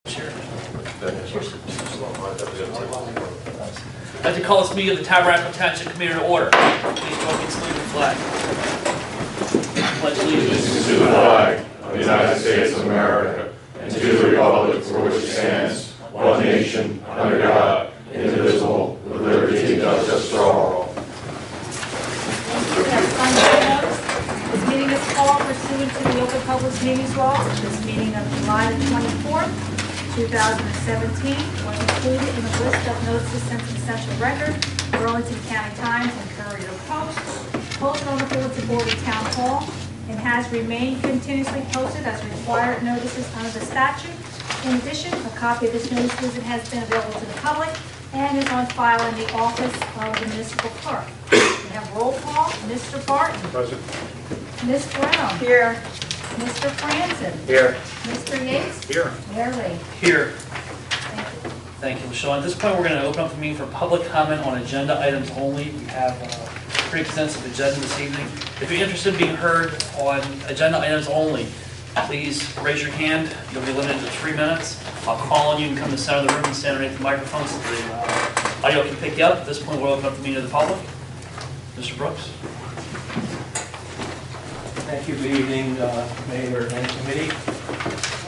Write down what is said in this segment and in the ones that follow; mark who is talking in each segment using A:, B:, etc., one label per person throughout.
A: I'd like to call this meeting of the Tabernacle Township Committee to order. Please join me in saluting the flag. Pledge allegiance
B: to the flag of the United States of America and to the republic for which it stands, one nation, under God, indivisible, with liberty and justice for all.
C: This meeting is called pursuant to the Open Public Meetings Law. This meeting of July the 24th, 2017 was included in the list of notices sent to the Central Record, Burlington County Times, and Courier Post, posted on the bulletin board at Town Hall, and has remained continuously posted as required notices under the statute. In addition, a copy of this notice has been available to the public and is on file in the office of the municipal clerk. We have roll call. Mr. Barton.
B: Present.
C: Ms. Brown.
D: Here.
C: Mr. Franzen.
B: Here.
C: Mr. Yates.
B: Here.
C: Mayor Lee.
A: here.
C: Thank you.
A: Thank you, Michelle. At this point, we're going to open up the meeting for public comment on agenda items only. We have a pretty extensive agenda this evening. If you're interested in being heard on agenda items only, please raise your hand. You'll be limited to 3 minutes. I'll call on you and come to the center of the room and stand underneath the microphone so the audio can pick you up. At this point, we'll open up the meeting to the public. Mr. Brooks.
E: Thank you. Good evening, Mayor and Committee.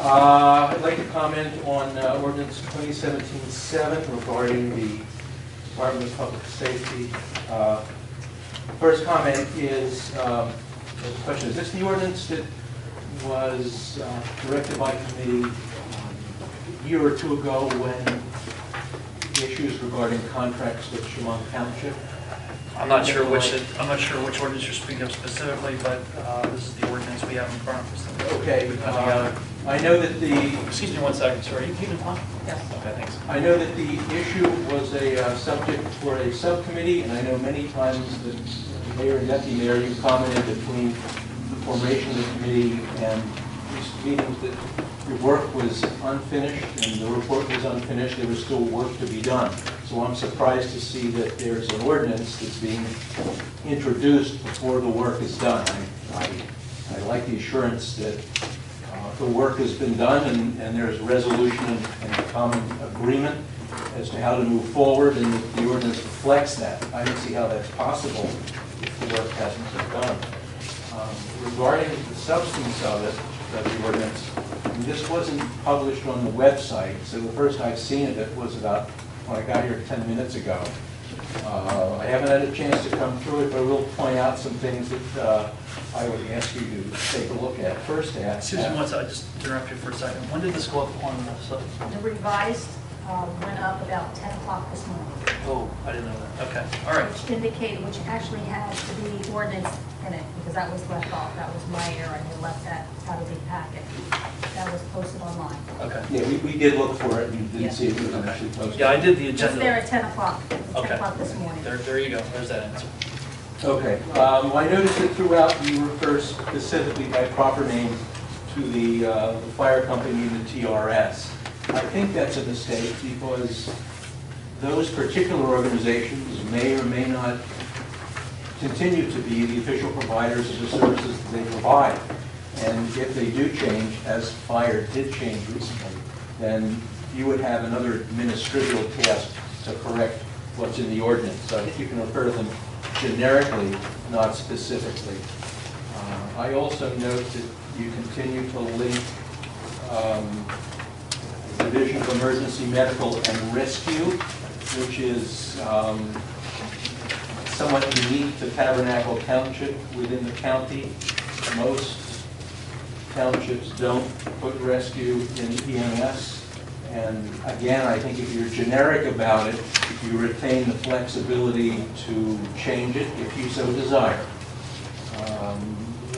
E: I'd like to comment on Ordinance 2017-7 regarding the Department of Public Safety. First comment is, the question, is this the ordinance that was directed by committee a year or two ago when issues regarding contracts with Chemung Township?
A: I'm not sure which ordinance you're speaking of specifically, but this is the ordinance we have in front of us.
E: Okay. I know that the...
A: Excuse me 1 second, sir. Are you keeping time?
C: Yes.
A: Okay, thanks.
E: I know that the issue was a subject for a subcommittee, and I know many times that the mayor and deputy mayor, you commented between the formation of the committee and these meetings that your work was unfinished and the report was unfinished. There was still work to be done. So I'm surprised to see that there's an ordinance that's being introduced before the work is done. I like the assurance that the work has been done and there's resolution and common agreement as to how to move forward, and that the ordinance reflects that. I don't see how that's possible if the work hasn't been done. Regarding the substance of it, the ordinance, this wasn't published on the website, so the first I've seen of it was about when I got here 10 minutes ago. I haven't had a chance to come through it, but I will point out some things that I would ask you to take a look at. First,
A: Excuse me, I just interrupt you for a second. When did this go up on the site?
C: The revised went up about 10 o'clock this morning.
A: Oh, I didn't know that. Okay, all right.
C: Which indicated, which actually has the ordinance in it, because that was left off. That was my error, and I left that out of the packet. That was posted online.
A: Okay.
E: Yeah, we did look for it and didn't
C: Yeah.
E: see it was actually posted.
A: Yeah, I did the
C: It's there
A: agenda.
C: at 10 o'clock. 10
A: Okay.
C: o'clock this morning.
A: There you go. There's that answer.
E: Okay. I noticed that throughout you refer specifically by proper name to the fire company and the TRS. I think that's a mistake because those particular organizations may or may not continue to be the official providers of the services that they provide. And if they do change, as fire did change recently, then you would have another ministerial task to correct what's in the ordinance. So I think you can refer to them generically, not specifically. I also note that you continue to link Division of Emergency Medical and Rescue, which is somewhat unique to Tabernacle Township within the county. Most townships don't put rescue in EMS. And again, I think if you're generic about it, you retain the flexibility to change it if you so desire.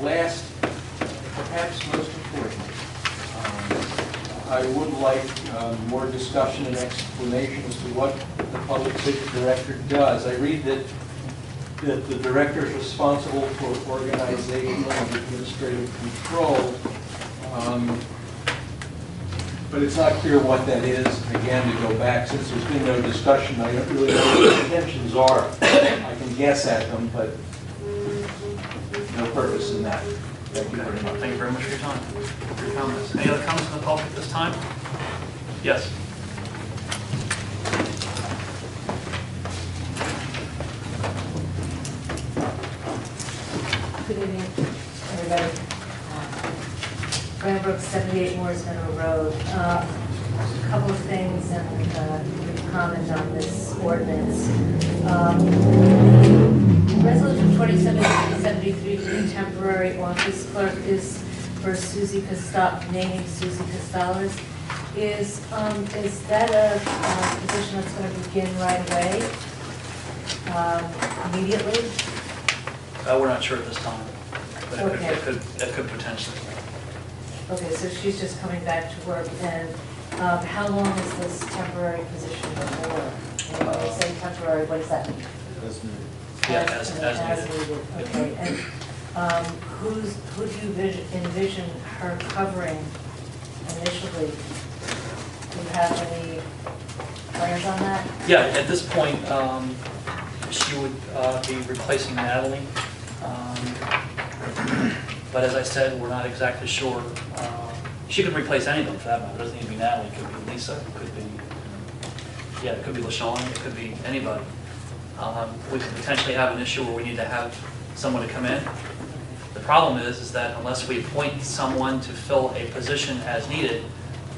E: Last, perhaps most important, I would like more discussion and explanation as to what the Public Safety Director does. I read that the Director is responsible for organizational and administrative control. But it's not clear what that is. Again, to go back, since there's been no discussion, I don't really know what the intentions are. I can guess at them, but no purpose in that. Thank you very much.
A: Thank you very much for your time, for your comments. Any other comments from the public at this time? Yes.
D: Good evening, everybody. Brandon Brooks, 78 Moore's Meadow Road. A couple of things and comment on this ordinance. Resolution 2073 to the temporary office clerk is for Susie naming Susie Costalis. Is that a position that's going to begin right away, immediately?
A: We're not sure at this time, but
D: Okay.
A: it could potentially.
D: Okay, so she's just coming back to work, and how long is this temporary position for? And when you say temporary, what does that mean?
A: Yeah, as needed.
D: Okay, and who do you envision her covering initially? Do you have any plans on that?
A: Yeah, at this point, she would be replacing Natalie. But as I said, we're not exactly sure. She could replace anybody for that matter. It doesn't need to be Natalie. It could be Lisa. It could be, yeah, it could be LaShawn. It could be anybody. We could potentially have an issue where we need to have someone to come in. The problem is that unless we appoint someone to fill a position as needed,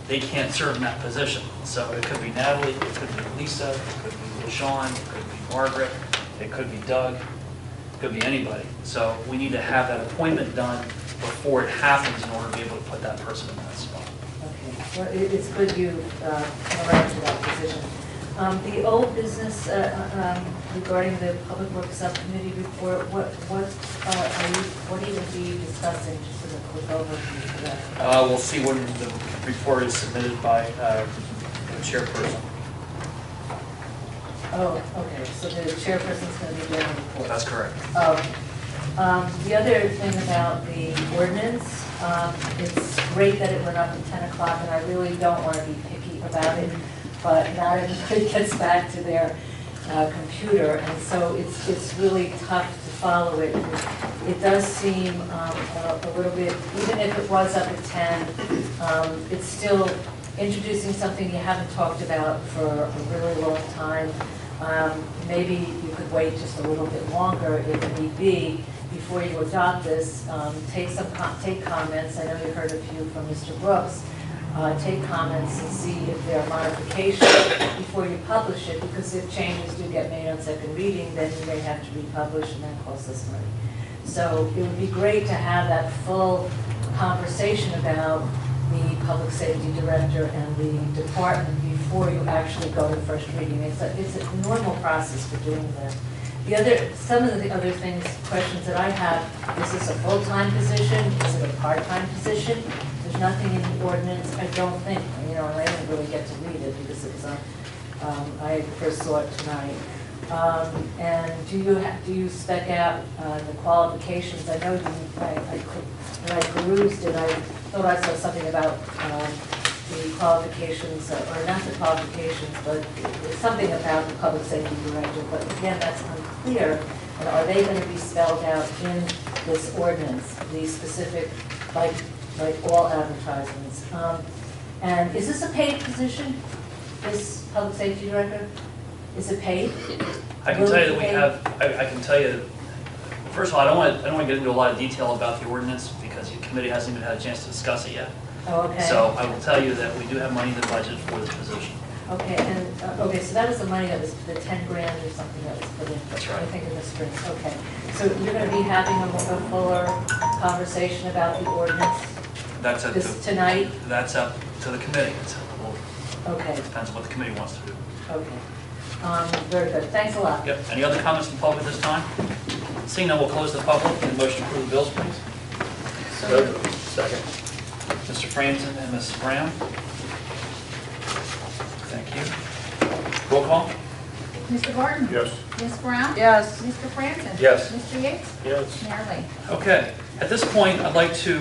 A: they can't serve in that position. So it could be Natalie, it could be Lisa, it could be LaShawn, it could be Margaret, it could be Doug, it could be anybody. So we need to have that appointment done before it happens in order to be able to put that person in that spot.
D: Okay, well, it's good you come around to that position. The old business regarding the Public Works Subcommittee report, what are you going to be discussing, just as a quick overview of that?
A: We'll see when the report is submitted by the chairperson.
D: Oh, okay, so the chairperson's going to be doing the report.
A: That's correct.
D: The other thing about the ordinance, it's great that it went up at 10 o'clock, and I really don't want to be picky about it, but not everybody gets back to their computer, and so it's really tough to follow it. It does seem a little bit, even if it was up at 10, it's still introducing something you haven't talked about for a really long time. Maybe you could wait just a little bit longer if need be before you adopt this. Take comments. I know you heard a few from Mr. Brooks. Take comments and see if there are modifications before you publish it, because if changes do get made on second reading, then you may have to republish, and that costs us money. So it would be great to have that full conversation about the public safety director and the department before you actually go to first reading. It's a normal process for doing that. Some of the other questions that I have, is this a full-time position? Is it a part-time position? There's nothing in the ordinance, I don't think, and I didn't really get to read it because it was I first saw it tonight. And do you spec out the qualifications? I know when I perused it, I thought I saw something about the qualifications, or not the qualifications, but something about the public safety director. But again, that's unclear. And are they going to be spelled out in this ordinance, the specific, like all advertisements? And is this a paid position, this public safety director? Is it paid?
A: I can tell you that we have, I can tell you, first of all, I don't want to get into a lot of detail about the ordinance because the committee hasn't even had a chance to discuss it yet.
D: Oh, okay.
A: So I will tell you that we do have money in the budget for this position.
D: Okay, and, so that was the money that was, the 10 grand or something that was put in.
A: That's right.
D: I think in the spring, okay. So you're going to be having a fuller conversation about the ordinance
A: That's up
D: tonight?
A: That's up to the committee.
D: Okay,
A: Depends on what the committee wants to do.
D: okay. Very good, thanks a lot.
A: Yep. Any other comments from the public at this time? Seeing none, we'll close the public. Need a motion to approve the bills, please.
B: Second.
A: Mr. Franzen and Mrs. Brown. Thank you. Roll call?
C: Mr. Gordon?
B: Yes.
C: Ms. Brown?
D: Yes.
C: Mr. Franzen?
B: Yes.
C: Mr. Yates?
B: Yes.
C: Mayor Lee?
A: Okay. At this point, I'd like to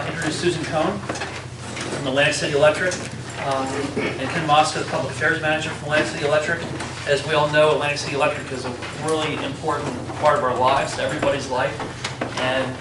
A: introduce Susan Cohn from Atlantic City Electric and Ken Mosca, the Public Affairs Manager from Atlantic City Electric. As we all know, Atlantic City Electric is a really important part of our lives, everybody's life. And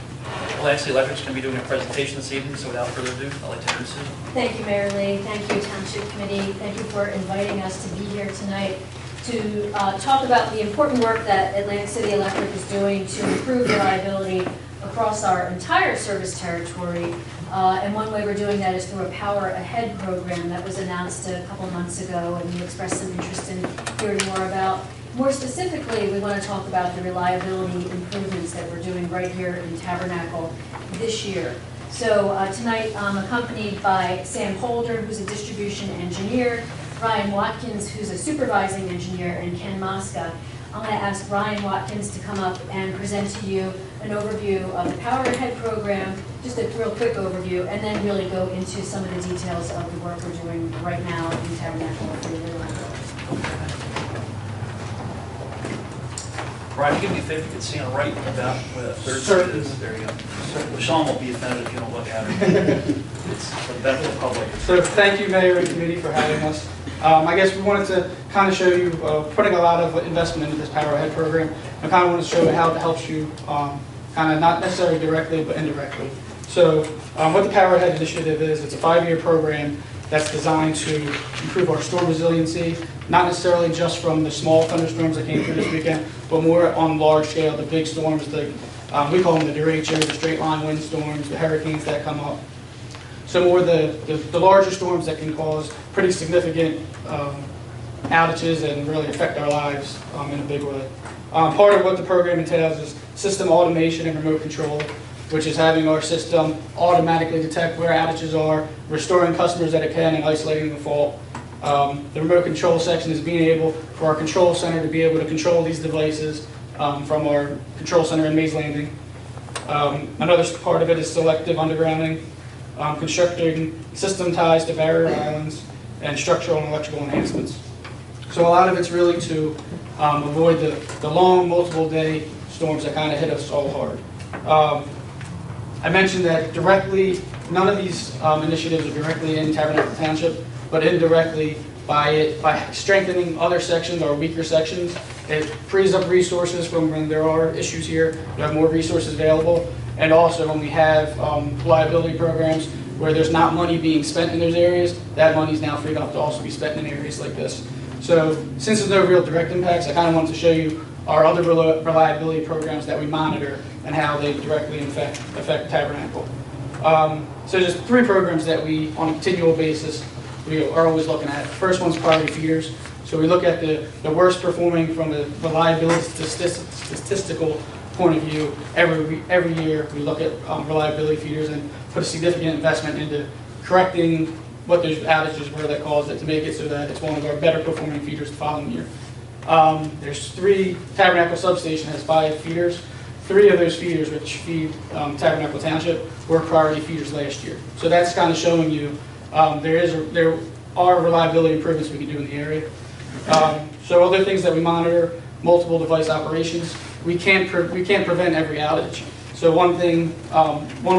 A: Tabernacle Electric is going to be doing a presentation this evening, so without further ado, I'd like to introduce him.
F: Thank you, Mayor Lee. Thank you, Township Committee. Thank you for inviting us to be here tonight to talk about the important work that Atlantic City Electric is doing to improve reliability across our entire service territory. And one way we're doing that is through a Power Ahead program that was announced a couple months ago, and you expressed some interest in hearing more about. More specifically, we want to talk about the reliability improvements that we're doing right here in Tabernacle this year. So tonight I'm accompanied by Sam Holder, who's a distribution engineer, Ryan Watkins, who's a supervising engineer, and Ken Mosca. I'm going to ask Ryan Watkins to come up and present to you an overview of the Power Ahead program, just a real quick overview, and then really go into some of the details of the work we're doing right now in Tabernacle for reliability.
A: Brian, give me a favor, if you could see on the right about where that third
G: Sure.
A: seat is. There you go. Well, Sean won't be offended if you don't look at it. It's for the benefit of the public.
G: So thank you, Mayor and Committee, for having us. I guess we wanted to kind of show you putting a lot of investment into this Power Ahead program. I kind of want to show how it helps you kind of not necessarily directly, but indirectly. So what the Power Ahead initiative is, it's a 5-year program that's designed to improve our storm resiliency, not necessarily just from the small thunderstorms that came through this weekend, but more on large scale, the big storms, we call them the derechos, the straight line windstorms, the hurricanes that come up. So more the larger storms that can cause pretty significant outages and really affect our lives in a big way. Part of what the program entails is system automation and remote control, which is having our system automatically detect where outages are, restoring customers that it can, and isolating the fault. The remote control section is being able for our control center to be able to control these devices from our control center in Mays Landing. Another part of it is selective undergrounding, constructing system ties to barrier islands, and structural and electrical enhancements. So a lot of it's really to avoid the long multiple day storms that kind of hit us all hard. I mentioned that directly, none of these initiatives are directly in Tabernacle Township, but indirectly by strengthening other sections or weaker sections, it frees up resources from when there are issues here. We have more resources available, and also when we have reliability programs where there's not money being spent in those areas, that money is now freed up to also be spent in areas like this. So since there's no real direct impacts, I kind of wanted to show you our other reliability programs that we monitor and how they directly affect Tabernacle. So there's 3 programs that we, on a continual basis, we are always looking at. The first one's priority feeders. So we look at the worst performing from a reliability statistical point of view. Every year we look at reliability feeders and put a significant investment into correcting what those outages were that caused it to make it so that it's one of our better performing feeders the following year. There's 3, Tabernacle Substation has 5 feeders. 3 of those feeders, which feed Tabernacle Township, were priority feeders last year. So that's kind of showing you there are reliability improvements we can do in the area. So other things that we monitor, multiple device operations. We can't prevent every outage. So one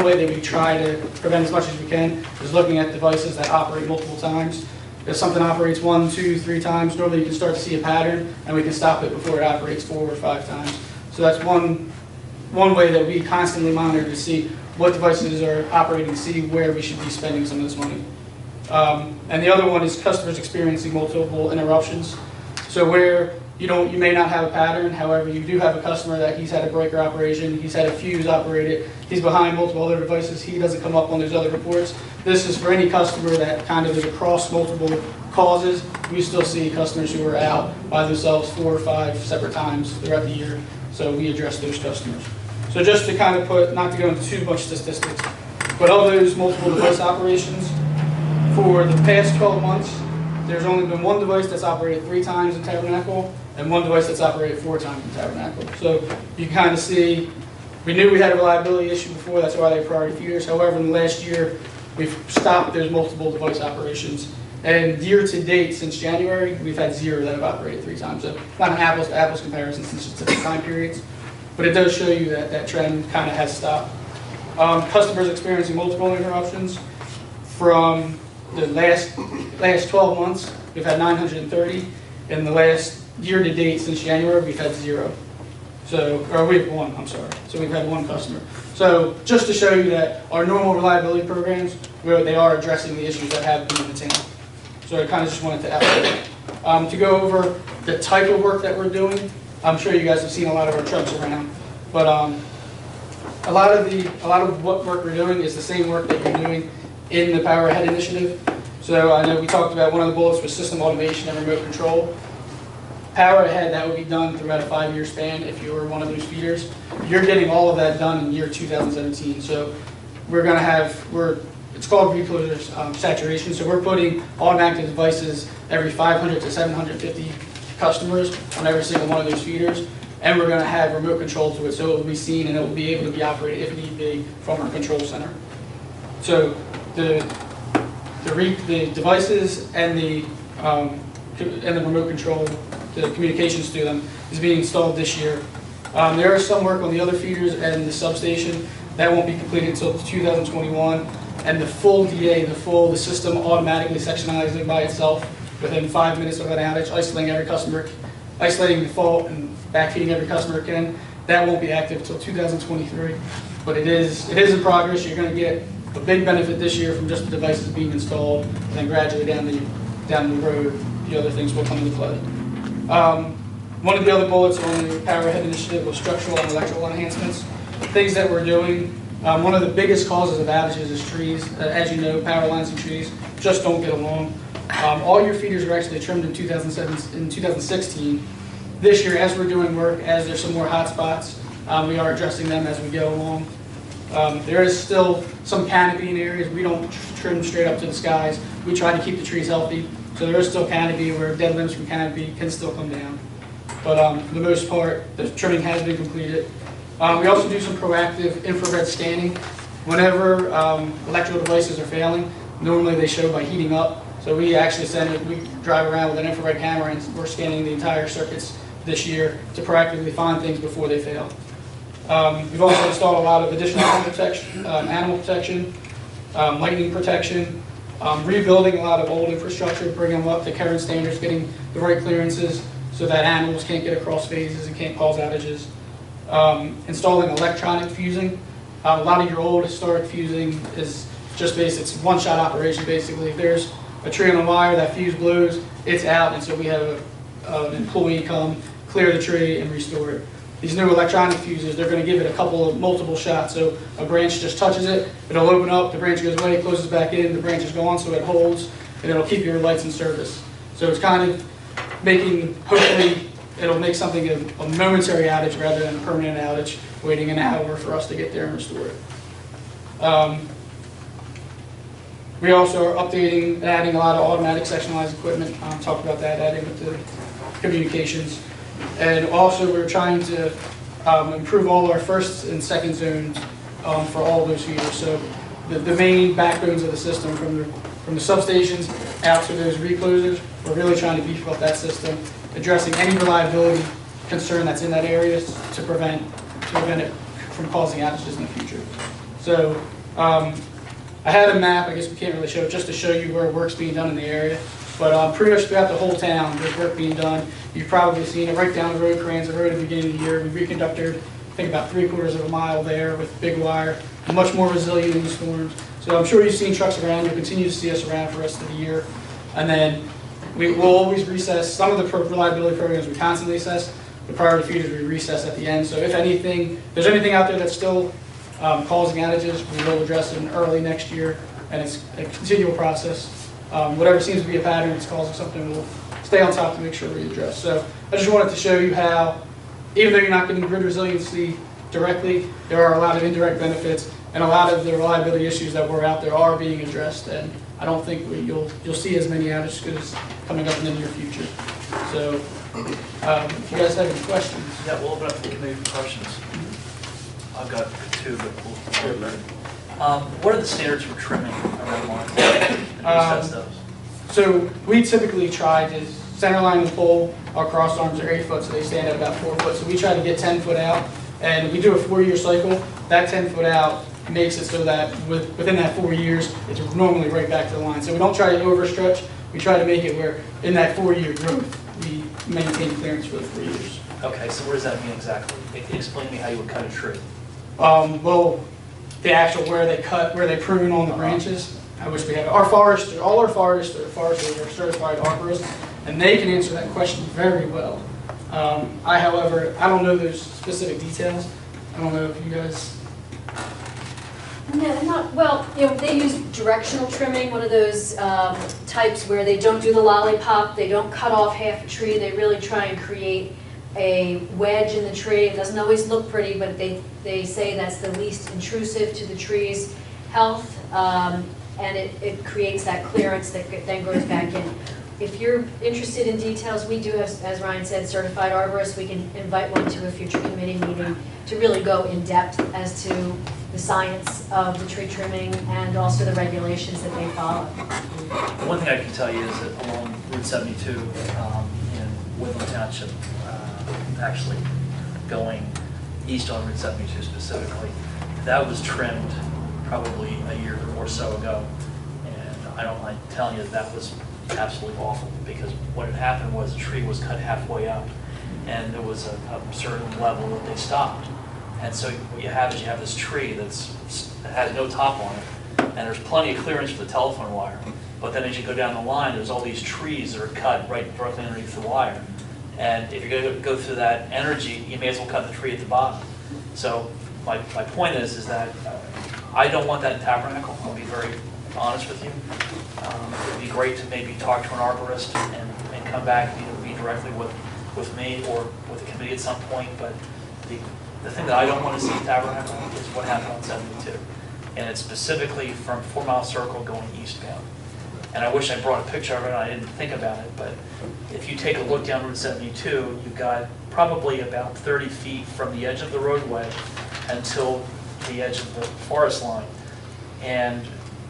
G: way that we try to prevent as much as we can is looking at devices that operate multiple times. If something operates 1, 2, 3 times, normally you can start to see a pattern, and we can stop it before it operates 4 or 5 times. So that's one way that we constantly monitor to see what devices are operating, to see where we should be spending some of this money. And the other one is customers experiencing multiple interruptions. So where you may not have a pattern, however, you do have a customer that he's had a breaker operation, he's had a fuse operated, he's behind multiple other devices, he doesn't come up on those other reports. This is for any customer that kind of is across multiple causes. We still see customers who are out by themselves 4 or 5 separate times throughout the year, so we address those customers. So just to kind of not to go into too much statistics, but of those multiple device operations, for the past 12 months, there's only been 1 device that's operated 3 times in Tabernacle, and 1 device that's operated 4 times in Tabernacle. So you kind of see, we knew we had a reliability issue before, that's why they were priority feeders. However, in the last year, we've stopped those multiple device operations. And year to date, since January, we've had 0 that have operated 3 times. So not an apples to apples comparison since it's different time periods, but it does show you that that trend kind of has stopped. Customers experiencing multiple interruptions from the last 12 months, we've had 930. In the last year to date, since January, we've had 0. So, or we have one, I'm sorry. So we've had one customer. So just to show you that our normal reliability programs, they are addressing the issues that have been in the town. So I kind of just wanted to outline. To go over the type of work that we're doing, I'm sure you guys have seen a lot of our trucks around, but a lot of what work we're doing is the same work that you're doing in the Power Ahead initiative. So I know we talked about one of the bullets was system automation and remote control. Power Ahead, that would be done throughout a 5-year span if you were one of those feeders. You're getting all of that done in year 2017. So we're going to have, it's called recloser saturation. So we're putting automatic devices every 500 to 750 customers on every single one of those feeders. And we're going to have remote control to it, so it will be seen and it will be able to be operated if need be from our control center. So the devices and the remote control, the communications to them, is being installed this year. There is some work on the other feeders and the substation that won't be completed until 2021. And the full DA, the system automatically sectionizing by itself within 5 minutes of an outage, isolating every customer, isolating the fault and backfeeding every customer again, that won't be active until 2023. But it is in progress. You're going to get a big benefit this year from just the devices being installed, and then gradually down the road, the other things will come into play. One of the other bullets on the Power Ahead initiative was structural and electrical enhancements. Things that we're doing. One of the biggest causes of outages is trees. As you know, power lines and trees just don't get along. All your feeders were actually trimmed in 2016. This year, as we're doing work, as there's some more hot spots, we are addressing them as we go along. There is still some canopy in areas. We don't trim straight up to the skies. We try to keep the trees healthy. So there is still canopy where dead limbs from canopy can still come down. But for the most part, the trimming has been completed. We also do some proactive infrared scanning. Whenever electrical devices are failing, normally they show by heating up. So we actually we drive around with an infrared camera and we're scanning the entire circuits this year to proactively find things before they fail. We've also installed a lot of additional animal protection, lightning protection, rebuilding a lot of old infrastructure, bringing them up to current standards, getting the right clearances so that animals can't get across phases and can't cause outages. Installing electronic fusing. A lot of your old historic fusing is just it's one-shot operation basically. If there's a tree on a wire, that fuse blows, it's out, and so we have an employee come, clear the tree, and restore it. These new electronic fuses, they're going to give it multiple shots. So a branch just touches it, it'll open up, the branch goes away, closes back in, the branch is gone, so it holds, and it'll keep your lights in service. So it's kind of hopefully, it'll make something a momentary outage rather than a permanent outage, waiting an hour for us to get there and restore it. We also are updating and adding a lot of automatic sectionalized equipment. Talked about that, adding with the communications. And also we're trying to improve all our first and second zones for all those feeders. So the main backbones of the system from the substations out to those reclosers, we're really trying to beef up that system, addressing any reliability concern that's in that area to prevent it from causing outages in the future. So I had a map, I guess we can't really show it, just to show you where work's being done in the area. But pretty much throughout the whole town, there's work being done. You've probably seen it right down the road, Crayons Road at the beginning of the year. We reconducted, I think, about 3/4 of a mile there with big wire, much more resilient in the storms. So I'm sure you've seen trucks around. You'll continue to see us around for the rest of the year. And then we will always recess. Some of the reliability programs we constantly assess. The priority feeders we recess at the end. So if there's anything out there that's still causing outages, we will address it in early next year, and it's a continual process. Whatever seems to be a pattern that's causing something, we'll stay on top to make sure we address. So I just wanted to show you how, even though you're not getting grid resiliency directly, there are a lot of indirect benefits, and a lot of the reliability issues that were out there are being addressed, and I don't think you'll see as many outages coming up in the near future. So if you guys have any questions.
A: Yeah, we'll open up the committee for questions. I've got two, but we'll what are the standards for trimming around lines? And who sets those?
G: So we typically try to center line the pole. Our cross arms are 8 foot, so they stand at about 4 foot. So we try to get 10 foot out, and we do a 4-year cycle. That 10 foot out makes it so that within that 4 years, it's normally right back to the line. So we don't try to overstretch. We try to make it where in that 4-year growth, we maintain clearance for the 4 years.
A: Okay, so what does that mean exactly? Explain to me how you would cut a tree.
G: Well, the actual where they cut, where they prune on the branches. I wish we had, all our foresters are certified arborists, and they can answer that question very well. However, I don't know those specific details. I don't know if you guys.
F: No, not, well, they use directional trimming, one of those types where they don't do the lollipop, they don't cut off half a tree, they really try and create a wedge in the tree. It doesn't always look pretty, but they say that's the least intrusive to the tree's health, and it creates that clearance that then goes back in. If you're interested in details, we do have, as Ryan said, certified arborists. We can invite one to a future committee meeting to really go in depth as to the science of the tree trimming and also the regulations that they follow.
A: One thing I can tell you is that along Route 72 in Woodland Township, actually going east on Route 72 specifically, that was trimmed probably a year or so ago. And I don't mind telling you that was absolutely awful, because what had happened was the tree was cut halfway up and there was a certain level that they stopped. And so what you have is you have this tree that has no top on it, and there's plenty of clearance for the telephone wire. But then as you go down the line, there's all these trees that are cut right directly underneath the wire. And if you're going to go through that energy, you may as well cut the tree at the bottom. So my point is that I don't want that in Tabernacle. I'll be very honest with you. It would be great to maybe talk to an arborist and come back, either be directly with me or with the committee at some point. But the thing that I don't want to see in Tabernacle is what happened on 72. And it's specifically from 4 Mile Circle going eastbound. And I wish I brought a picture of it, and I didn't think about it, but if you take a look down Route 72, you've got probably about 30 feet from the edge of the roadway until the edge of the forest line. And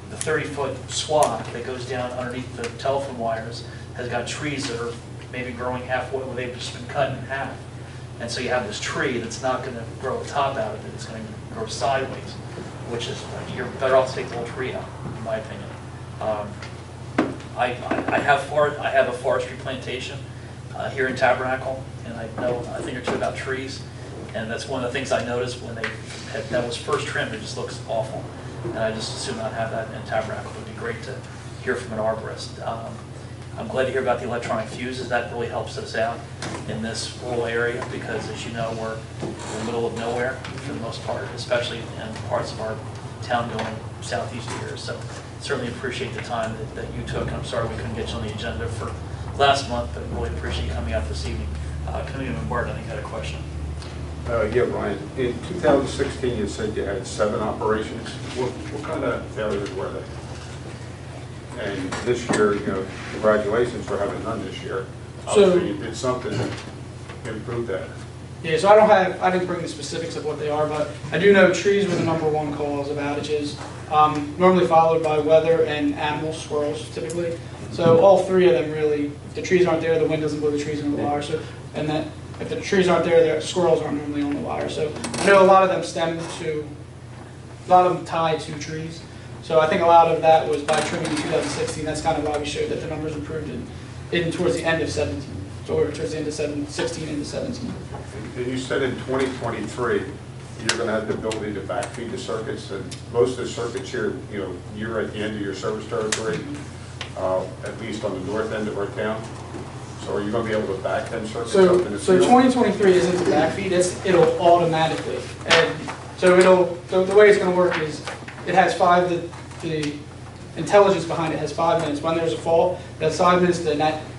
A: the 30-foot swath that goes down underneath the telephone wires has got trees that are maybe growing halfway, where they've just been cut in half. And so you have this tree that's not going to grow a top out of it, it's going to grow sideways, which is, you're better off to take the whole tree out, in my opinion. I have a forestry plantation here in Tabernacle, and I know a thing or two about trees, and that's one of the things I noticed when that was first trimmed. It just looks awful, and I just assume not have that in Tabernacle. It would be great to hear from an arborist. I'm glad to hear about the electronic fuses. That really helps us out in this rural area, because as you know, we're in the middle of nowhere for the most part, especially in parts of our town going southeast here. So certainly appreciate the time that you took. I'm sorry we couldn't get you on the agenda for last month, but really appreciate you coming out this evening. Committeeman Barton, I think, had a question.
H: Yeah, Ryan. In 2016, you said you had 7 operations. What kind of failures were they? And this year, congratulations for having none this year. Obviously, you did something to improve that.
G: Yeah, so I didn't bring the specifics of what they are, but I do know trees were the #1 cause of outages, normally followed by weather and animals, squirrels typically. So all 3 of them really, if the trees aren't there, the wind doesn't blow the trees into the wire. So, and that if the trees aren't there, the squirrels aren't normally on the wire. So I know a lot of them tie to trees. So I think a lot of that was by trimming in 2016. That's kind of why we showed that the numbers improved in towards the end of 17, or towards the end of 16 into 17.
H: And you said in 2023, you're going to have the ability to backfeed the circuits, and most of the circuits here, you're at the end of your service territory, at least on the north end of our town. So are you going to be able to back them circuits up in the
G: So
H: field?
G: 2023 isn't the backfeed, it'll automatically. And so the way it's going to work is it has the intelligence behind it has 5 minutes. When there's a fault, that's 5 minutes to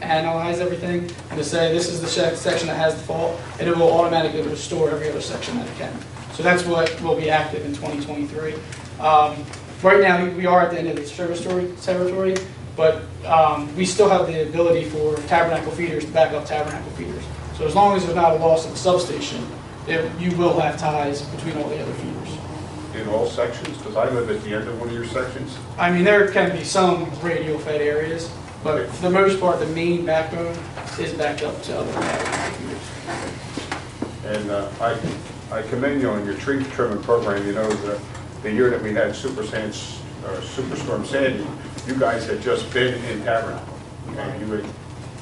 G: analyze everything and to say this is the section that has the fault, and it will automatically restore every other section that it can. So that's what will be active in 2023. Right now, we are at the end of the service territory, but we still have the ability for Tabernacle feeders to back up Tabernacle feeders. So as long as there's not a loss of the substation, you will have ties between all the other feeders.
H: In all sections? Because I live at the end of one of your sections.
G: I mean, there can be some radio fed areas, but for the most part, the main backbone is backed up to other feeders.
H: And I commend you on your tree trimming program. The year that we had Superstorm Sandy, you guys had just been in Tabernacle. And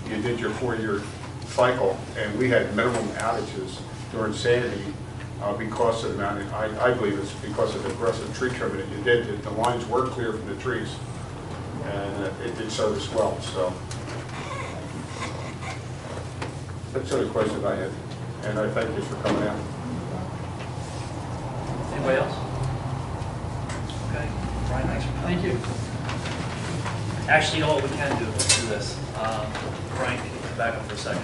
H: you did your 4-year cycle, and we had minimum outages during Sandy because of the amount, I believe it's because of the aggressive tree trimming that you did. The lines were clear from the trees, and it did serve us well. So that's the only question I had, and I thank you for coming out.
A: Anybody else? Okay, Brian, thanks for coming.
G: Thank you.
A: Actually, you know what we can do? Let's do this. Brian, can you come back up for a second?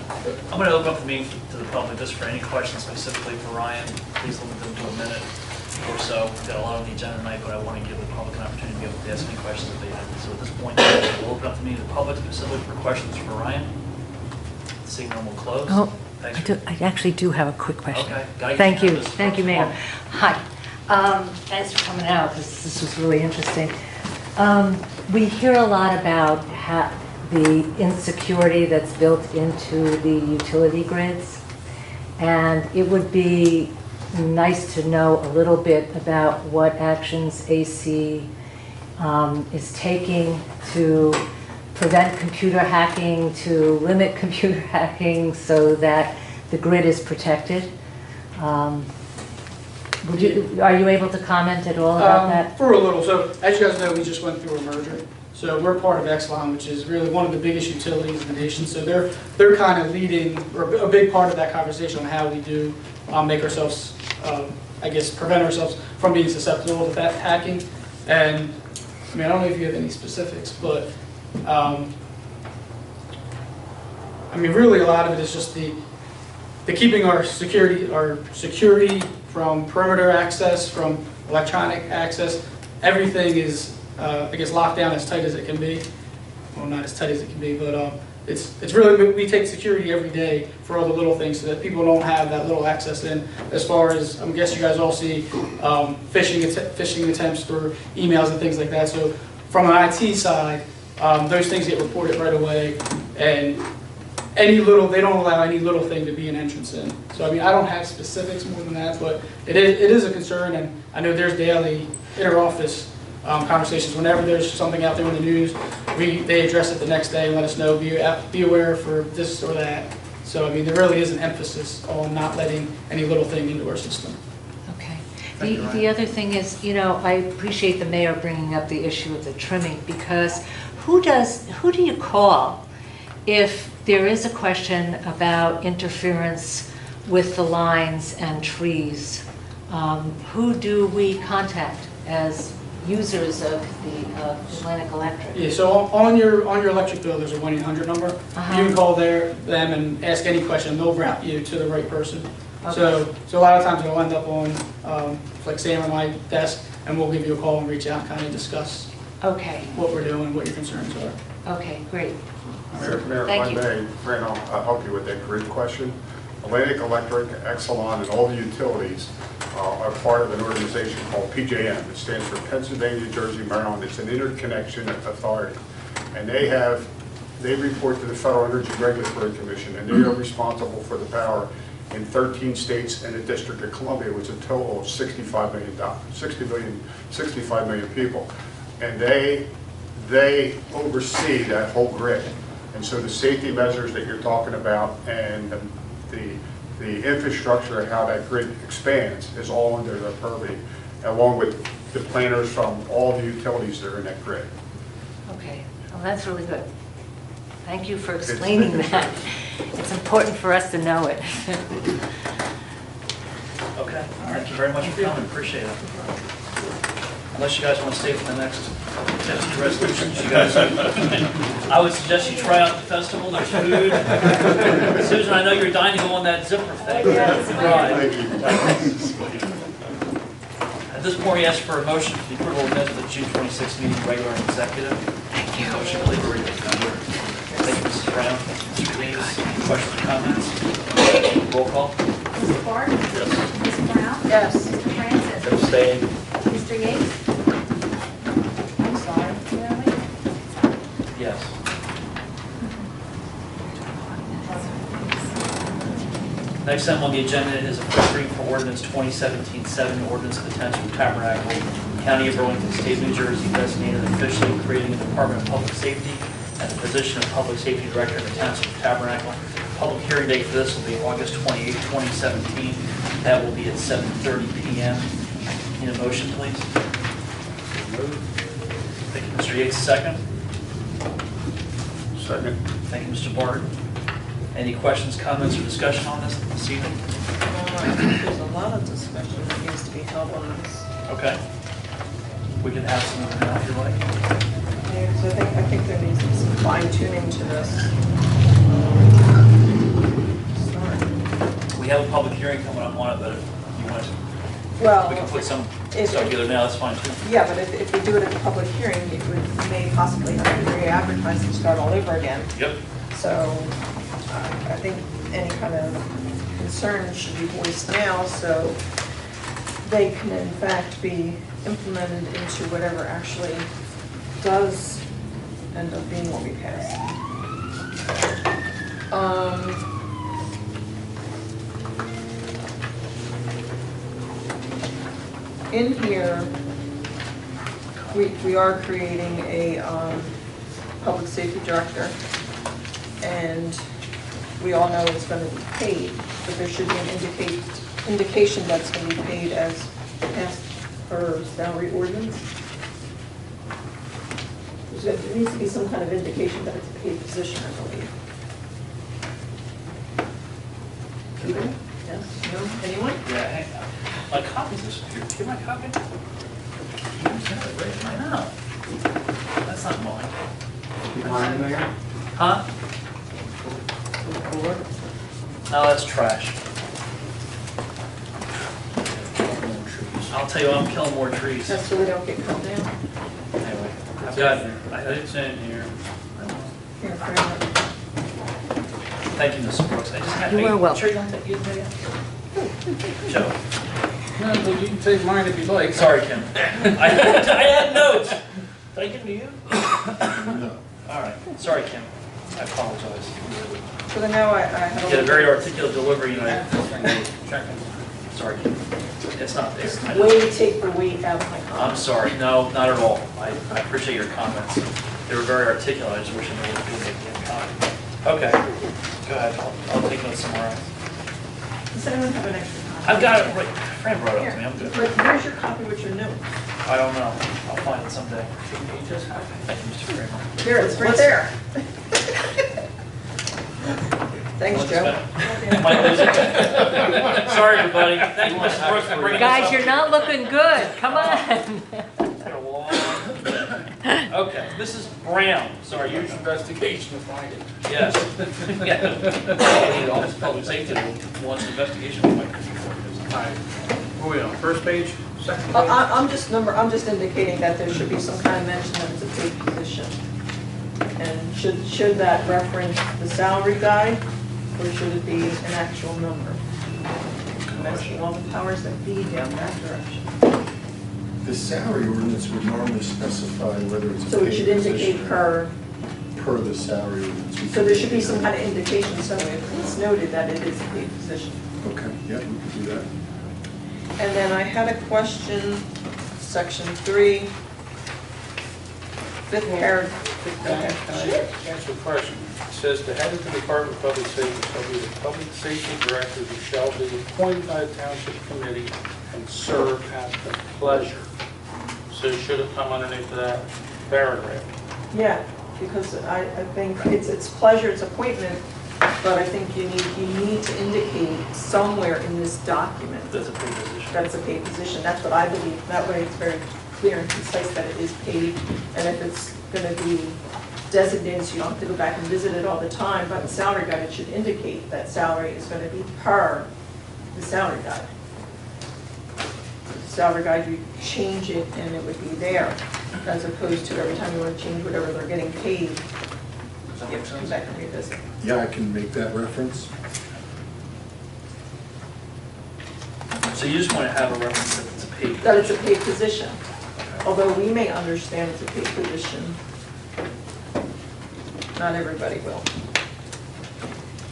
A: I'm going to open up the meeting to the public just for any questions specifically for Ryan. Please limit them to a minute or so. We've got a lot on the agenda tonight, but I want to give the public an opportunity to be able to ask any questions that they have. So at this point, we'll open up the meeting to the public specifically for questions for Ryan. Seeing none, we'll close.
I: Oh,
A: Thanks
I: I actually do have a quick question.
A: Okay. Gotta get
I: Thank
A: you
I: you,
A: on this.
I: thank you, Mayor. Hi. Thanks for coming out, this was really interesting. We hear a lot about the insecurity that's built into the utility grids, and it would be nice to know a little bit about what actions AC is taking to prevent computer hacking, to limit computer hacking so that the grid is protected. Are you able to comment at all about that?
G: For a little. So as you guys know, we just went through a merger. So we're part of Exelon, which is really one of the biggest utilities in the nation. So they're kind of leading, or a big part of that conversation on how we do make ourselves, I guess, prevent ourselves from being susceptible to that hacking. And I mean, I don't know if you have any specifics, but I mean, really a lot of it is just the keeping our security from perimeter access, from electronic access. Everything is, I guess, locked down as tight as it can be. Well, not as tight as it can be, but it's really, we take security every day for all the little things so that people don't have that little access in. As far as, I guess you guys all see phishing attempts through emails and things like that. So from an IT side, those things get reported right away, and they don't allow any little thing to be an entrance in. So I mean, I don't have specifics more than that, but it is a concern, and I know there's daily inter-office conversations. Whenever there's something out there in the news, they address it the next day and let us know, be aware for this or that. So I mean, there really is an emphasis on not letting any little thing into our system.
I: Okay. The other thing is, you know, I appreciate the mayor bringing up the issue of the trimming, because who do you call if there is a question about interference with the lines and trees? Who do we contact as users of the Atlantic Electric?
G: Yeah, so on your electric bill, there's a 1-800 number. You can call them and ask any question. They'll route you to the right person.
I: Okay.
G: So a lot of times it'll end up on, like Sam or my desk, and we'll give you a call and reach out and kind of discuss what we're doing, what your concerns are.
I: Okay, great.
H: Mayor,
I: Thank
H: if I may, Fran, I'll help you with that grid question. Atlantic Electric, Exelon, and all the utilities are part of an organization called PJM. It stands for Pennsylvania, New Jersey, Maryland. It's an interconnection authority. And they report to the Federal Energy Regulatory Commission, and they are responsible for the power in 13 states and the District of Columbia, which is a total of 65 million people. And they oversee that whole grid. And so the safety measures that you're talking about and the infrastructure, how that grid expands, is all under their purview, along with the planners from all the utilities that are in that grid.
I: Okay, well, that's really good. Thank you for explaining that. It's important for us to know it.
A: Okay, thank you very much for coming, appreciate it. Unless you guys want to stay for the next 10 resolutions, you guys, I would suggest you try out the festival, there's food. Susan, I know you're dying to go on that zipper thing. Right. At this point, we ask for a motion for the approval of minutes of the June 26th meeting, regular and executive. Thank you. Motion, please. Thank you, Mrs. Brown. Mr. Davis, questions or comments? Roll call.
C: Mrs. Clark?
A: Yes.
C: Ms. Brown?
I: Yes.
C: Mr. Francis?
A: Abstain.
C: Mr. Yates? I'm sorry.
A: Yes. Next item on the agenda is a first reading for ordinance 2017-7, ordinance of the Township of Tabernacle, County of Burlington, State of New Jersey, designated officially creating a Department of Public Safety and the position of Public Safety Director in the Township of Tabernacle, Public hearing date for this will be August 28, 2017. That will be at 7:30 PM. Need a motion, please? Thank you, Mr. Yates, second.
H: Second.
A: Thank you, Mr. Barton. Any questions, comments, or discussion on this evening?
J: I think there's a lot of discussion that needs to be held on this.
A: Okay. We can have some now if you like.
J: Yeah, so I think there needs to be some fine tuning to this.
A: We have a public hearing coming up on it, but if you want to,
J: Well,
A: we can put some
J: if-
A: stuff together now, that's fine too.
J: yeah, but if we do it at the public hearing, we may possibly have to re-advertise and start all over again.
A: Yep.
J: So I think any kind of concern should be voiced now, so they can in fact be implemented into whatever actually does end up being what we pass. In here, we are creating a public safety director, and we all know it's going to be paid, but there should be an indication that's going to be paid as passed per salary ordinance. There needs to be some kind of indication that it's a paid position, I believe. Peter? Yes? No? Anyone?
A: Yeah, hang on. My copy's disappeared. Do you have my copy? You have it right I know. That's not mine.
H: Behind there?
A: Huh? No, that's trash. I'll tell you, I'm killing more trees.
J: That's so they don't get cut down.
A: Anyway, I've got, it's in here.
J: Here, fair enough.
A: Thank you, Mrs. Brooks. I just had.
I: You are welcome.
A: Sure you don't take, you didn't take it? Joe.
H: No, but you can take mine if you'd like.
A: Sorry, Kim. I had notes. Did I give them to you?
B: No.
A: All right. Sorry, Kim. I apologize.
J: So then now I have
A: You had a very articulate delivery, and I. Sorry, Kim. It's not there. I know.
J: way to take the weight out of my
A: I'm
J: comments.
A: sorry. No, not at all. I appreciate your comments. They were very articulate. I just wish I knew what to do to make them comment. Okay. Go ahead. I'll take notes somewhere else.
J: Does anyone have an extra copy?
A: I've got it. Right. Fran brought it up to me. I'm good.
J: But where's your copy with your notes?
A: I don't know. I'll find it someday. Thank you, Mr. Kramer.
J: Here, it's right there. Thanks, Joe.
A: Sorry, everybody. Thank you, Mrs. Brooks, for bringing this up.
I: Guys, you're not looking good. Come on.
A: It's been a long day. Okay, Mrs. Brown, sorry, you.
H: Investigation to find it.
A: Yes. Yeah. Office of Public Safety wants an investigation.
H: All right. Moving on. First page, second page.
J: I'm just indicating that there should be some kind of mention that it's a paid position. And should that reference the salary guide, or should it be an actual number? Investing all the powers that be down that direction.
B: The salary ordinance would normally specify whether it's a
J: So it
B: paid
J: should indicate
B: position
J: per,
B: per the salary ordinance.
J: so there should be some kind of indication somewhere. It's noted that it is a paid position.
B: Okay, yeah, we could do that.
J: And then I had a question, section 3, fifth paragraph.
H: Can I answer a question? It says the head of the Department of Public Safety shall be the public safety director who shall be appointed by the township committee and serve at the pleasure. So it should have come underneath that paragraph.
J: Yeah, because I think it's pleasure, it's appointment, but I think you need to indicate somewhere in this document
A: That's a paid position.
J: that it's a paid position. That's what I believe. That way it's very clear and concise that it is paid, and if it's going to be designated, so you don't have to go back and visit it all the time, but the salary guide, it should indicate that salary is going to be per the salary guide. The salary guide, you change it and it would be there, as opposed to every time you want to change whatever they're getting paid, you have to come back and revisit.
B: Yeah, I can make that reference.
A: So you just want to have a reference that it's a paid.
J: That it's a paid position, although we may understand it's a paid position. Not everybody will.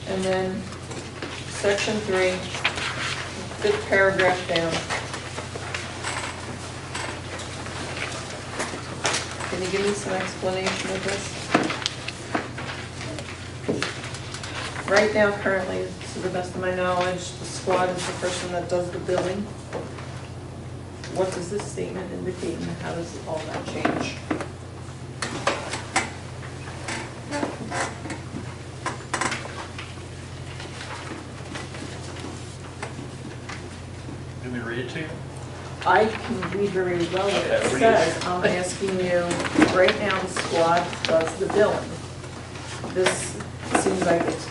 J: And then, section 3, fifth paragraph down. Can you give me some explanation of this? Right now, currently, to the best of my knowledge, the squad is the person that does the billing. What does this statement indicate and how does all that change?
A: Do we read it to you?
J: I can read very well what it
A: Okay, read it.
J: says. I'm asking you, right now, the squad does the billing. This seems like it's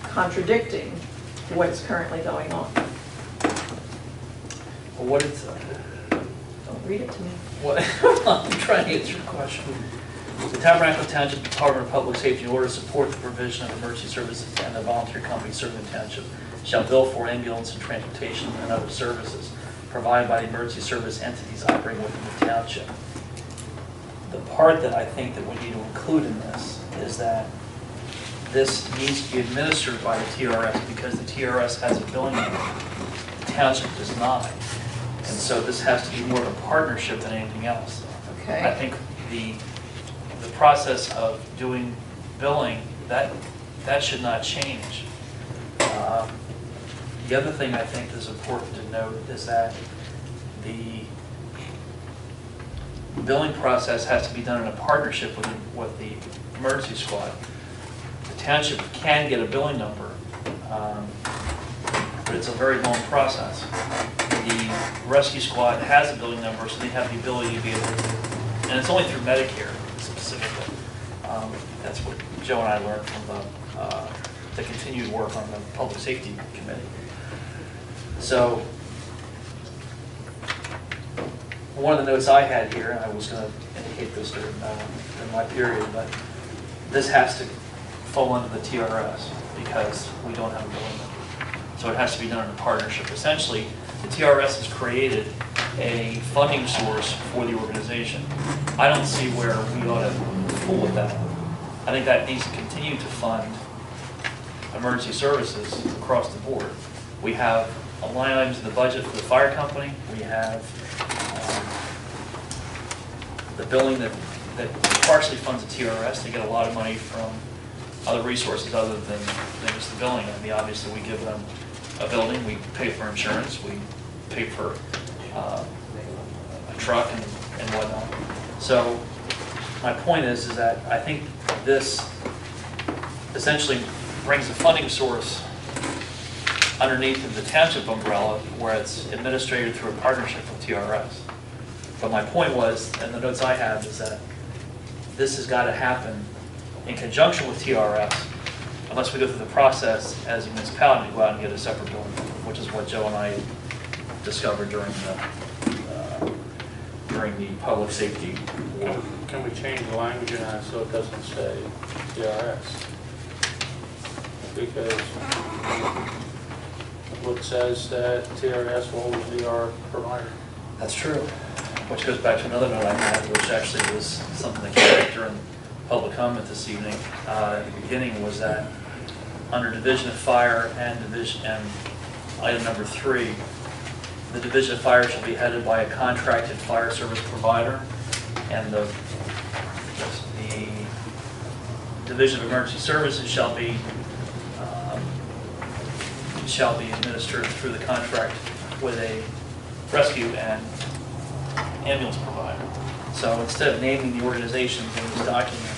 J: contradicting what is currently going on.
A: Well, what is,
J: Don't read it to me.
A: what, I'm trying to answer your question. The Tabernacle Township Department of Public Safety, in order to support the provision of emergency services and the volunteer companies serving the township, shall bill for ambulance and transportation and other services provided by the emergency service entities operating within the township. The part that I think that we need to include in this is that this needs to be administered by the TRS because the TRS has a billing number. The township does not. And so this has to be more of a partnership than anything else. I
J: Okay.
A: think the process of doing billing, that should not change. The other thing I think is important to note is that the billing process has to be done in a partnership with the emergency squad. The township can get a billing number, but it's a very long process. The rescue squad has a billing number, so they have the ability to be able to, and it's only through Medicare specifically. That's what Joe and I learned from the continued work on the Public Safety Committee. So, one of the notes I had here, and I was going to indicate this during my period, but this has to fall under the TRS because we don't have a billing number. So it has to be done in a partnership. Essentially, the TRS has created a funding source for the organization. I don't see where we ought to fool with that. I think that needs to continue to fund emergency services across the board. We have line items in the budget for the fire company. We have the billing that partially funds the TRS. They get a lot of money from other resources other than just the billing. I mean, obviously, we give them a building, we pay for insurance, we pay for a truck and whatnot. So my point is that I think this essentially brings a funding source underneath the township umbrella where it's administrated through a partnership with TRS. But my point was, and the notes I have, is that this has got to happen in conjunction with TRS unless we go through the process as a municipality to go out and get a separate building, which is what Joe and I discovered during the public safety work.
K: Can we change the language in that so it doesn't say TRS? Because what says that TRS will always be our provider.
A: That's true. Which goes back to another note I had, which actually was something that came up during public comment this evening. At the beginning was that under Division of Fire and item number 3, the Division of Fire shall be headed by a contracted fire service provider, and the Division of Emergency Services shall be administered through the contract with a rescue and ambulance provider. So instead of naming the organizations in this document,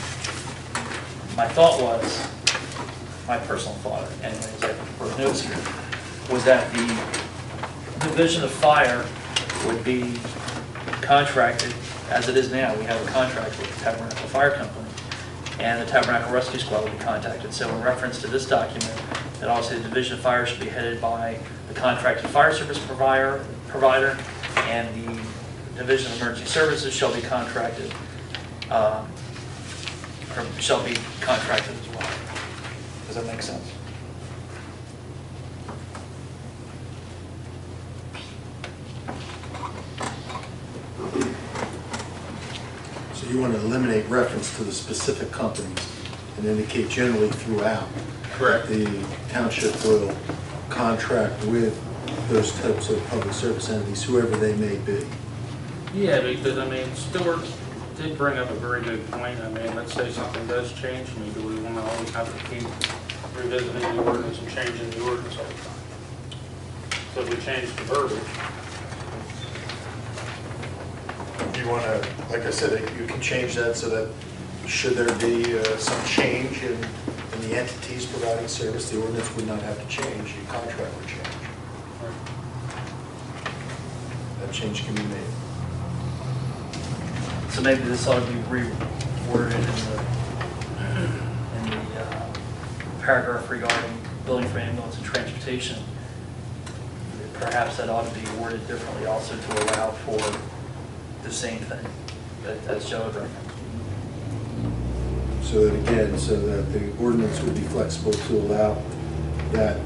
A: my thought was, my personal thought, anyways, I wrote notes here, was that the Division of Fire would be contracted, as it is now. We have a contract with the Tabernacle Fire Company, and the Tabernacle Rescue Squad will be contacted. So in reference to this document, it also says the Division of Fire should be headed by the contracted fire service provider, and the Division of Emergency Services shall be contracted, or shall be contracted as well. Does that make sense?
L: So you want to eliminate reference to the specific companies and indicate generally throughout.
K: Correct.
L: The township will contract with those types of public service entities, whoever they may be.
K: Yeah, because, I mean, Stuart did bring up a very good point. I mean, let's say something does change, I mean, do we want to always have to keep revisiting the ordinance and changing the ordinance all the time. So if we change the verbiage,
L: You want to, like I said, you can change that so that should there be some change in the entities providing service, the ordinance would not have to change, the contract would change. That change can be made.
A: So maybe this ought to be reworded in the paragraph regarding building for ambulance and transportation. Perhaps that ought to be worded differently also to allow for the same thing as Joe had referenced.
L: So that again, so that the ordinance would be flexible to allow that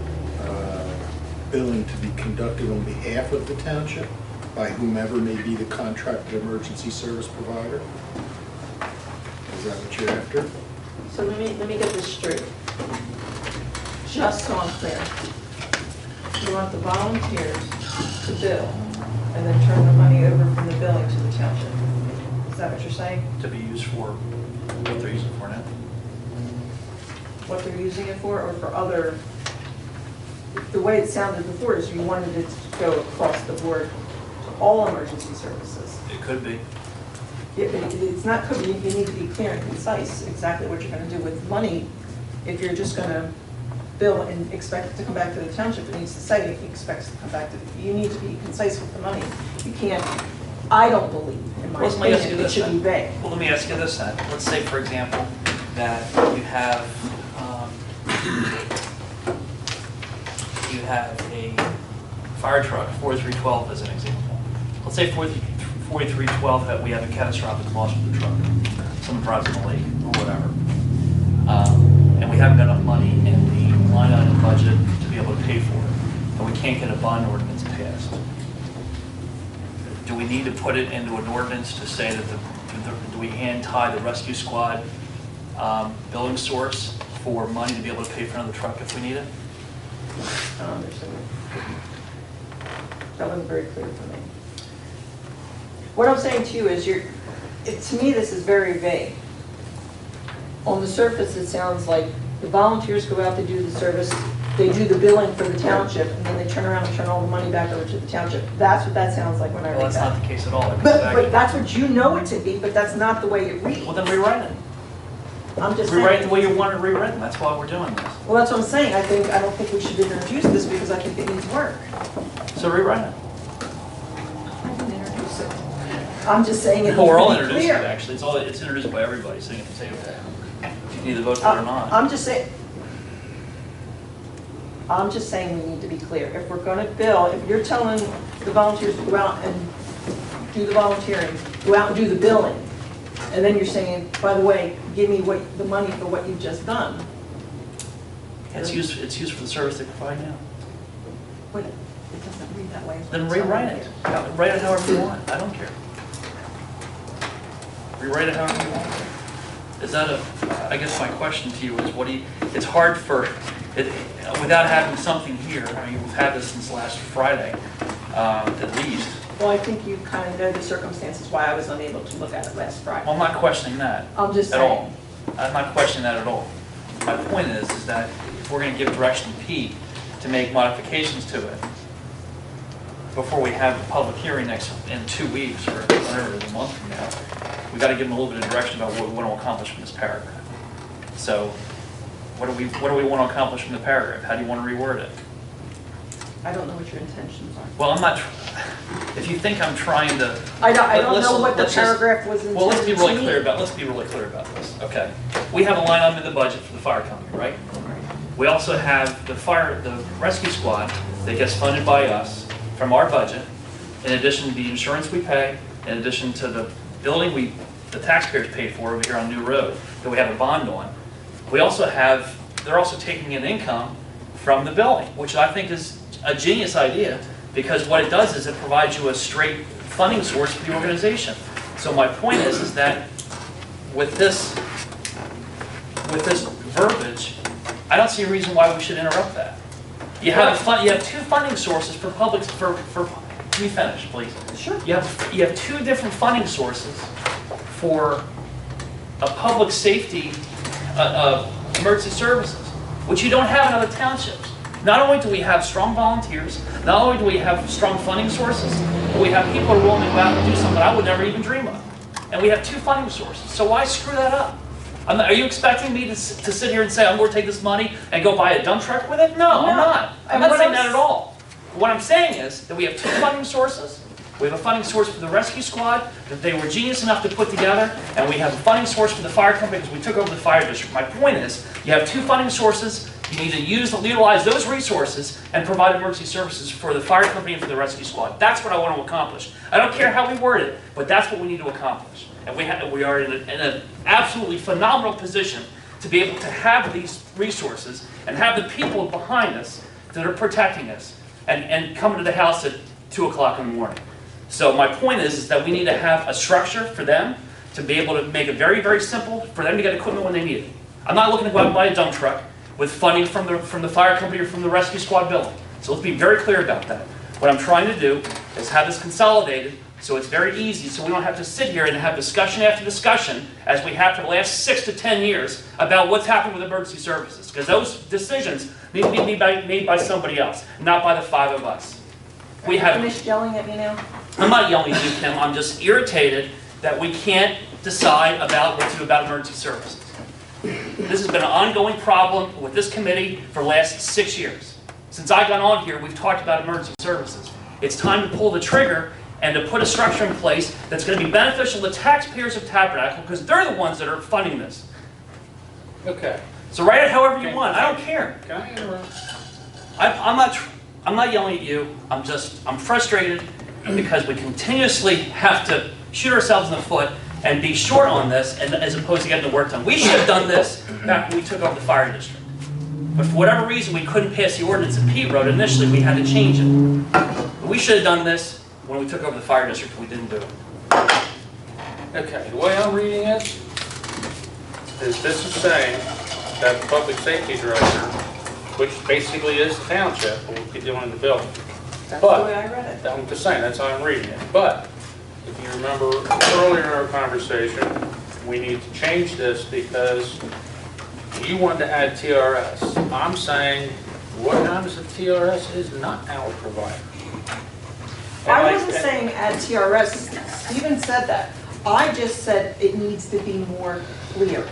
L: billing to be conducted on behalf of the township by whomever may be the contracted emergency service provider. Is that what you're after?
J: So let me get this straight. Just so I'm clear. You want the volunteers to bill and then turn the money over from the billing to the township. Is that what you're saying?
A: To be used for what they're using for now.
J: What they're using it for, or for other? The way it sounded before is you wanted it to go across the board to all emergency services.
A: It could be.
J: It's not, you need to be clear and concise exactly what you're going to do with money. If you're just going to bill and expect it to come back to the township, it needs to say it expects to come back to, you need to be concise with the money. You can't, I don't believe, in my opinion, it should be vague.
A: Well, let me ask you this then. Let's say, for example, that you have a fire truck, 4312 as an example. Let's say 4312 that we have a catastrophic loss with the truck, someone drives in the lake or whatever, and we haven't got enough money in the line item budget to be able to pay for it, and we can't get a bond ordinance passed. Do we need to put it into an ordinance to say that do we hand tie the rescue squad billing source for money to be able to pay for another truck if we need it?
J: I don't understand. That wasn't very clear for me. What I'm saying to you is, to me, this is very vague. On the surface, it sounds like the volunteers go out to do the service, they do the billing for the township, and then they turn around and turn all the money back over to the township. That's what that sounds like when I
A: Well,
J: read
A: that's
J: that.
A: not the case at all.
J: But that's what you know it to be, but that's not the way it reads.
A: Well, then rewrite it.
J: I'm just
A: Rewrite it
J: saying.
A: the way you want it rewritten. That's why we're doing this.
J: Well, that's what I'm saying. I don't think we should introduce this because I think it needs work.
A: So rewrite it.
J: I didn't introduce it. I'm just saying it needs
A: Well, we're all
J: to be
A: introducing it,
J: clear.
A: actually. It's introduced by everybody sitting at the table. If you can either vote for it or not.
J: I'm just saying we need to be clear. If we're going to bill, if you're telling the volunteers to go out and do the volunteering, go out and do the billing, and then you're saying, by the way, give me the money for what you've just done.
A: It's used for the service they provide now.
J: Wait, it doesn't read that way.
A: Then rewrite it. Write it however you want. I don't care. Rewrite it however you want. Is that I guess my question to you is, it's hard without having something here, I mean, we've had this since last Friday, at least.
J: Well, I think you kind of know the circumstances why I was unable to look at it last Friday.
A: Well, I'm not questioning that.
J: I'm just
A: at
J: saying.
A: all. I'm not questioning that at all. My point is that if we're going to give direction to Pete to make modifications to it before we have the public hearing in 2 weeks or whatever it is, a month from now, we got to give him a little bit of direction about what we want to accomplish from this paragraph. So, what do we want to accomplish from the paragraph? How do you want to reword it?
J: I don't know what your intentions are.
A: Well, I'm not. If you think I'm trying to,
J: I don't know what the paragraph was intended to mean.
A: well, let's be really clear about this. Okay, we have a line item in the budget for the fire company, right? We also have the rescue squad that gets funded by us from our budget, in addition to the insurance we pay, in addition to the building the taxpayers paid for over here on New Road that we have a bond on. We also they're also taking in income from the building, which I think is a genius idea, because what it does is it provides you a straight funding source for the organization. So my point is that with this verbiage, I don't see a reason why we should interrupt that. You have two funding sources for public let me finish, please.
J: Sure.
A: You have two different funding sources for a public safety emergency services. which you don't have in other townships. Not only do we have strong volunteers, not only do we have strong funding sources, but we have people who are willing to go out and do something I would never even dream of. And we have 2 funding sources, so why screw that up? Are you expecting me to sit here and say, I'm going to take this money and go buy a dump truck with it? No, I'm not. I'm not saying that at all. What I'm saying is that we have 2 funding sources. We have a funding source for the rescue squad that they were genius enough to put together, and we have a funding source for the fire company because we took over the fire district. My point is, you have 2 funding sources. You need to utilize those resources and provide emergency services for the fire company and for the rescue squad. That's what I want to accomplish. I don't care how we word it, but that's what we need to accomplish. And we are in an absolutely phenomenal position to be able to have these resources and have the people behind us that are protecting us and coming to the house at 2 o'clock in the morning. So my point is that we need to have a structure for them to be able to make it very, very simple for them to get equipment when they need it. I'm not looking to go out and buy a dump truck with funding from the fire company or from the rescue squad building. So let's be very clear about that. What I'm trying to do is have this consolidated so it's very easy, so we don't have to sit here and have discussion after discussion, as we have for the last 6 to 10 years, about what's happening with emergency services. Because those decisions need to be made by somebody else, not by the 5 of us.
J: Are you finished yelling at me now?
A: I'm not yelling at you, Kim. I'm just irritated that we can't decide about what to do about emergency services. This has been an ongoing problem with this committee for the last 6 years. Since I got on here, we've talked about emergency services. It's time to pull the trigger and to put a structure in place that's going to be beneficial to the taxpayers of Tabernacle, because they're the ones that are funding this.
K: Okay.
A: So write it however you want. I don't care.
K: Can I interrupt?
A: I'm not yelling at you. I'm frustrated because we continuously have to shoot ourselves in the foot and be short on this, and as opposed to getting the work done. We should have done this back when we took over the fire district. But for whatever reason, we couldn't pass the ordinance at Pete Road. Initially, we had to change it. But we should have done this when we took over the fire district, we didn't do it.
K: Okay, the way I'm reading it is this is saying that the public safety director, which basically is the township, will be doing the building.
J: That's the way I read it.
K: I'm just saying, that's how I'm reading it. But if you remember earlier in our conversation, we need to change this because you wanted to add TRS. I'm saying what happens if TRS is not our provider?
J: I wasn't saying add TRS. Stephen said that. I just said it needs to be more clear.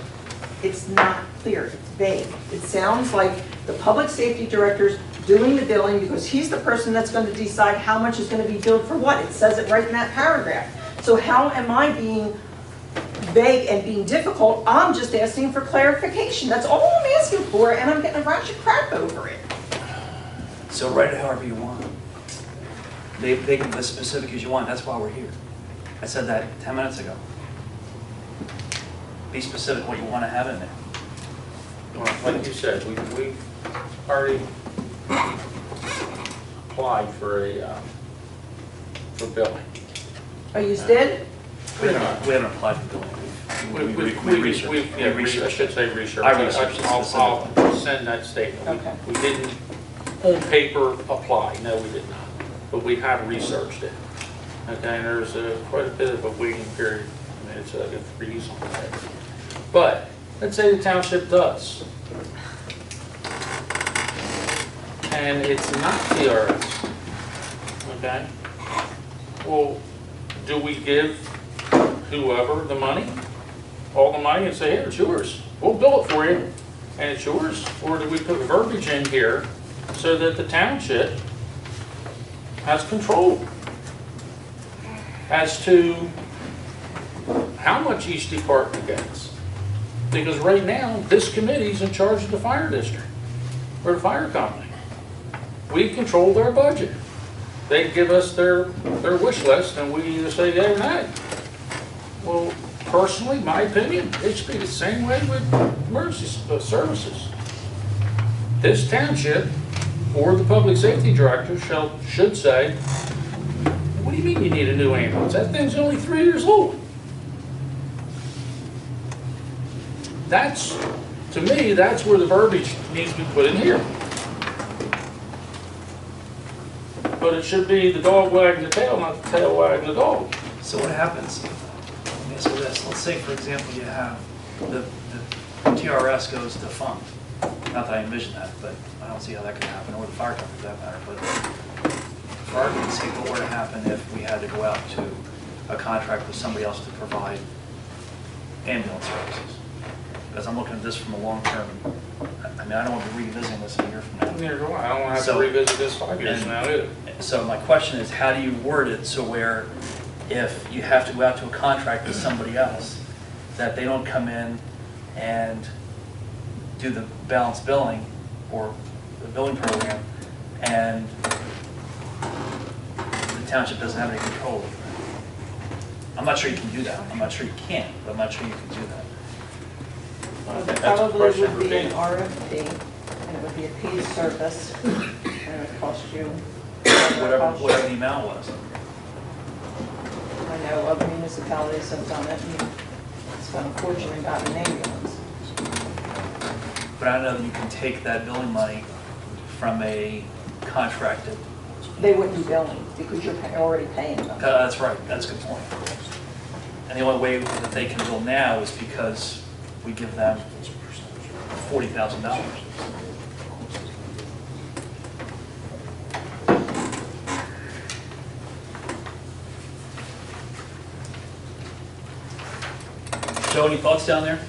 J: It's not clear. It's vague. It sounds like the public safety director's doing the billing because he's the person that's going to decide how much is going to be billed for what. It says it right in that paragraph. So how am I being vague and being difficult? I'm just asking for clarification. That's all I'm asking for, and I'm getting a rash of crap over it.
A: So write it however you want. They can be as specific as you want. That's why we're here. I said that 10 minutes ago. Be specific what you want to have in there.
K: Well, like you said, we've already applied for billing.
J: Are you did?
A: We haven't applied for billing. We researched.
K: I should say research.
A: I researched
K: I'll send that statement.
J: Okay.
K: We didn't, on paper, apply. No, we did not. But we have researched it. Okay, and there's quite a bit of a waiting period. I mean, it's like a freeze on that. But let's say the township does. And it's not TRS. Okay? Well, do we give whoever the money, all the money, and say, here, it's yours. We'll bill it for you, and it's yours? Or do we put verbiage in here so that the township has control as to how much each department gets? Because right now, this committee's in charge of the fire district, or the fire company. We control their budget. They give us their wish list, and we either say yay or nay. Well, personally, my opinion, it should be the same way with emergency services. This township, or the public safety director, should say, what do you mean you need a new ambulance? That thing's only 3 years old. That's, to me, that's where the verbiage needs to be put in here. But it should be the dog wagging the tail, not the tail wagging the dog.
A: So what happens? Let me ask you this. Let's say, for example, you have the TRS goes defunct. Not that I envision that, but I don't see how that could happen, or the fire company for that matter, but for argument's sake, what were to happen if we had to go out to a contract with somebody else to provide ambulance services? Because I'm looking at this from a long term, I mean, I don't want to be revisiting this a year from now.
K: Neither do I. I don't want to have
A: So-
K: to revisit this 5 years from now either.
A: So my question is, how do you word it so where if you have to go out to a contract with somebody else, that they don't come in and do the balanced billing or the billing program, and the township doesn't have any control over it? I'm not sure you can do that. I'm not sure you can, but I'm not sure you can do that.
J: It
K: That's a
J: probably
K: question
J: would
K: for
J: be an
K: me.
J: RFP, and it would be a paid service, and it would cost you.
A: Whatever the amount was.
J: I know other municipalities have done it, and it's unfortunately got an ambulance.
A: But I know that you can take that billing money from a contracted,
J: They wouldn't be billing, because you're already paying them.
A: that's right, that's a good point. And the only way that they can bill now is because we give them $40,000. Joe, any thoughts down there?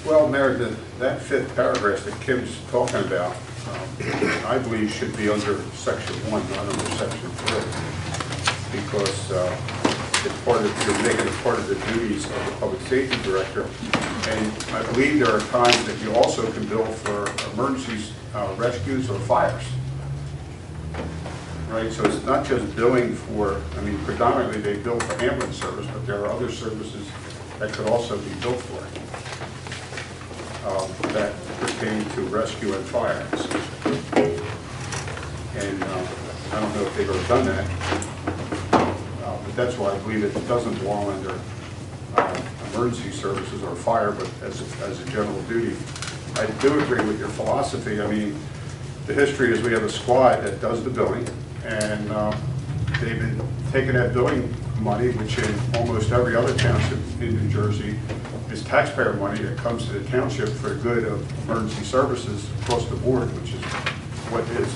H: Well, Mayor, that fifth paragraph that Kim's talking about, I believe should be under section 1, not under section 3. Because it's part of, you're making it part of the duties of the public safety director. And I believe there are times that you also can bill for emergencies, rescues, or fires. Right, so it's not just billing for, I mean, predominantly they bill for ambulance service, but there are other services that could also be billed for that pertain to rescue and fire. And I don't know if they've ever done that, but that's why I believe it doesn't belong under emergency services or fire, but as a general duty. I do agree with your philosophy. I mean, the history is we have a squad that does the billing, and they've been taking that billing money, which in almost every other township in New Jersey is taxpayer money that comes to the township for the good of emergency services across the board, which is what is,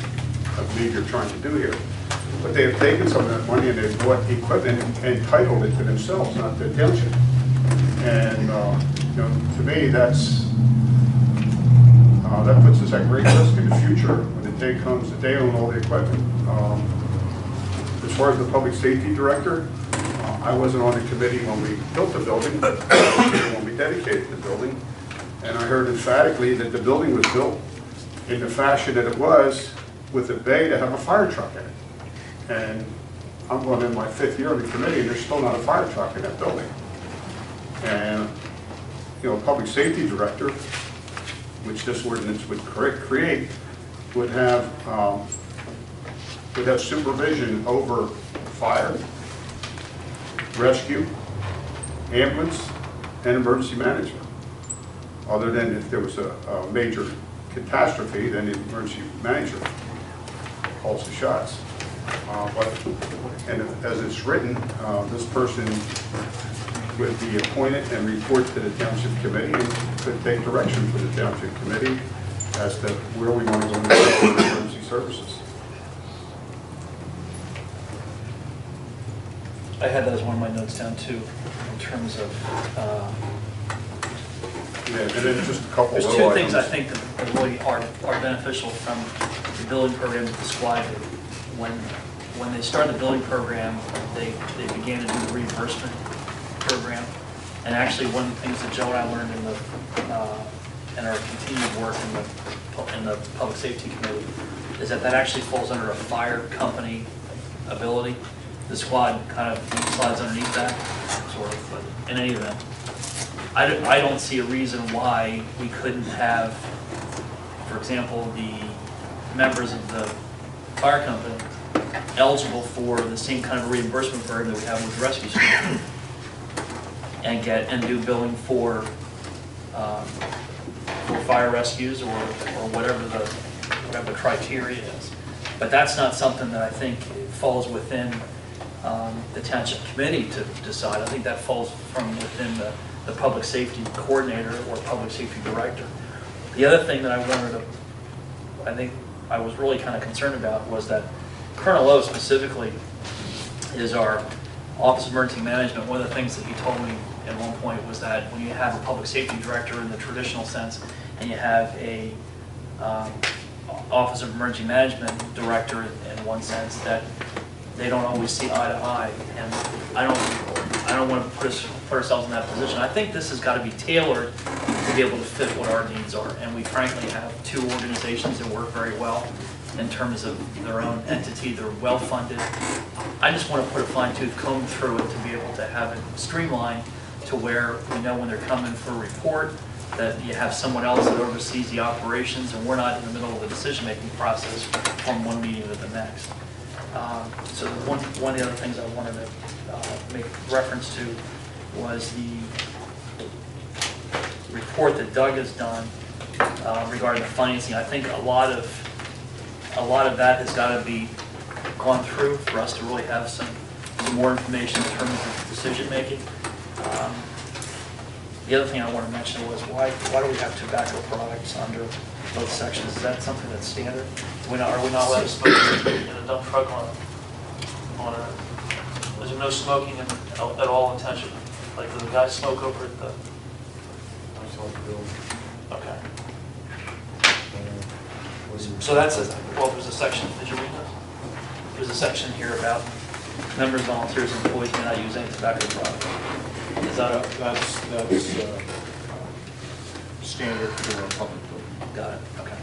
H: I believe you're trying to do here. But they have taken some of that money and they've bought equipment and titled it to themselves, not the township. And you know, to me, that puts us at great risk in the future when the day comes that they own all the equipment. As far as the public safety director, I wasn't on the committee when we built the building, but when we dedicated the building. And I heard emphatically that the building was built in the fashion that it was, with a bay to have a fire truck in it. And I'm going in my 5th year on the committee, and there's still not a fire truck in that building. And, you know, public safety director, which this ordinance would create, would have supervision over fire, rescue, ambulance, and emergency management. Other than if there was a major catastrophe, then the emergency manager calls the shots. And as it's written, this person would be appointed and report to the township committee and could take direction from the township committee as to where we want to go in the emergency services.
A: I had that as one of my notes down too, in terms of,
H: Yeah, and then just a couple
A: there's
H: of
A: 2
H: items.
A: things I think that really are beneficial from the billing program that described it. When they started the billing program, they began to do the reimbursement program. And actually, one of the things that Joe and I learned in our continued work in the public safety committee is that actually falls under a fire company ability. The squad kind of slides underneath that, sort of, but in any event, I don't see a reason why we couldn't have, for example, the members of the fire company eligible for the same kind of reimbursement program that we have with the rescue squad, and do billing for fire rescues or whatever the criteria is. But that's not something that I think falls within the township committee to decide. I think that falls from within the public safety coordinator or public safety director. The other thing that I think I was really kind of concerned about was that Colonel O specifically is our Office of Emergency Management. One of the things that he told me at one point was that when you have a public safety director in the traditional sense and you have a Office of Emergency Management director in one sense, that they don't always see eye to eye, and I don't want to put ourselves in that position. I think this has got to be tailored to be able to fit what our needs are, and we frankly have two organizations that work very well in terms of their own entity. They're well funded. I just want to put a fine-tooth comb through it to be able to have it streamlined to where we know when they're coming for a report that you have someone else that oversees the operations, and we're not in the middle of the decision-making process from one meeting to the next. So one of the other things I wanted to make reference to was the report that Doug has done regarding the financing. I think a lot of that has got to be gone through for us to really have some more information in terms of decision-making. The other thing I want to mention was why do we have tobacco products under both sections? Is that something that's standard? Are we not allowed to smoke in a dump truck on a, is there no smoking at all in township? Like, do the guys smoke over at the? Okay. So that says, well, there's a section, did you read this? There's a section here about members, volunteers, and employees may not use any tobacco products. Is that
H: That's standard for a public building.
A: got it, okay.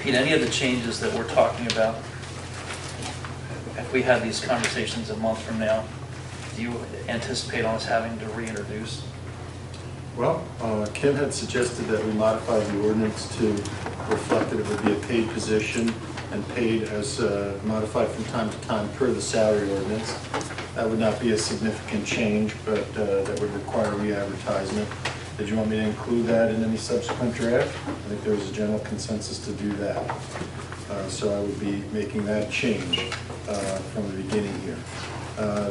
A: Pete, any of the changes that we're talking about, if we had these conversations a month from now, do you anticipate us having to reintroduce?
L: Well, Kim had suggested that we modify the ordinance to reflect that it would be a paid position and paid as modified from time to time per the salary ordinance. That would not be a significant change, but that would require re-advertisement. Did you want me to include that in any subsequent draft? I think there was a general consensus to do that. So I would be making that change from the beginning here.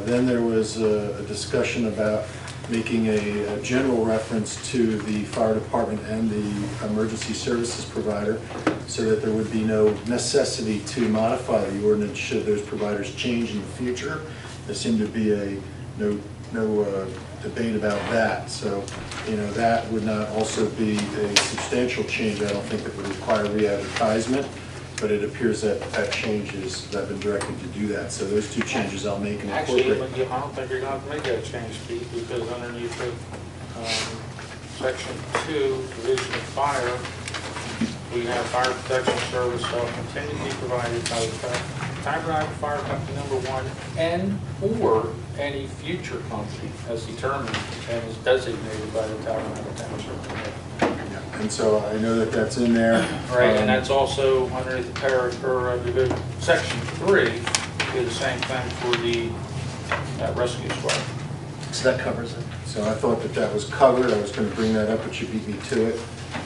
L: Then there was a discussion about making a general reference to the fire department and the emergency services provider so that there would be no necessity to modify the ordinance should those providers change in the future. There seemed to be no debate about that. So, that would not also be a substantial change. I don't think that would require re-advertisement, but it appears that that change is, I've been directed to do that. So those two changes I'll make and incorporate.
K: Actually, I don't think you're going to have to make that change, Pete, because underneath the section 2, division of fire, we have fire protection service shall continue to be provided by the Tabernacle Fire Company number 1 and or any future company as determined and is designated by the Tabernacle Township.
L: And so I know that that's in there.
K: Right, and that's also underneath the section 3, do the same thing for the rescue squad.
A: So that covers it.
L: So I thought that that was covered. I was going to bring that up, but you beat me to it.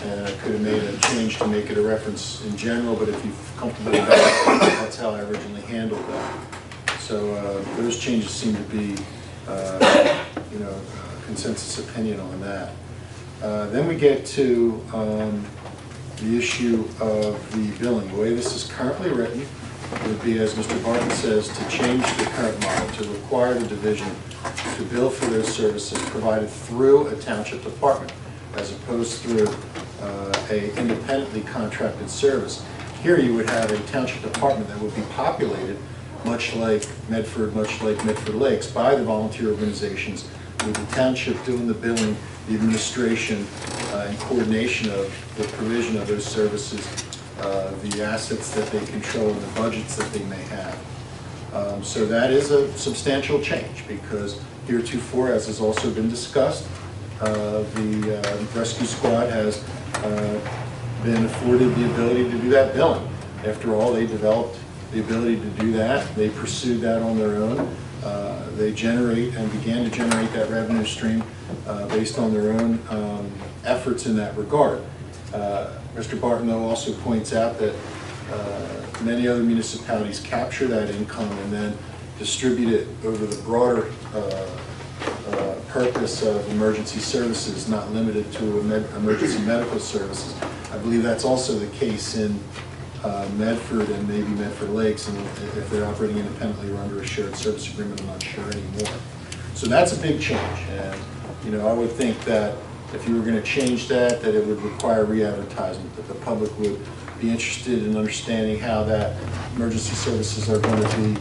L: And I could have made a change to make it a reference in general, but if you're comfortable with that, that's how I originally handled that. So those changes seem to be, consensus opinion on that. Then we get to the issue of the billing. The way this is currently written would be, as Mr. Barton says, to change the current model, to require the division to bill for those services provided through a township department, as opposed through a independently contracted service. Here you would have a township department that would be populated, much like Medford Lakes, by the volunteer organizations, with the township doing the billing, the administration, and coordination of the provision of those services, the assets that they control, and the budgets that they may have. So that is a substantial change, because heretofore, as has also been discussed, the rescue squad has been afforded the ability to do that billing. After all, they developed the ability to do that. They pursued that on their own. They generate and began to generate that revenue stream based on their own efforts in that regard. Mr. Barton, though, also points out that many other municipalities capture that income and then distribute it over the broader purpose of emergency services, not limited to emergency medical services. I believe that's also the case in Medford and maybe Medford Lakes, and if they're operating independently or under a shared service agreement, I'm not sure anymore. So that's a big change, and I would think that if you were going to change that, that it would require re-advertisement, that the public would be interested in understanding how that emergency services are going to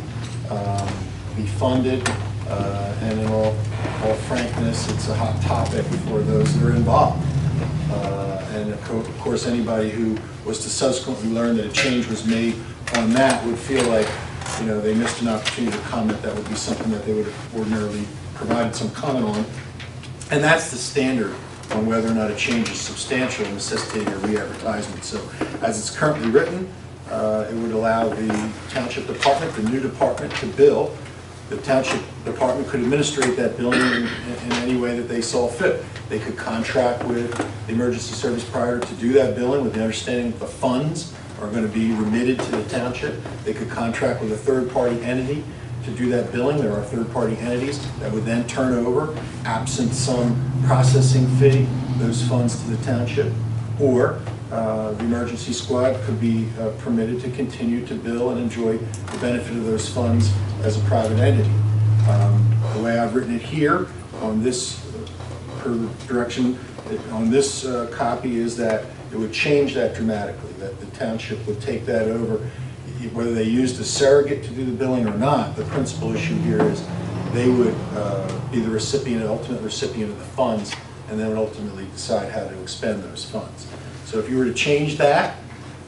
L: be funded, and in all frankness, it's a hot topic for those that are involved. And of course, anybody who was to subsequently learn that a change was made on that would feel like, they missed an opportunity to comment. That would be something that they would have ordinarily provided some comment on. And that's the standard on whether or not a change is substantial and necessitating a re-advertisement. So as it's currently written, it would allow the township department, the new department, to bill. The township department could administrate that billing in any way that they saw fit. They could contract with the emergency service provider to do that billing with the understanding that the funds are going to be remitted to the township. They could contract with a third-party entity to do that billing. There are third-party entities that would then turn over, absent some processing fee, those funds to the township. Or the emergency squad could be permitted to continue to bill and enjoy the benefit of those funds as a private entity. The way I've written it here on this per direction on this copy is that it would change that dramatically, that the township would take that over. Whether they used a surrogate to do the billing or not, the principal issue here is they would be the recipient, ultimate recipient of the funds, and then would ultimately decide how to expend those funds. So if you were to change that,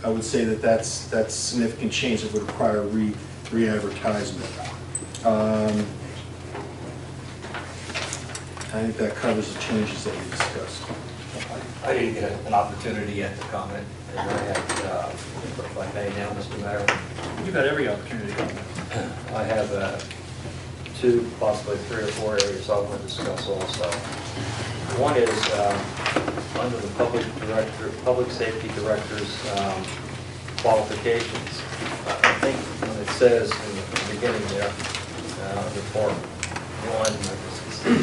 L: I would say that that's a significant change that would require re-advertisement. I think that covers the changes that we discussed.
M: I didn't get an opportunity yet to comment, and I had, if I may now, Mr. Mayor.
A: You've had every opportunity to comment.
M: I have 2, possibly 3 or 4 areas I want to discuss also. One is under the public safety director's qualifications. I think when it says in the beginning there, the part 1, the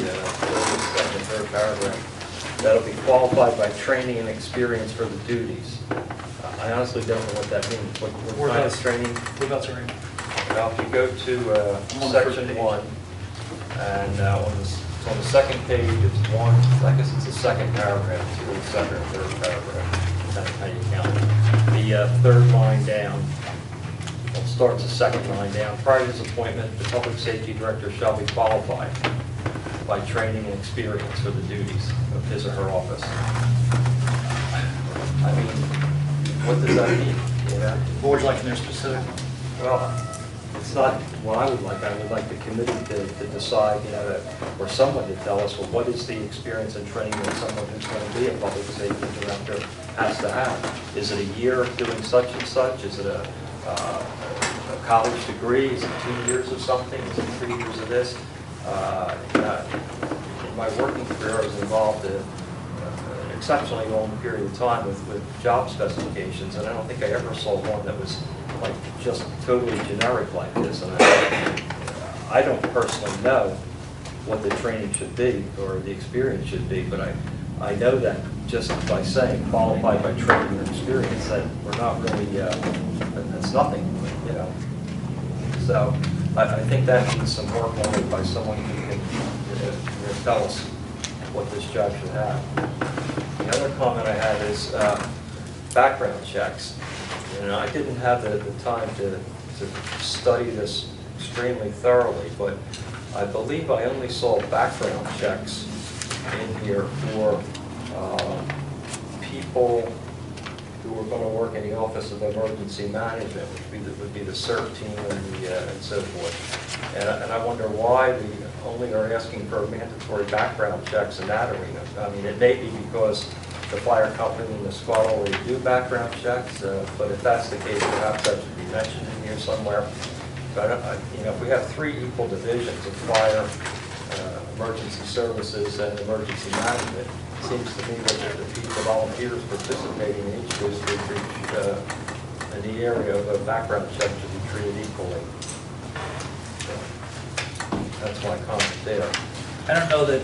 M: second, third paragraph, that'll be qualified by training and experience for the duties. I honestly don't know what that means. What kind of training?
A: What about training?
M: Well, if you go to section 1, and on the second page, it's 1, I guess it's the second paragraph, it's the second or third paragraph, depending how you count it. The third line down, well, it starts the second line down. Prior to his appointment, the public safety director shall be qualified by training and experience for the duties of his or her office. I mean, what does that mean?
A: What would you like in there specific?
M: Well, it's not what I would like. I would like the committee to decide, or someone to tell us, well, what is the experience and training that someone who's going to be a public safety director has to have? Is it a year of doing such and such? Is it a college degree? Is it 2 years of something? Is it 3 years of this? In my working career, I was involved in an exceptionally long period of time with job specifications, and I don't think I ever saw one that was like just totally generic like this. And I don't personally know what the training should be or the experience should be, but I know that just by saying qualified by training or experience, that we're not really, that's nothing, So I think that needs some work on it by someone who can tell us what this job should have. The other comment I had is background checks. I didn't have the time to study this extremely thoroughly, but I believe I only saw background checks in here for people who were going to work in the Office of Emergency Management, which would be the CERT team and so forth. And I wonder why we only are asking for mandatory background checks in that arena. I mean, it may be because the fire company and the squad already do background checks, but if that's the case, perhaps that should be mentioned in here somewhere. But if we have 3 equal divisions of fire, emergency services, and emergency management, it seems to me that the volunteers participating in each of those 3 in the area of a background check should be treated equally. So, that's my comment there.
A: I don't know that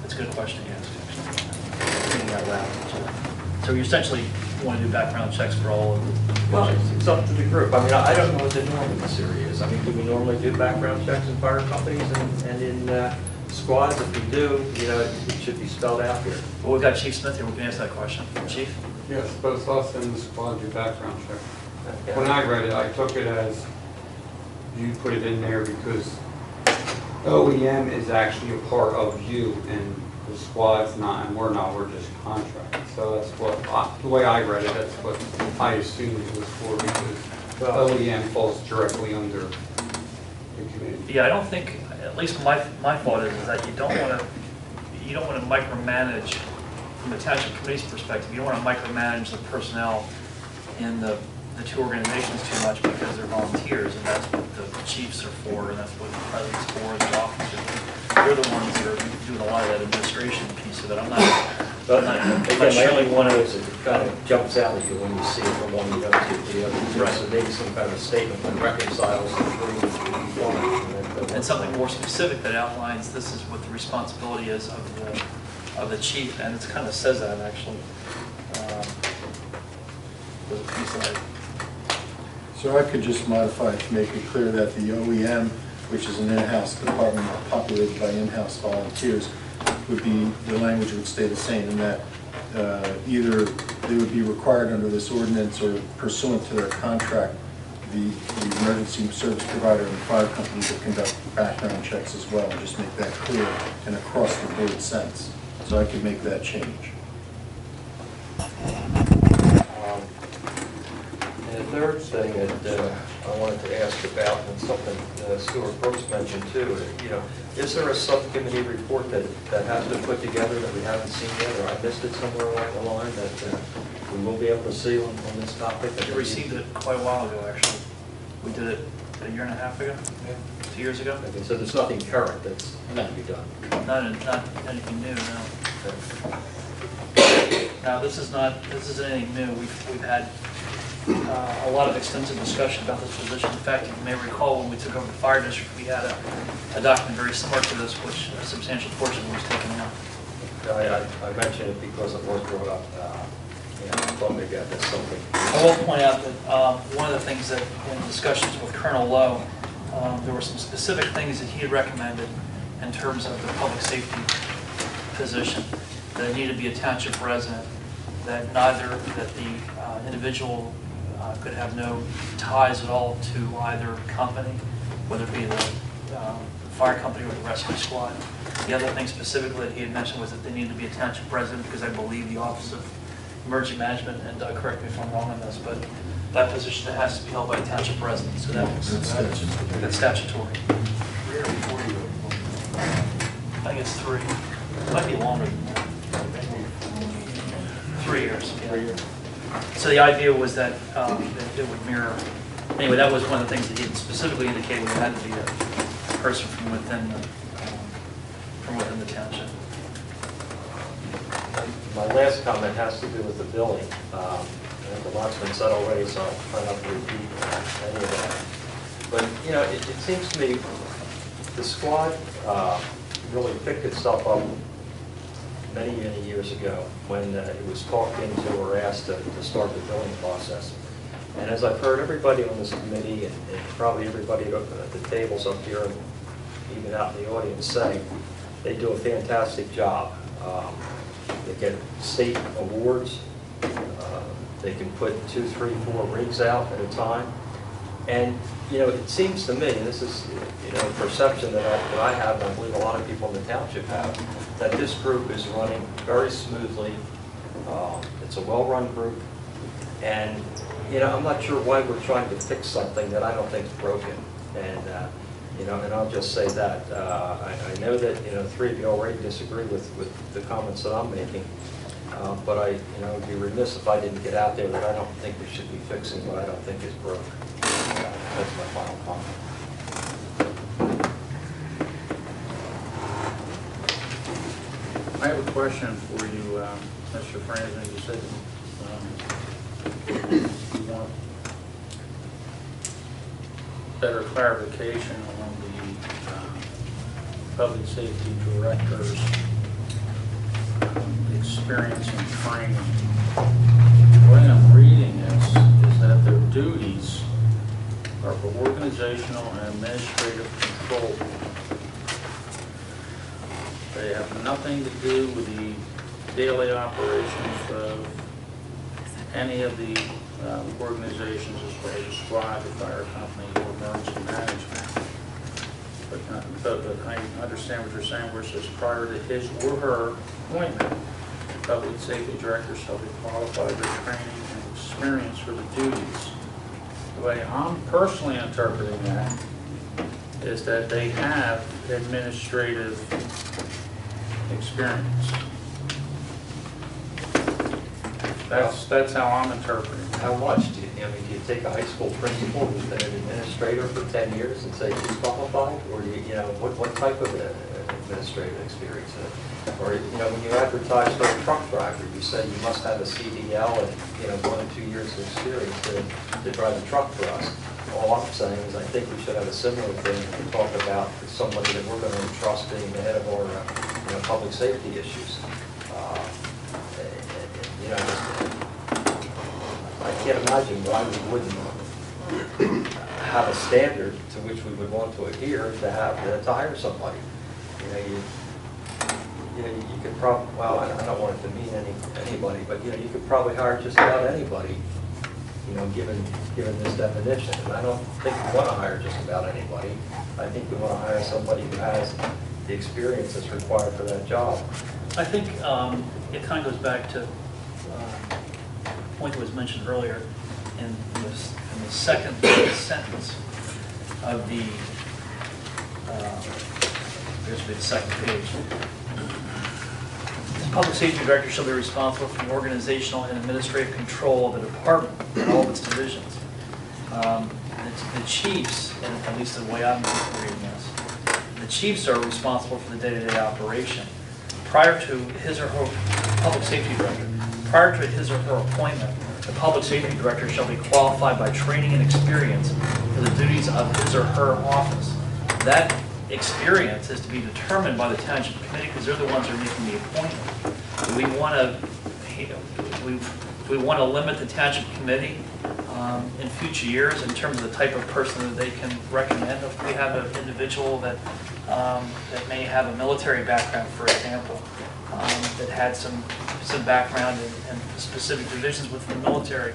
A: that's a good question you asked, actually. Thinking out loud. So you essentially want to do background checks for all of the...
M: Well, it's up to the group. I mean, I don't know what the norm in this area is. I mean, do we normally do background checks in fire companies and in squads? If we do, you know, it should be spelled out here.
A: Well, we've got Chief Smith here, we can answer that question. Chief?
H: Yes, both us and the squad do background check.
M: Okay.
H: When I read it, I took it as you put it in there because OEM is actually a part of you and the squad's not, and we're not, we're just contracted. So that's what, the way I read it, that's what I assumed it was for because OEM falls directly under the committee.
A: Yeah, I don't think, at least my thought is that you don't want to micromanage, from the township committee's perspective, you don't want to micromanage the personnel in the two organizations too much because they're volunteers, and that's what the chiefs are for, and that's what the president's for, and the officers. They're the ones that are doing a lot of that administration piece of it. I'm not
M: Again, my only one is it kind of jumps out at you when you see it from one you go to the other.
A: Right.
M: So maybe some kind of a statement that reconciles the three.
A: and something more specific that outlines this is what the responsibility is of the chief, and it kind of says that actually. The piece that
L: So I could just modify it to make it clear that the OEM, which is an in-house department populated by in-house volunteers, would be, the language would stay the same in that either they would be required under this ordinance or pursuant to their contract, the emergency service provider and the fire company to conduct background checks as well, and just make that clear in a cross-the-board sense. So I could make that change.
M: And the third thing that I wanted to ask about, and something Stuart Brooks mentioned too, you know, is there a subcommittee report that has been put together that we haven't seen yet, or I missed it somewhere along the line that we will be able to see on this topic?
A: we received it quite a while ago, actually. We did it a year and a half ago, 2 years ago.
M: Okay, so there's nothing current that's going to be done?
A: Not anything new, no. Now, this isn't anything new. We've had a lot of extensive discussion about this position. In fact, you may recall when we took over the fire district, we had a document very similar to this, which a substantial portion was taken out.
M: I mentioned it because it was brought up. I thought maybe I missed something.
A: I will point out that one of the things that in discussions with Colonel Lowe, there were some specific things that he had recommended in terms of the public safety position, that it needed to be a township resident, that the individual could have no ties at all to either company, whether it be the fire company or the rescue squad. The other thing specifically that he had mentioned was that they needed to be a township resident because I believe the Office of Emergency Management, and correct me if I'm wrong on this, but that position has to be held by a township resident, so that's statutory. 3 or 4 years? I think it's 3. It might be longer than that. 3 years. Yeah. 3 years. So the idea was that it would mirror. Anyway, that was one of the things that he had specifically indicated it had to be a person from within the township.
M: My last comment has to do with the billing. I think a lot's been said already, so I'll try not to repeat any of that. But, you know, it seems to me the squad really picked itself up many, many years ago when it was talked into or asked to start the billing process. And as I've heard everybody on this committee and probably everybody at the tables up here and even out in the audience say, they do a fantastic job. They get state awards. They can put 2, 3, 4 rigs out at a time. And, you know, it seems to me, and this is, you know, a perception that I have, and I believe a lot of people in the township have, that this group is running very smoothly. It's a well-run group. And, you know, I'm not sure why we're trying to fix something that I don't think is broken. And, you know, and I'll just say that. I know that, you know, 3 of you already disagree with the comments that I'm making. But I, you know, would be remiss if I didn't get out there that I don't think we should be fixing what I don't think is broken. That's my final comment.
H: I have a
K: question for you, Mr. Franzen. You said you want better clarification on the public safety director's experience and training. The way I'm reading this is that their duties are for organizational and administrative control. They have nothing to do with the daily operations of any of the organizations as far as described, the fire company or emergency management. But I understand what you're saying, where it says prior to his or her appointment, the public safety director shall be qualified with training and experience for the duties. The way I'm personally interpreting that is that they have administrative experience. That's how I'm interpreting it.
M: How much do you take a high school principal who's been an administrator for 10 years and say she's qualified? Or do you know, what type of administrative experience? Or, when you advertise for a truck driver, you say you must have a CDL and, 1 or 2 years of experience to drive a truck for us. All I'm saying is I think we should have a similar thing to talk about somebody that we're going to entrust being the head of our, public safety issues. I can't imagine why we wouldn't have a standard to which we would want to adhere to hire somebody. You could probably, well, I don't want it to mean anybody, but you could probably hire just about anybody, given this definition. And I don't think we want to hire just about anybody. I think we want to hire somebody who has the experience that's required for that job.
A: I think it kind of goes back to a point that was mentioned earlier in the second sentence of the, I guess it'd be the second page. The public safety director shall be responsible for the organizational and administrative control of the department and all of its divisions. The chiefs, and at least the way I'm reading this, the chiefs are responsible for the day-to-day operation. Prior to his or her public safety director, prior to his or her appointment, the public safety director shall be qualified by training and experience for the duties of his or her office. That experience is to be determined by the township committee because they're the ones who are making the appointment. We want to limit the township committee in future years in terms of the type of person that they can recommend. If we have an individual that may have a military background, for example, that had some background in specific divisions within the military,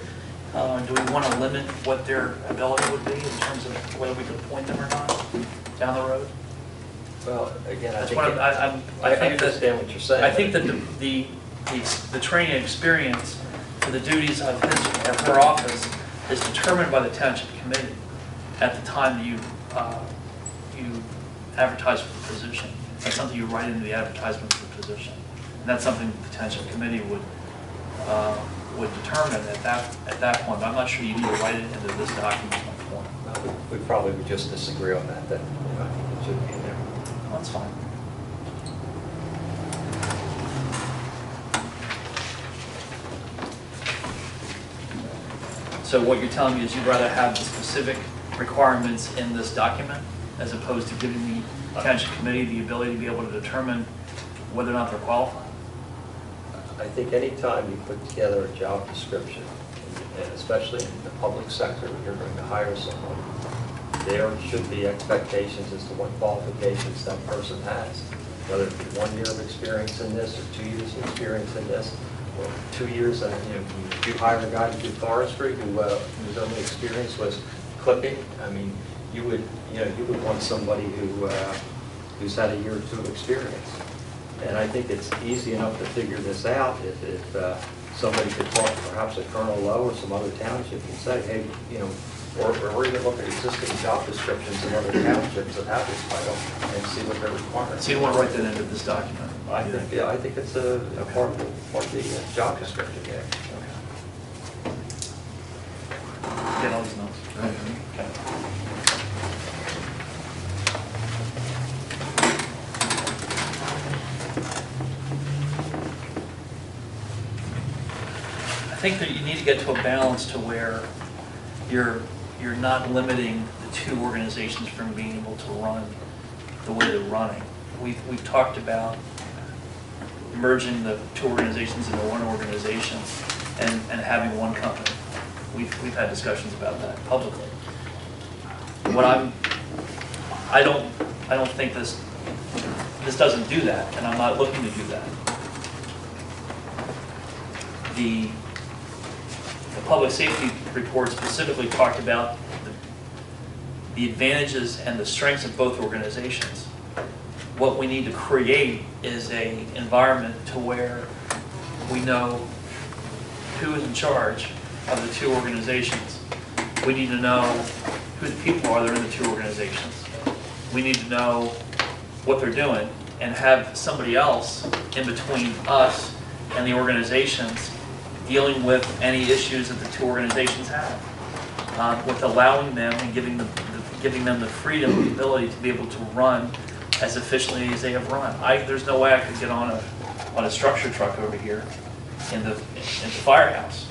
A: do we want to limit what their ability would be in terms of whether we could appoint them or not down the road?
M: Well, again, I
A: think
M: understand what you're saying.
A: I think that the training and experience for the duties of his or her office is determined by the township committee at the time that you advertise for the position. That's something you write into the advertisement for the position, and that's something the township committee would determine at that point. But I'm not sure you need to write it into this document at some point.
M: We probably would just disagree on that. That it should be in there.
A: That's fine. So what you're telling me is you'd rather have the specific requirements in this document as opposed to giving the township committee the ability to be able to determine whether or not they're qualified?
M: I think any time you put together a job description, and especially in the public sector, when you're going to hire someone, there should be expectations as to what qualifications that person has, whether it be 1 year of experience in this, or 2 years of experience in this, or 2 years. If you hire a guy to do forestry whose only experience was clipping, I mean, you would want somebody who's had a year or two of experience. And I think it's easy enough to figure this out if somebody could talk to perhaps a Colonel Lowe or some other township and say, hey, or even look at existing job descriptions in other townships that have this title and see what they're requiring.
A: So you want to write that into this document?
M: I think it's a part of the job description, yeah.
A: Okay. Get all these notes. Okay. think that you need to get to a balance to where you're not limiting the two organizations from being able to run the way they're running. We've talked about merging the two organizations into one organization and having one company. We've had discussions about that publicly. I don't think this doesn't do that, and I'm not looking to do that. The public safety report specifically talked about the advantages and the strengths of both organizations. What we need to create is an environment to where we know who is in charge of the two organizations. We need to know who the people are that are in the two organizations. We need to know what they're doing and have somebody else in between us and the organizations dealing with any issues that the two organizations have, with allowing them and giving them the freedom, the ability to be able to run as efficiently as they have run. There's no way I could get on a structure truck over here in the firehouse.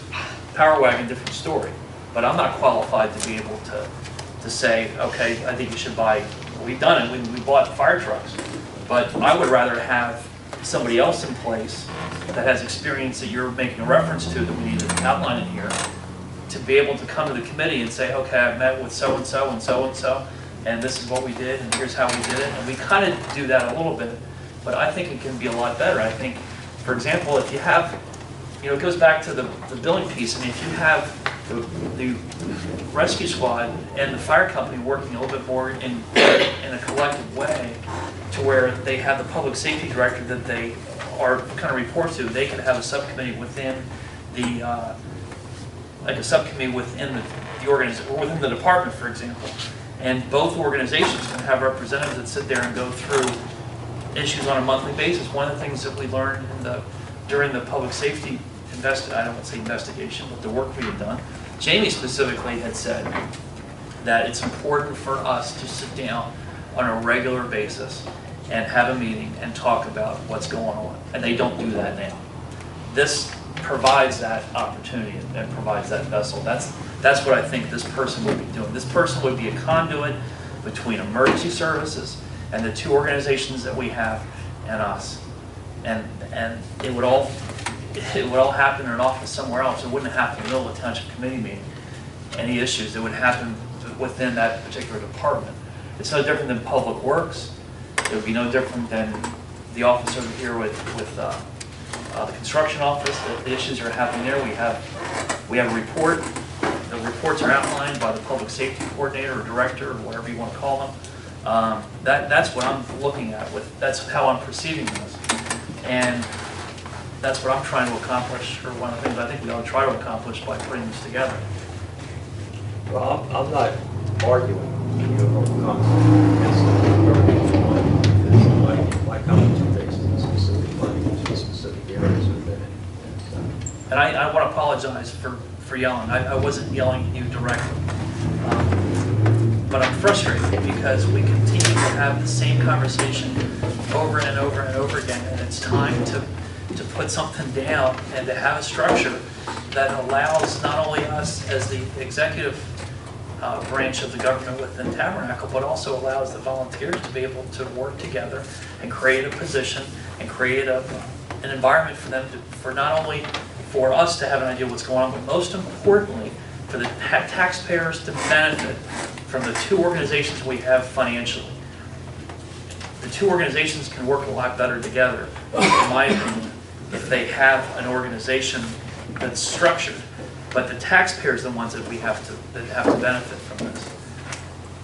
A: Power wagon, different story. But I'm not qualified to be able to say, okay, I think you should buy. We've done it. We bought fire trucks. But I would rather have somebody else in place that has experience that you're making a reference to that we need to outline in here, to be able to come to the committee and say, okay, I've met with so-and-so and so-and-so, and this is what we did, and here's how we did it. And we kind of do that a little bit, but I think it can be a lot better. I think, for example, if you have, it goes back to the billing piece. I mean, if you have the rescue squad and the fire company working a little bit more in a collective way, to where they have the public safety director that they are kind of report to, they can have a subcommittee within the like a subcommittee within the organization or within the department, for example. And both organizations can have representatives that sit there and go through issues on a monthly basis. One of the things that we learned during the public safety I don't want to say investigation, but the work we had done, Jamie specifically had said that it's important for us to sit down on a regular basis and have a meeting and talk about what's going on. And they don't do that now. This provides that opportunity and provides that vessel. That's what I think this person would be doing. This person would be a conduit between emergency services and the two organizations that we have and us. And it would all happen in an office somewhere else. It wouldn't happen in the middle of a township committee meeting. Any issues that would happen within that particular department. It's no different than public works. It would be no different than the office over here with the construction office. The issues are happening there. We have a report. The reports are outlined by the public safety coordinator or director or whatever you want to call them. That's what I'm looking at. That's how I'm perceiving this, and that's what I'm trying to accomplish, or one of the things I think we ought to try to accomplish by putting this together.
M: Well, I'm not arguing the overall concept. It's my comments are based on specific findings and specific areas within it.
A: And I want to apologize for yelling. I wasn't yelling at you directly. But I'm frustrated because we continue to have the same conversation over and over and over again, and it's time to put something down and to have a structure that allows not only us as the executive branch of the government within Tabernacle, but also allows the volunteers to be able to work together and create a position and create an environment for them for not only for us to have an idea what's going on, but most importantly, for the taxpayers to benefit from the two organizations we have financially. The two organizations can work a lot better together, in my opinion, if they have an organization that's structured. But the taxpayers are the ones that have to benefit from this.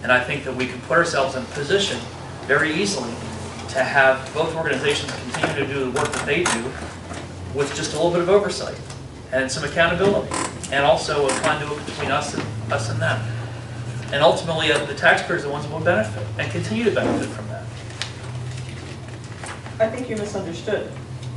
A: And I think that we can put ourselves in a position very easily to have both organizations continue to do the work that they do with just a little bit of oversight and some accountability, and also a conduit between us and them. And ultimately, the taxpayers are the ones that will benefit and continue to benefit from that.
J: I think you misunderstood.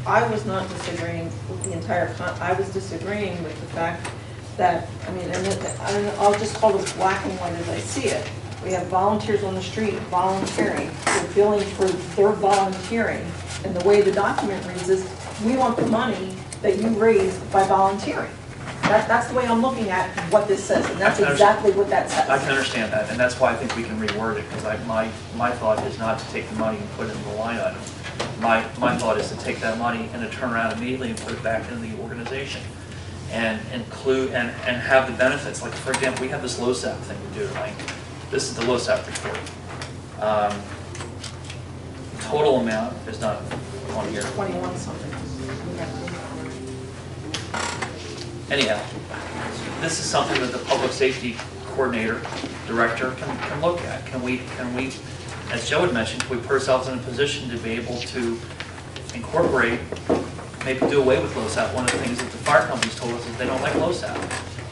J: I was not disagreeing with the entire I was disagreeing with the fact that, and I'll just call this black and white as I see it. We have volunteers on the street volunteering. We're billing for their volunteering. And the way the document reads is, we want the money that you raise by volunteering. That's the way I'm looking at what this says, and that's
A: I can
J: exactly what that
A: I
J: says.
A: can understand that, and that's why I think we can reword it, because my thought is not to take the money and put it in the line item. My thought is to take that money and to turn around immediately and put it back into the organization. And include, and have the benefits, like for example, we have this LoSAP thing we do tonight. This is the LoSAP report. Total amount is not on here.
J: 21 something.
A: Anyhow, this is something that the public safety coordinator, director can look at. Can we, as Joe had mentioned, can we put ourselves in a position to be able to incorporate, maybe do away with LoSAP? One of the things that the fire companies told us is they don't like LoSAP.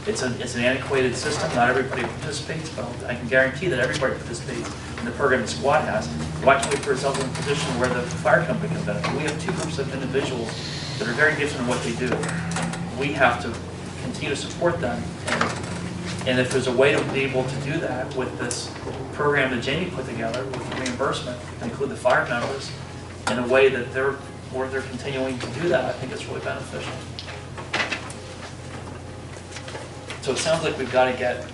A: It's an antiquated system, not everybody participates, but I can guarantee that everybody participates in the program the squad has. Why can't we put ourselves in a position where the fire company can benefit? We have two groups of individuals that are very gifted in what they do. We have to continue to support them, and if there's a way to be able to do that with this program that Jamie put together with the reimbursement, include the fire members in a way that they're continuing to do that, I think it's really beneficial. So it sounds like we've got to get,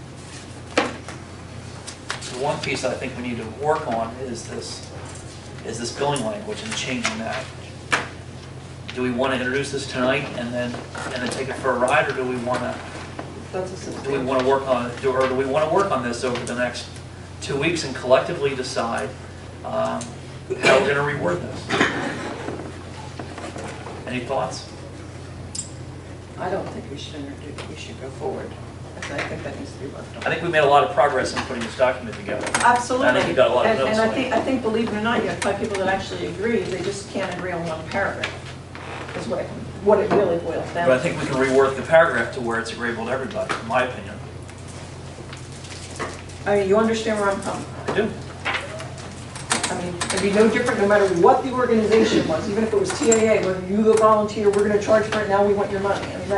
A: the one piece that I think we need to work on is this billing language and changing that. Do we want to introduce this tonight and then take it for a ride, or do we want to work on it, or do we want to work on this over the next 2 weeks and collectively decide how we're going to reword this? Any thoughts?
J: I don't think we should introduce, we should go forward. I think that needs to be left on.
A: I think we made a lot of progress in putting this document together.
J: Absolutely.
A: I think we got a lot of
J: And
A: notes.
J: I think, believe it or not, you have 5 people that actually agree, they just can't agree on one paragraph, is what it really boils down
A: But I
J: to.
A: think we can rework the paragraph to where it's agreeable to everybody, in my opinion.
J: I mean, you understand where I'm coming from.
A: I do.
J: I mean, it'd be no different no matter what the organization was, even if it was TAA, whether you the volunteer, we're gonna charge for it, now we want your money. I mean,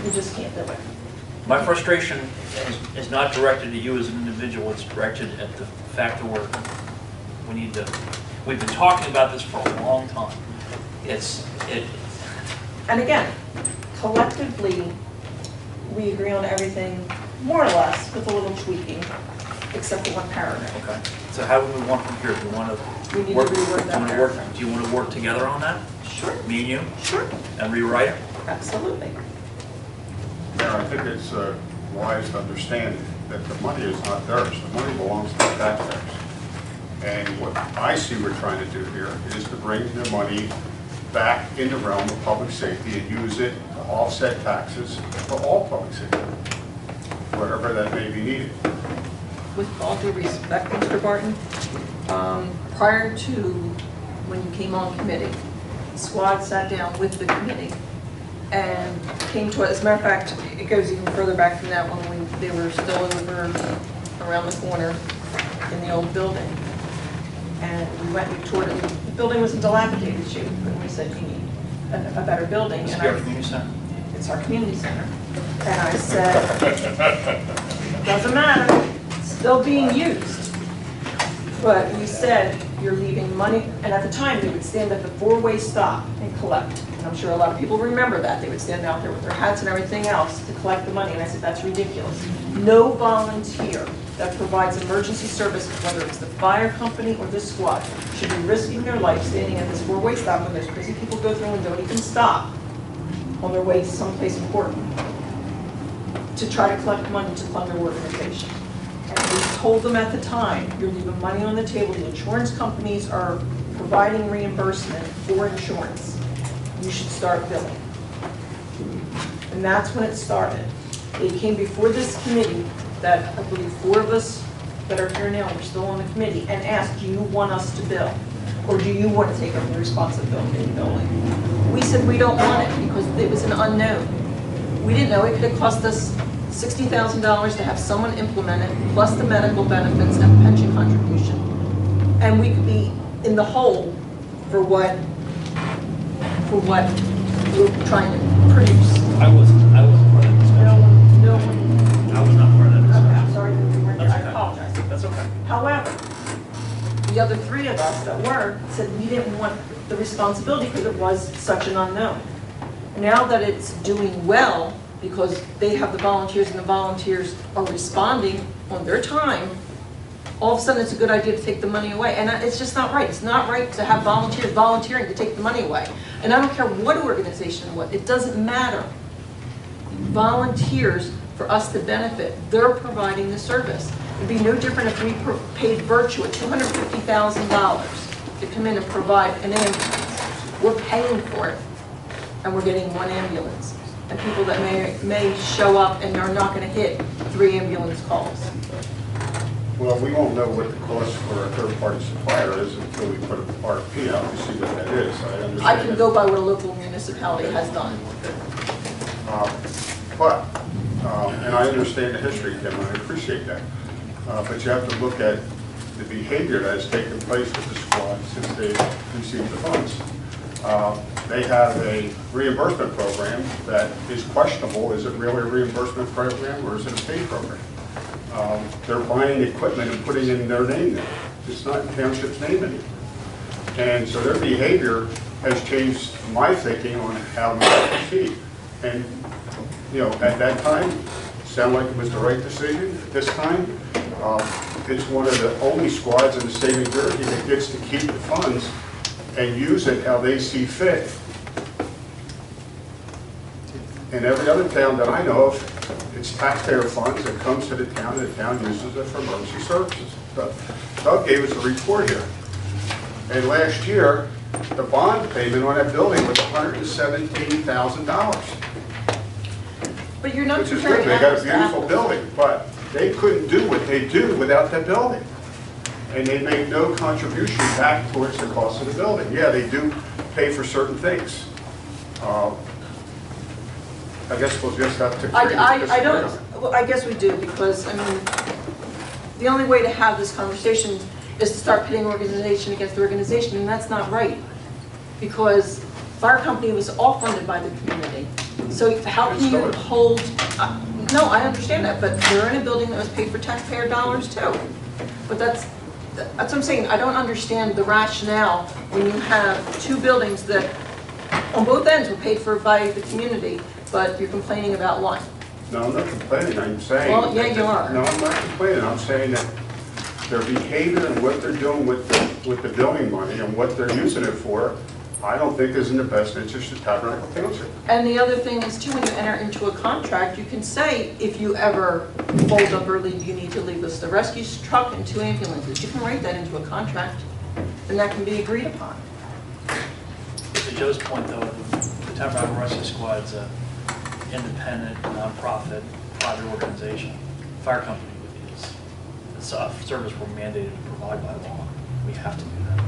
J: you just can't do it.
A: My frustration is not directed at you as an individual, it's directed at the fact that we've been talking about this for a long time.
J: And again, collectively, we agree on everything, more or less, with a little tweaking, except for one paragraph.
A: Okay, so how do we want from here? Do we want
J: We need
A: to
J: to
A: work,
J: reword that paragraph.
A: do you want to work together on that?
J: Sure,
A: Me and you?
J: sure,
A: And rewrite it?
J: absolutely.
H: Mayor, I think it's wise to understand that the money is not theirs, the money belongs to the taxpayers. And what I see we're trying to do here is to bring the money back in the realm of public safety and use it to offset taxes for all public safety, wherever that may be needed.
J: With all due respect, Mr. Barton, prior to when you came on committee, the squad sat down with the committee and came to us. As a matter of fact, it goes even further back than that when they were still over around the corner in the old building. And we went and toured it. The building was in dilapidated shape, and we said, you need a better building.
A: It's
J: And
A: our community center.
J: It's our community center. And I said, doesn't matter, it's still being used. But we said, you're leaving money, and at the time, they would stand at the 4-way stop and collect. And I'm sure a lot of people remember that. They would stand out there with their hats and everything else to collect the money, and I said, that's ridiculous. No volunteer that provides emergency services, whether it's the fire company or the squad, should be risking their life standing at this 4-way stop when there's crazy people go through and don't even stop on their way to someplace important to try to collect money to fund their organization. And we told them at the time, you're leaving money on the table, the insurance companies are providing reimbursement for insurance. You should start billing. And that's when it started. It came before this committee that I believe 4 of us that are here now, we're still on the committee, and asked, do you want us to bill? Or do you want to take over the responsibility of billing? We said we don't want it because it was an unknown. We didn't know it could have cost us $60,000 to have someone implement it, plus the medical benefits and pension contribution. And we could be in the hole for what we're trying to produce.
A: I wasn't part of that discussion.
J: No one.
A: I was not part of that
J: Okay,
A: discussion.
J: I'm sorry that we weren't there.
A: That's
J: I
A: okay.
J: apologize.
A: That's okay.
J: However, the other 3 of us that were said we didn't want the responsibility because it was such an unknown. Now that it's doing well, because they have the volunteers and the volunteers are responding on their time, all of a sudden it's a good idea to take the money away. And it's just not right. It's not right to have volunteers volunteering to take the money away. And I don't care what organization, what, it doesn't matter. Volunteers for us to benefit, they're providing the service. It'd be no different if we paid Virtue at $250,000 to come in and provide an ambulance. We're paying for it, and we're getting one ambulance. And people that may show up and are not going to hit 3 ambulance calls.
H: Well, we won't know what the cost for a third-party supplier is until we put an RFP out to see what that is. I understand.
J: I can go by what a local municipality has done.
H: And I understand the history, Kim, and I appreciate that. But you have to look at the behavior that has taken place with the squad since they received the funds. They have a reimbursement program that is questionable. Is it really a reimbursement program or is it a paid program? They're buying equipment and putting in their name there. It's not in township's name anymore. And so their behavior has changed my thinking on how we proceed. And, you know, at that time, it sounded like it was the right decision. At this time, it's one of the only squads in the state of New Jersey that gets to keep the funds and use it how they see fit. In every other town that I know of, it's taxpayer funds that comes to the town, and the town uses it for emergency services. Doug gave us a report here. And last year, the bond payment on that building was $117,000.
J: But you're not
H: Which is
J: comparing
H: good. They got a
J: apples to
H: beautiful
J: apples.
H: building, but they couldn't do what they do without that building. And they make no contribution back towards the cost of the building. Yeah, they do pay for certain things. I guess we'll just have to.
J: I don't, well, I guess we do, because, I mean, the only way to have this conversation is to start pitting organization against organization, and that's not right. Because fire company was all funded by the community. So how can you hold, no, I understand that, but they're in a building that was paid for taxpayer dollars too. But that's what I'm saying. I don't understand the rationale when you have 2 buildings that on both ends were paid for by the community, but you're complaining about one.
H: No, I'm not complaining, I'm saying.
J: Well, yeah, you are.
H: No, I'm not complaining, I'm saying that their behavior and what they're doing with the building money and what they're using it for, I don't think is in the best interest of Tabernacle Township.
J: And the other thing is too, when you enter into a contract, you can say, if you ever fold up or leave, you need to leave us the rescue truck and 2 ambulances. You can write that into a contract, and that can be agreed upon.
A: To Joe's point, though, the Tabernacle Rescue Squad's an independent, nonprofit, private organization. Fire company is a service we're mandated to provide by law. We have to do that.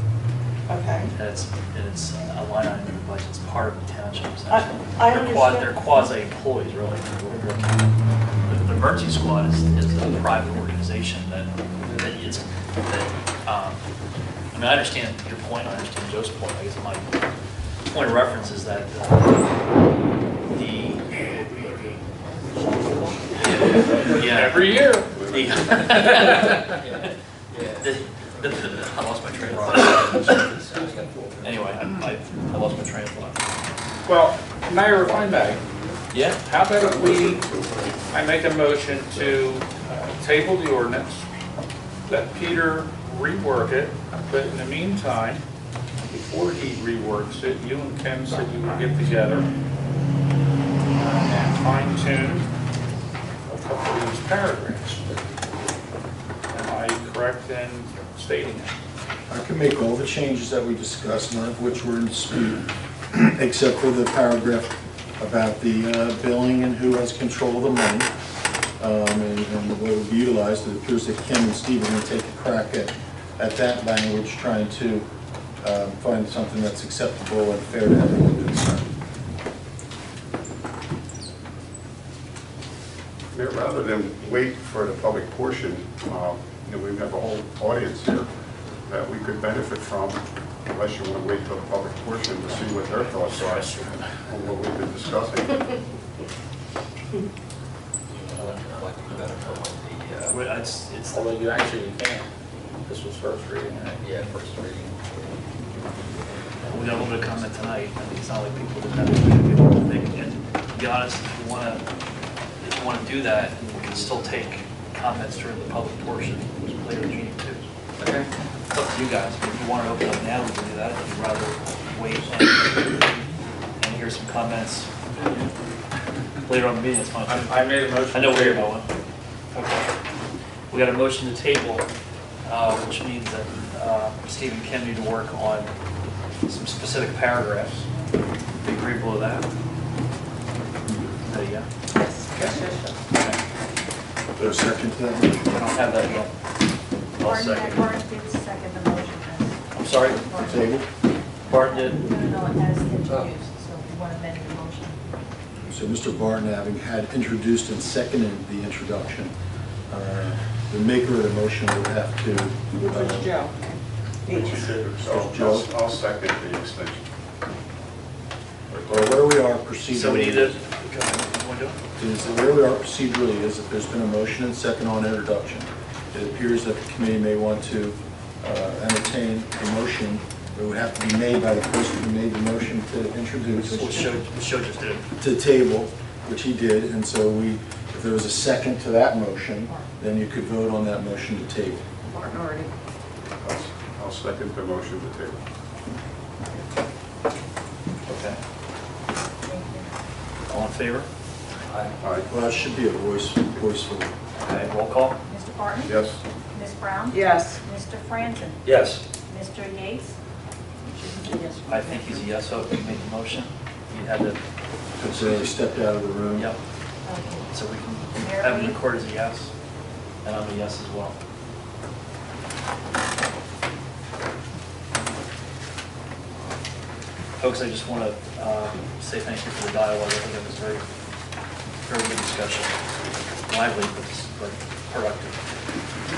J: Okay.
A: And it's a line item in the budget. It's part of the township.
J: I understand.
A: They're quasi-employees, really. The emergency squad is a private organization that is. I mean, I understand your point. I understand Joe's point. I guess my point of reference is that
K: Every year.
A: I lost my train of thought. Anyway, I lost my train of thought.
K: Well, Mayor, if I may,
A: Yeah?
K: how about if I make a motion to table the ordinance, let Peter rework it, but in the meantime, before he reworks it, you and Kim said you would get together and fine tune a couple of these paragraphs. Am I correct in stating that?
L: I can make all the changes that we discussed, none of which were in dispute, except for the paragraph about the billing and who has control of the money, and what would be utilized. It appears that Kim and Steve are going to take a crack at that language, trying to find something that's acceptable and fair to everyone concerned.
H: Mayor, rather than wait for the public portion, we have a whole audience here that we could benefit from, unless you want to wait till the public portion to see what their thoughts are on what we've been discussing.
K: Although you actually can. This was first reading, right?
M: Yeah, first reading.
A: We got a little bit of comment tonight. I mean, it's not like people didn't have anything to do. be honest, if you want to do that, we can still take comments during the public portion later in the meeting too.
E: Okay.
A: It's up to you guys. If you want to open up now, we can do that. If you'd rather wait and hear some comments later on in the meeting, it's fine too.
H: I made a motion.
A: I know where you're going. Okay. We got a motion to table, which means that Steve and Ken need to work on some specific paragraphs. Be agreeable to that? There you go.
J: Yes.
A: Okay.
L: Is there a second to that motion?
A: I don't have that yet. I'll
C: Barton,
A: second.
C: Barton did second the motion.
A: I'm sorry,
L: Table?
A: Barton did.
C: No, it has introduced, so if you want to amend the motion.
L: So Mr. Barton, having had introduced and seconded the introduction, the maker of the motion would have to...
J: Which was Joe.
L: Joe?
H: I'll second the extension.
L: Or where we are procedurally...
A: So we need to, go ahead, you want to do it?
L: Is where we are procedurally is that there's been a motion and second on introduction. It appears that the committee may want to entertain a motion that would have to be made by the person who made the motion to introduce,
A: Which Joe just did.
L: to table, which he did, and so if there was a second to that motion, then you could vote on that motion to table.
J: Martin already.
H: I'll second the motion to table.
A: Okay. All in favor?
H: Aye.
L: Well, that should be a voice vote.
A: Okay, roll call?
C: Mr. Barton?
H: Yes.
C: Ms. Brown?
J: Yes.
C: Mr. Franzen?
M: Yes.
C: Mr. Yates?
A: I think he's a yes vote. You made the motion. You had to,
L: So he stepped out of the room.
A: yep. So we can have him record as a yes, and I'm a yes as well. Folks, I just want to say thank you for the dialogue. I think it was very good discussion. Lively, but productive.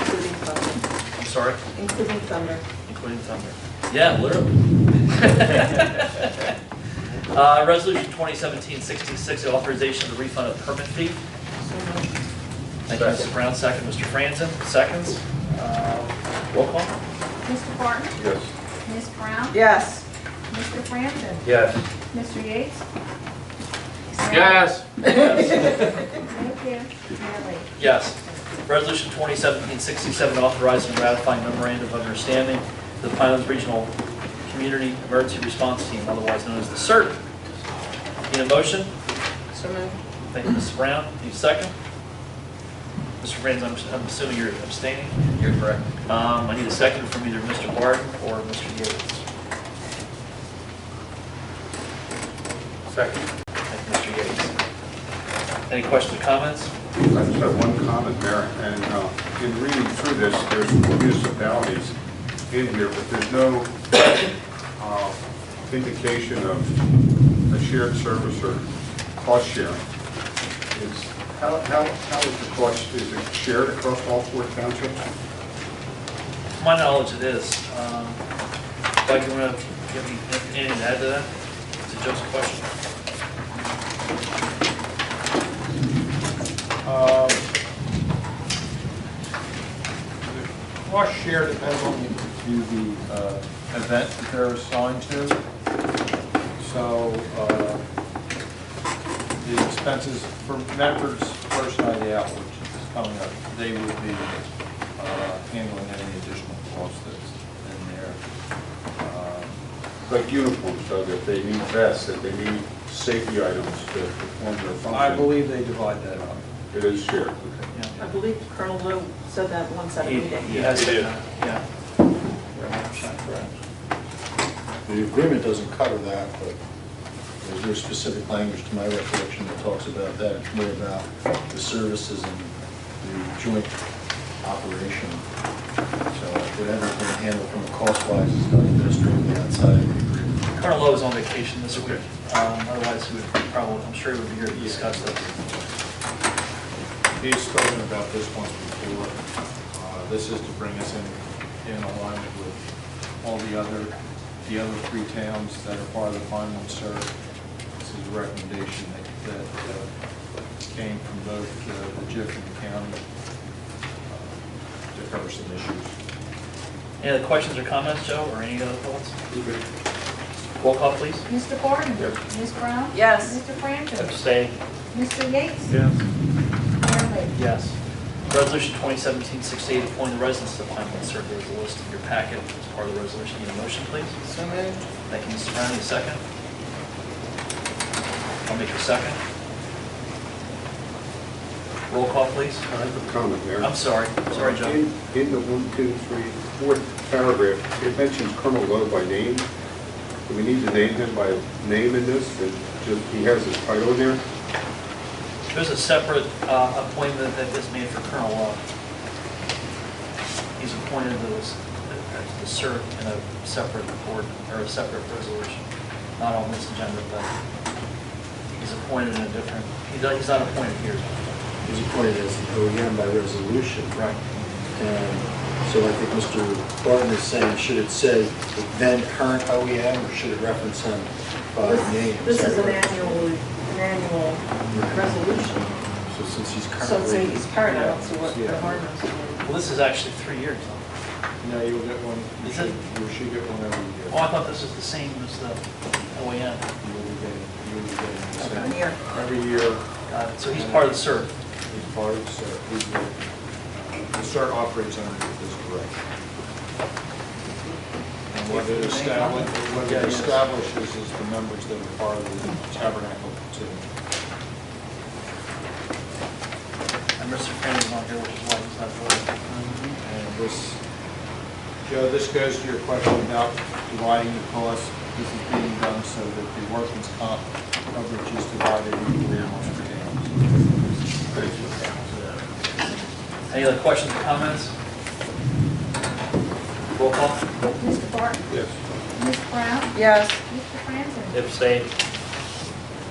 J: Including thunder.
A: I'm sorry?
J: Including thunder.
A: Including thunder. Yeah, literally. Resolution 2017-66, the authorization of the refund of permit fee. Thank you, Mrs. Brown. Second, Mr. Franzen. Seconds. Roll call.
C: Mr. Barton?
H: Yes.
C: Ms. Brown?
J: Yes.
C: Mr. Franzen?
M: Yes.
C: Mr. Yates?
K: Yes.
C: Thank you. Mayor Lee?
A: Yes. Resolution 2017-67, authorizing and ratifying memorandum of understanding with the Pinelands Regional Community Emergency Response Team, otherwise known as the CERT. Need a motion?
J: So moved.
A: Thank you, Mrs. Brown. Need a second? Mr. Franz, I'm assuming you're abstaining?
M: You're correct.
A: I need a second from either Mr. Barton or Mr. Yates.
K: Second.
A: Thank you, Mr. Yates. Any questions or comments?
H: I just have one comment, Mayor, and in reading through this, there's municipalities in here, but there's no indication of a shared service or cost sharing. How is the cost, is it shared across all 4 townships?
A: To my knowledge, it is. Doug, you want to give me anything to add to that? It's a Joe's question.
N: The cost share depends on the event that they're assigned to. So the expenses for Medford's first night out, which is coming up, they would be handling any additional cost that's in there.
H: Like uniforms, so that they need vests, that they need safety items to perform their function.
N: I believe they divide that up.
H: It is shared.
J: I believe Colonel Lowe said that once at a meeting.
A: He has
K: He did.
A: to, yeah. 100% correct.
L: The agreement doesn't cover that, but there's no specific language to my recollection that talks about that. It's more about the services and the joint operation. So whatever's being handled from a cost-wise is done administratively outside of the agreement.
A: Colonel Lowe is on vacation this week. Otherwise, he would probably, I'm sure he would be here to discuss this.
N: He's spoken about this once before. This is to bring us in alignment with all the other 3 towns that are part of the Pineland CERT. This is a recommendation that came from both the JIF and the county to cover some issues.
A: Any other questions or comments, Joe, or any other thoughts? Roll call, please.
C: Mr. Barton?
H: Yes.
C: Ms. Brown?
J: Yes.
C: Mr. Franklin?
M: Abstain.
C: Mr. Yates?
N: Yes.
C: Mayor Lee?
A: Yes. Resolution 2017-68, appointing the residents to the Pinewood Circle. There's a list in your packet as part of the resolution. Need a motion, please?
J: So moved.
A: Thank you, Mrs. Brown. Need a second? I'll make your second. Roll call, please.
H: I have a comment there.
A: I'm sorry. Sorry, Joe.
H: In the 1, 2, 3, 4th paragraph, it mentions Colonel Lowe by name. Do we need to name him by name in this? He has his title in there?
A: There's a separate appointment that is made for Colonel Love. He's appointed to the CERT in a separate board, or a separate resolution, not on this agenda, but he's appointed in a different, he's not appointed here.
L: He's appointed as the OEM by resolution.
A: Right.
L: And so I think Mr. Barton is saying, should it say the then current OEM, or should it reference him by name?
J: This is an annual resolution.
L: So since he's
J: So
L: currently...
J: say he's current, I don't see what the harm is.
A: Well, this is actually 3 years.
N: No, you'll get one,
A: Is it?
N: you should get one every year.
A: Oh, I thought this was the same as the OEM.
N: You'll be getting the same.
J: One year.
N: Every year,
A: Got it. So he's part of the CERT.
N: he's part of the CERT operates under this direct. And what it establishes is the members that are part of the Tabernacle Township.
A: And Mr. Crandall's not here, which is why he's not voting.
N: And this, Joe, this goes to your question about dividing the cost. This is being done so that the workman's comp coverage is divided equally amongst the towns.
A: Any other questions or comments? Roll call.
C: Mr. Barton?
H: Yes.
C: Ms. Brown?
J: Yes.
C: Mr. Franklin?
M: Abstain.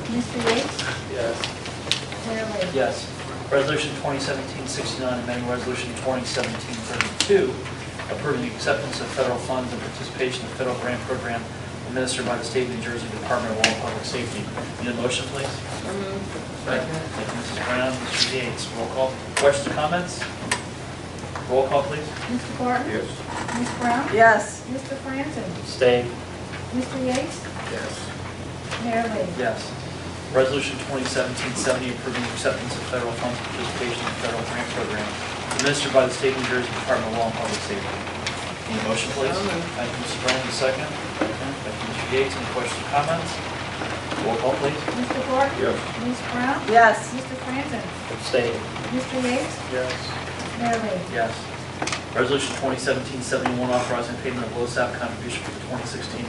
C: Mr. Yates?
M: Yes.
C: Mayor Lee?
A: Yes. Resolution 2017-69, amending Resolution 2017-32, approving the acceptance of federal funds and participation in the federal grant program administered by the State of New Jersey Department of Law and Public Safety. Need a motion, please?
J: So moved.
A: Thank you, Mrs. Brown. Mr. Yates, roll call. Questions, comments? Roll call, please.
C: Mr. Barton?
H: Yes.
C: Ms. Brown?
J: Yes.
C: Mr. Franklin?
M: Abstain.
C: Mr. Yates?
H: Yes.
C: Mayor Lee?
A: Yes. Resolution 2017-70, approving the acceptance of federal funds and participation in the federal grant program administered by the State of New Jersey Department of Law and Public Safety. Need a motion, please?
J: So moved.
A: Thank you, Mrs. Brown. A second. Thank you, Mr. Yates. Any questions or comments? Roll call, please.
C: Mr. Barton?
H: Yes.
C: Ms. Brown?
J: Yes.
C: Mr. Franklin?
M: Abstain.
C: Mr. Yates?
A: Yes.
C: Mayor Lee?
A: Yes. Resolution 2017-71, authorizing payment of LoSAP contribution for the 2016,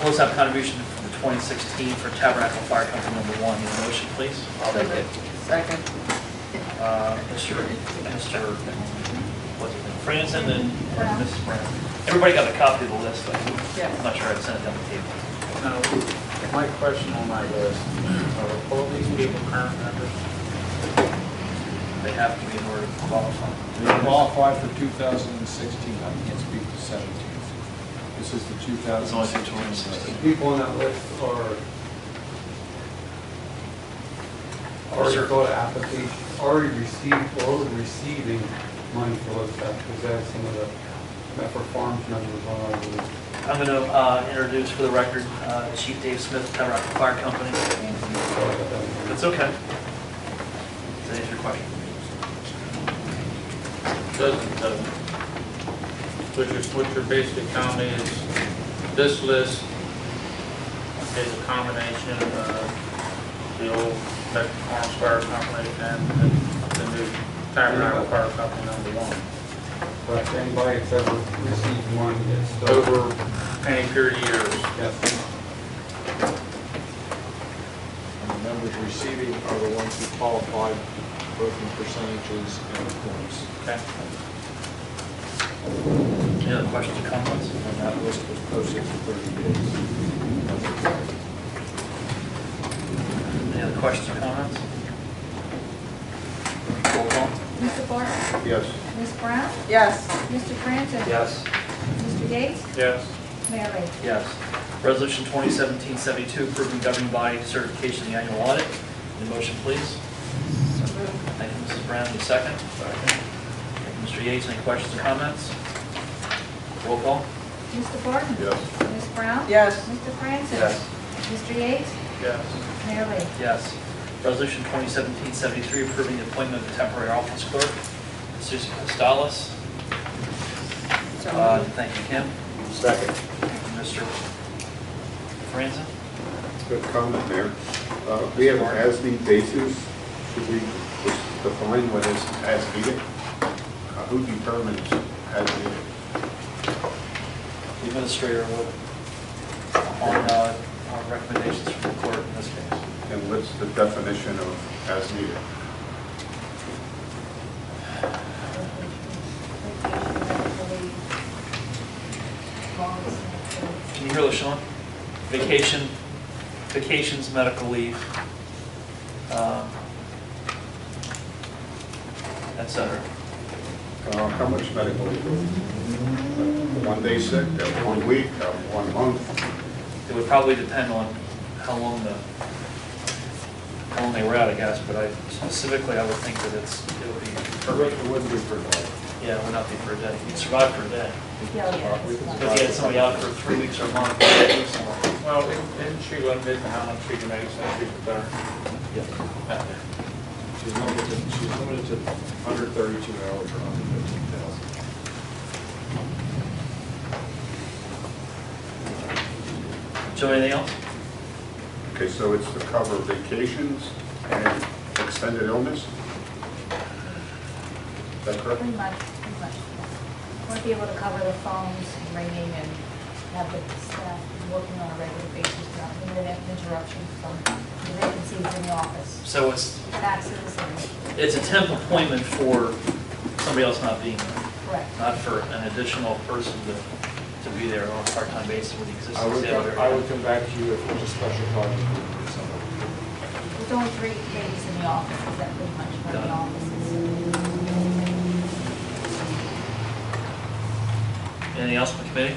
A: LoSAP contribution for the 2016 for Tabernacle Fire Company Number 1. Need a motion, please?
M: I'll make it.
J: Second.
A: Mr. What's his name? Franson and Mrs. Brown. Everybody got a copy of the list, but
J: Yes.
A: I'm not sure I'd sent it down the table.
K: Now, my question on my list, are all these people current members?
A: They have to be in order to qualify.
N: They qualified for 2016, I can't speak to 17. This is the
A: It's only
N: 2016.
A: 2016.
O: People on that list are already
A: Sure.
O: got application, already receiving money for those stuff, because they have some of the Medford Farms members on our list.
A: I'm going to introduce for the record Chief Dave Smith, Tabernacle Fire Company.
O: Sorry about that.
A: That's okay. Does that answer your question?
K: Doesn't. What you're basically telling me is this list is a combination of the old Medford Farms Fire Company and the new Tabernacle Fire Company Number 1.
O: But anybody that's ever received money, it's still.
K: Over any period of years.
O: Yes.
N: And the members receiving are the ones who qualified both in percentages and points.
A: Okay. Any other questions or comments?
N: And that list was posted for 30 days.
A: Any other questions or comments? Roll call.
C: Mr. Barton?
H: Yes.
C: Ms. Brown?
J: Yes.
C: Mr. Franklin?
M: Yes.
C: Mr. Yates?
K: Yes.
C: Mayor Lee?
A: Yes. Resolution 2017-72, approving governing body certification of the annual audit. Need a motion, please?
J: So moved.
A: Thank you, Mrs. Brown. Need a second? Second. Thank you, Mr. Yates. Any questions or comments? Roll call.
C: Mr. Barton?
H: Yes.
C: Ms. Brown?
J: Yes.
C: Mr. Francis?
A: Yes.
C: Mr. Yates?
N: Yes.
C: Mayor Lee?
A: Yes. Resolution 2017-73, approving the appointment of a temporary office clerk, Susan Costales. Thank you, Kim.
M: Second.
A: Mr. Franzen?
H: Good comment, Mayor. We have as-need basis. Should we define what is as needed? Who determines as needed?
A: The administrator would, on recommendations from the court in this case.
H: And what's the definition of as needed?
A: Can you hear LaShawn? Vacations, medical leave, et cetera.
H: How much medical leave? 1 day sick, 1 week, 1 month?
A: It would probably depend on how long they were out, I guess, but specifically, I would think that it would be per week.
H: It wouldn't be per day.
A: Yeah, it would not be per day. You'd survive per day.
D: Yeah,
A: If you had somebody out for 3 weeks or a month,
N: Well, isn't she limited to how much she can make since she's a veteran?
O: She's limited to under 32 hours or under 15,000.
A: Joe, anything else?
H: Okay, so it's to cover vacations and extended illness? Is that correct?
C: Pretty much. We'll be able to cover the phones ringing and have the staff working on a regular basis without internet interruptions from the vacancies in the office.
A: So it's
C: Taxes and,
A: a temp appointment for somebody else not being there,
C: correct.
A: not for an additional person to be there on a part-time basis with the existing staff.
N: I would come back to you if it was a special project with somebody.
C: There's only 3 ladies in the office, is that pretty much for the offices?
A: Anything else from the committee?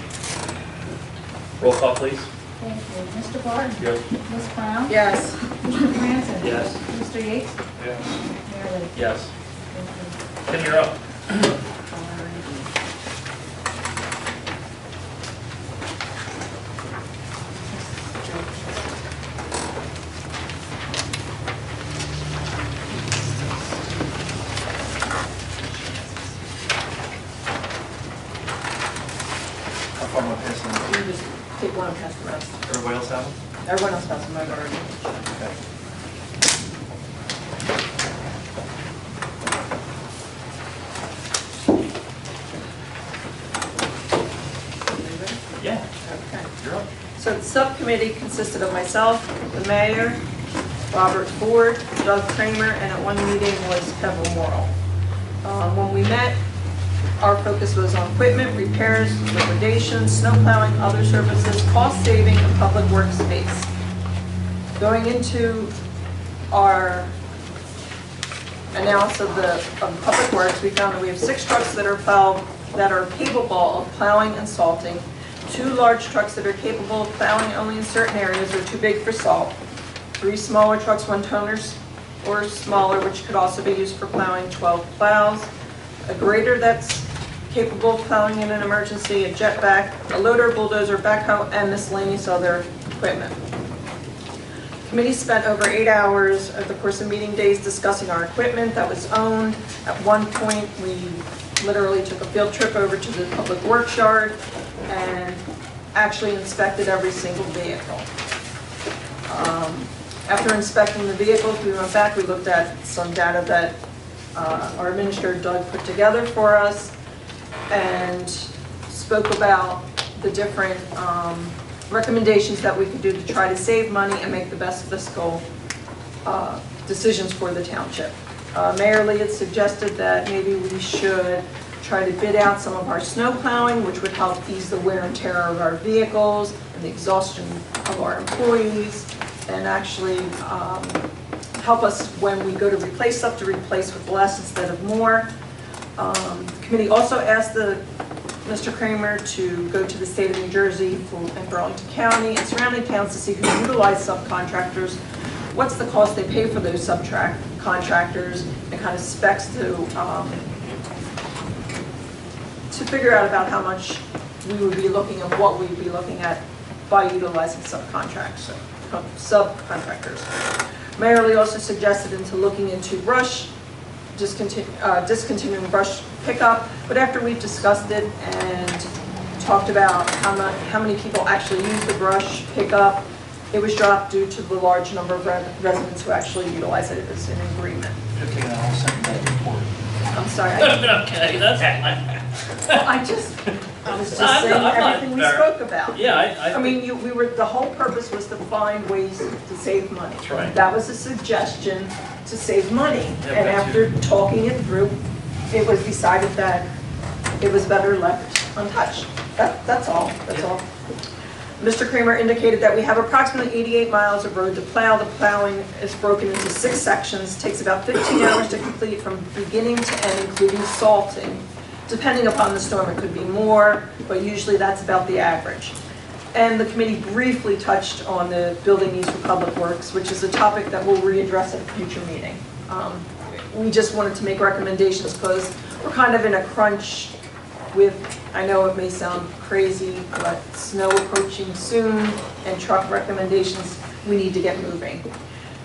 A: Roll call, please.
C: Thank you. Mr. Barton?
N: Yes.
C: Ms. Brown?
J: Yes.
C: Mr. Francis?
A: Yes.
C: Mr. Yates?
N: Yes.
C: Mayor Lee?
A: Yes.
C: Thank you.
A: Tim, you're up. How far am I passing?
J: You just take one and pass the rest.
A: Everybody else have them?
J: Everyone else has them, I've already.
A: Okay. Yeah,
J: Okay.
A: you're up.
J: So the subcommittee consisted of myself, the mayor, Robert Ford, Doug Kramer, and at one meeting was Kevin Morrill. When we met, our focus was on equipment, repairs, liquidation, snow plowing, other services, cost saving, and public works space. Going into our analysis of public works, we found that we have 6 trucks that are capable of plowing and salting, 2 large trucks that are capable of plowing only in certain areas or too big for salt, 3 smaller trucks, 1 toners or smaller, which could also be used for plowing, 12 plows, a grader that's capable of plowing in an emergency, a jetback, a loader, bulldozer, backhoe, and miscellaneous other equipment. The committee spent over 8 hours over the course of meeting days discussing our equipment that was owned. At one point, we literally took a field trip over to the public works yard and actually inspected every single vehicle. After inspecting the vehicles, we went back, we looked at some data that our administrator Doug put together for us and spoke about the different recommendations that we could do to try to save money and make the best fiscal decisions for the township. Mayor Lee had suggested that maybe we should try to bid out some of our snow plowing, which would help ease the wear and tear of our vehicles and the exhaustion of our employees, and actually help us when we go to replace stuff to replace with less instead of more. The committee also asked Mr. Kramer to go to the state of New Jersey and Burlington County and surrounding towns to see who utilize subcontractors, what's the cost they pay for those subcontractors, and kind of specs to figure out about how much we would be looking at what we'd be looking at by utilizing subcontractors. Mayor Lee also suggested looking into brush, discontinuing brush pickup, but after we've discussed it and talked about how many people actually use the brush pickup, it was dropped due to the large number of residents who actually utilize it. It was an agreement.
A: Should have taken that whole second report.
J: I'm sorry.
A: Okay, that's fine.
J: I was just
A: I'm
J: saying
A: not
J: everything we
A: embarrassed.
J: spoke about.
A: Yeah,
J: I mean, the whole purpose was to find ways to save money.
A: That's right.
J: That was a suggestion to save money.
A: Yeah,
J: And
A: but
J: after talking it through, it was decided that it was better left untouched. That's all, that's all. Mr. Kramer indicated that we have approximately 88 miles of road to plow. The plowing is broken into 6 sections, takes about 15 hours to complete from beginning to end, including salting. Depending upon the storm, it could be more, but usually that's about the average. And the committee briefly touched on the building needs for public works, which is a topic that we'll readdress at a future meeting. We just wanted to make recommendations because we're kind of in a crunch with, I know it may sound crazy, but snow approaching soon and truck recommendations, we need to get moving.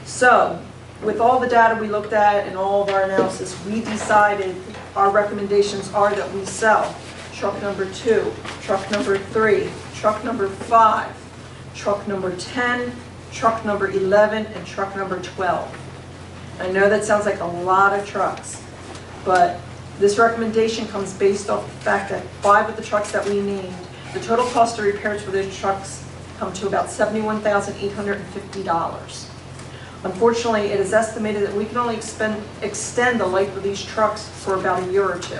J: So, with all the data we looked at and all of our analysis, we decided our recommendations are that we sell truck number 2, truck number 3, truck number 5, truck number 10, truck number 11, and truck number 12. I know that sounds like a lot of trucks, but this recommendation comes based off the fact that 5 of the trucks that we named, the total cost of repairs for those trucks come to about $71,850. Unfortunately, it is estimated that we can only extend the life of these trucks for about a year or 2.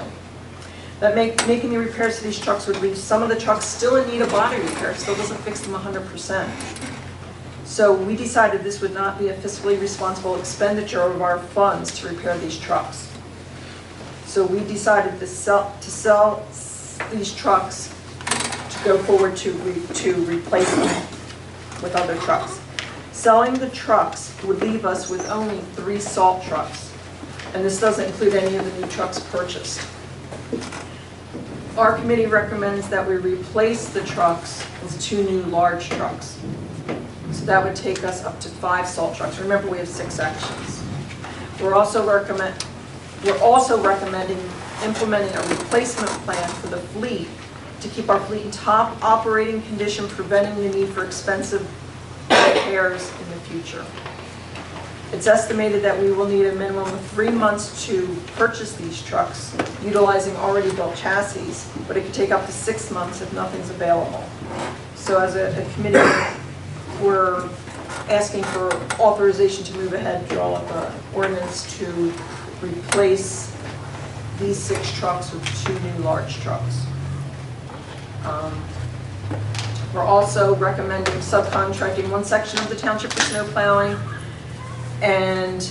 J: That making the repairs to these trucks would leave some of the trucks still in need of body repair, still doesn't fix them 100%. So we decided this would not be a fiscally responsible expenditure of our funds to repair these trucks. So we decided to sell these trucks to go forward to replace them with other trucks. Selling the trucks would leave us with only 3 salt trucks, and this doesn't include any of the new trucks purchased. Our committee recommends that we replace the trucks with 2 new large trucks. So that would take us up to 5 salt trucks. Remember, we have 6 sections. We're also recommending implementing a replacement plan for the fleet to keep our fleet in top operating condition, preventing the need for expensive repairs in the future. It's estimated that we will need a minimum of 3 months to purchase these trucks, utilizing already built chassis, but it could take up to 6 months if nothing's available. So as a committee, we're asking for authorization to move ahead, draw up an ordinance to replace these 6 trucks with 2 new large trucks. We're also recommending subcontracting 1 section of the township for snow plowing, and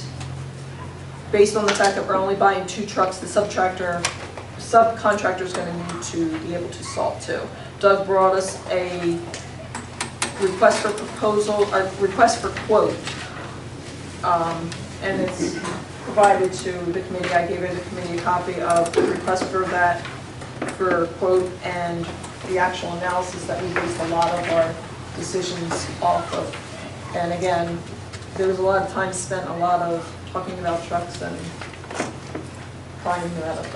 J: based on the fact that we're only buying 2 trucks, the subcontractor is going to need to be able to salt too. Doug brought us a request for proposal, or request for quote, and it's provided to the committee. I gave the committee a copy of the request for that, for quote, and the actual analysis that we based a lot of our decisions off of. And again, there was a lot of time spent, a lot of talking about trucks and finding that out.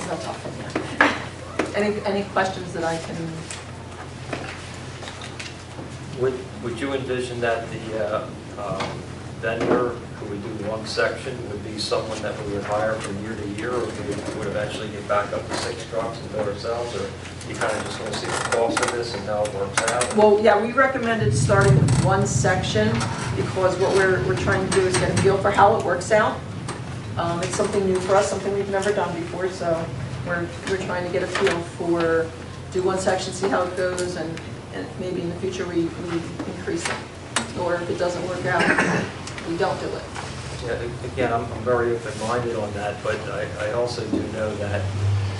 J: That's all from there. Any questions that I can?
M: Would you envision that the vendor who would do 1 section would be someone that we would hire from year to year, or we would eventually get back up to 6 trucks and do it ourselves, or you kind of just want to see the cost of this and how it works out?
J: Well, yeah, we recommended starting with 1 section because what we're trying to do is get a feel for how it works out. It's something new for us, something we've never done before, so we're trying to get a feel for, do 1 section, see how it goes, and maybe in the future we increase it. Or if it doesn't work out, we don't do it.
M: Yeah, again, I'm very open-minded on that, but I also do know that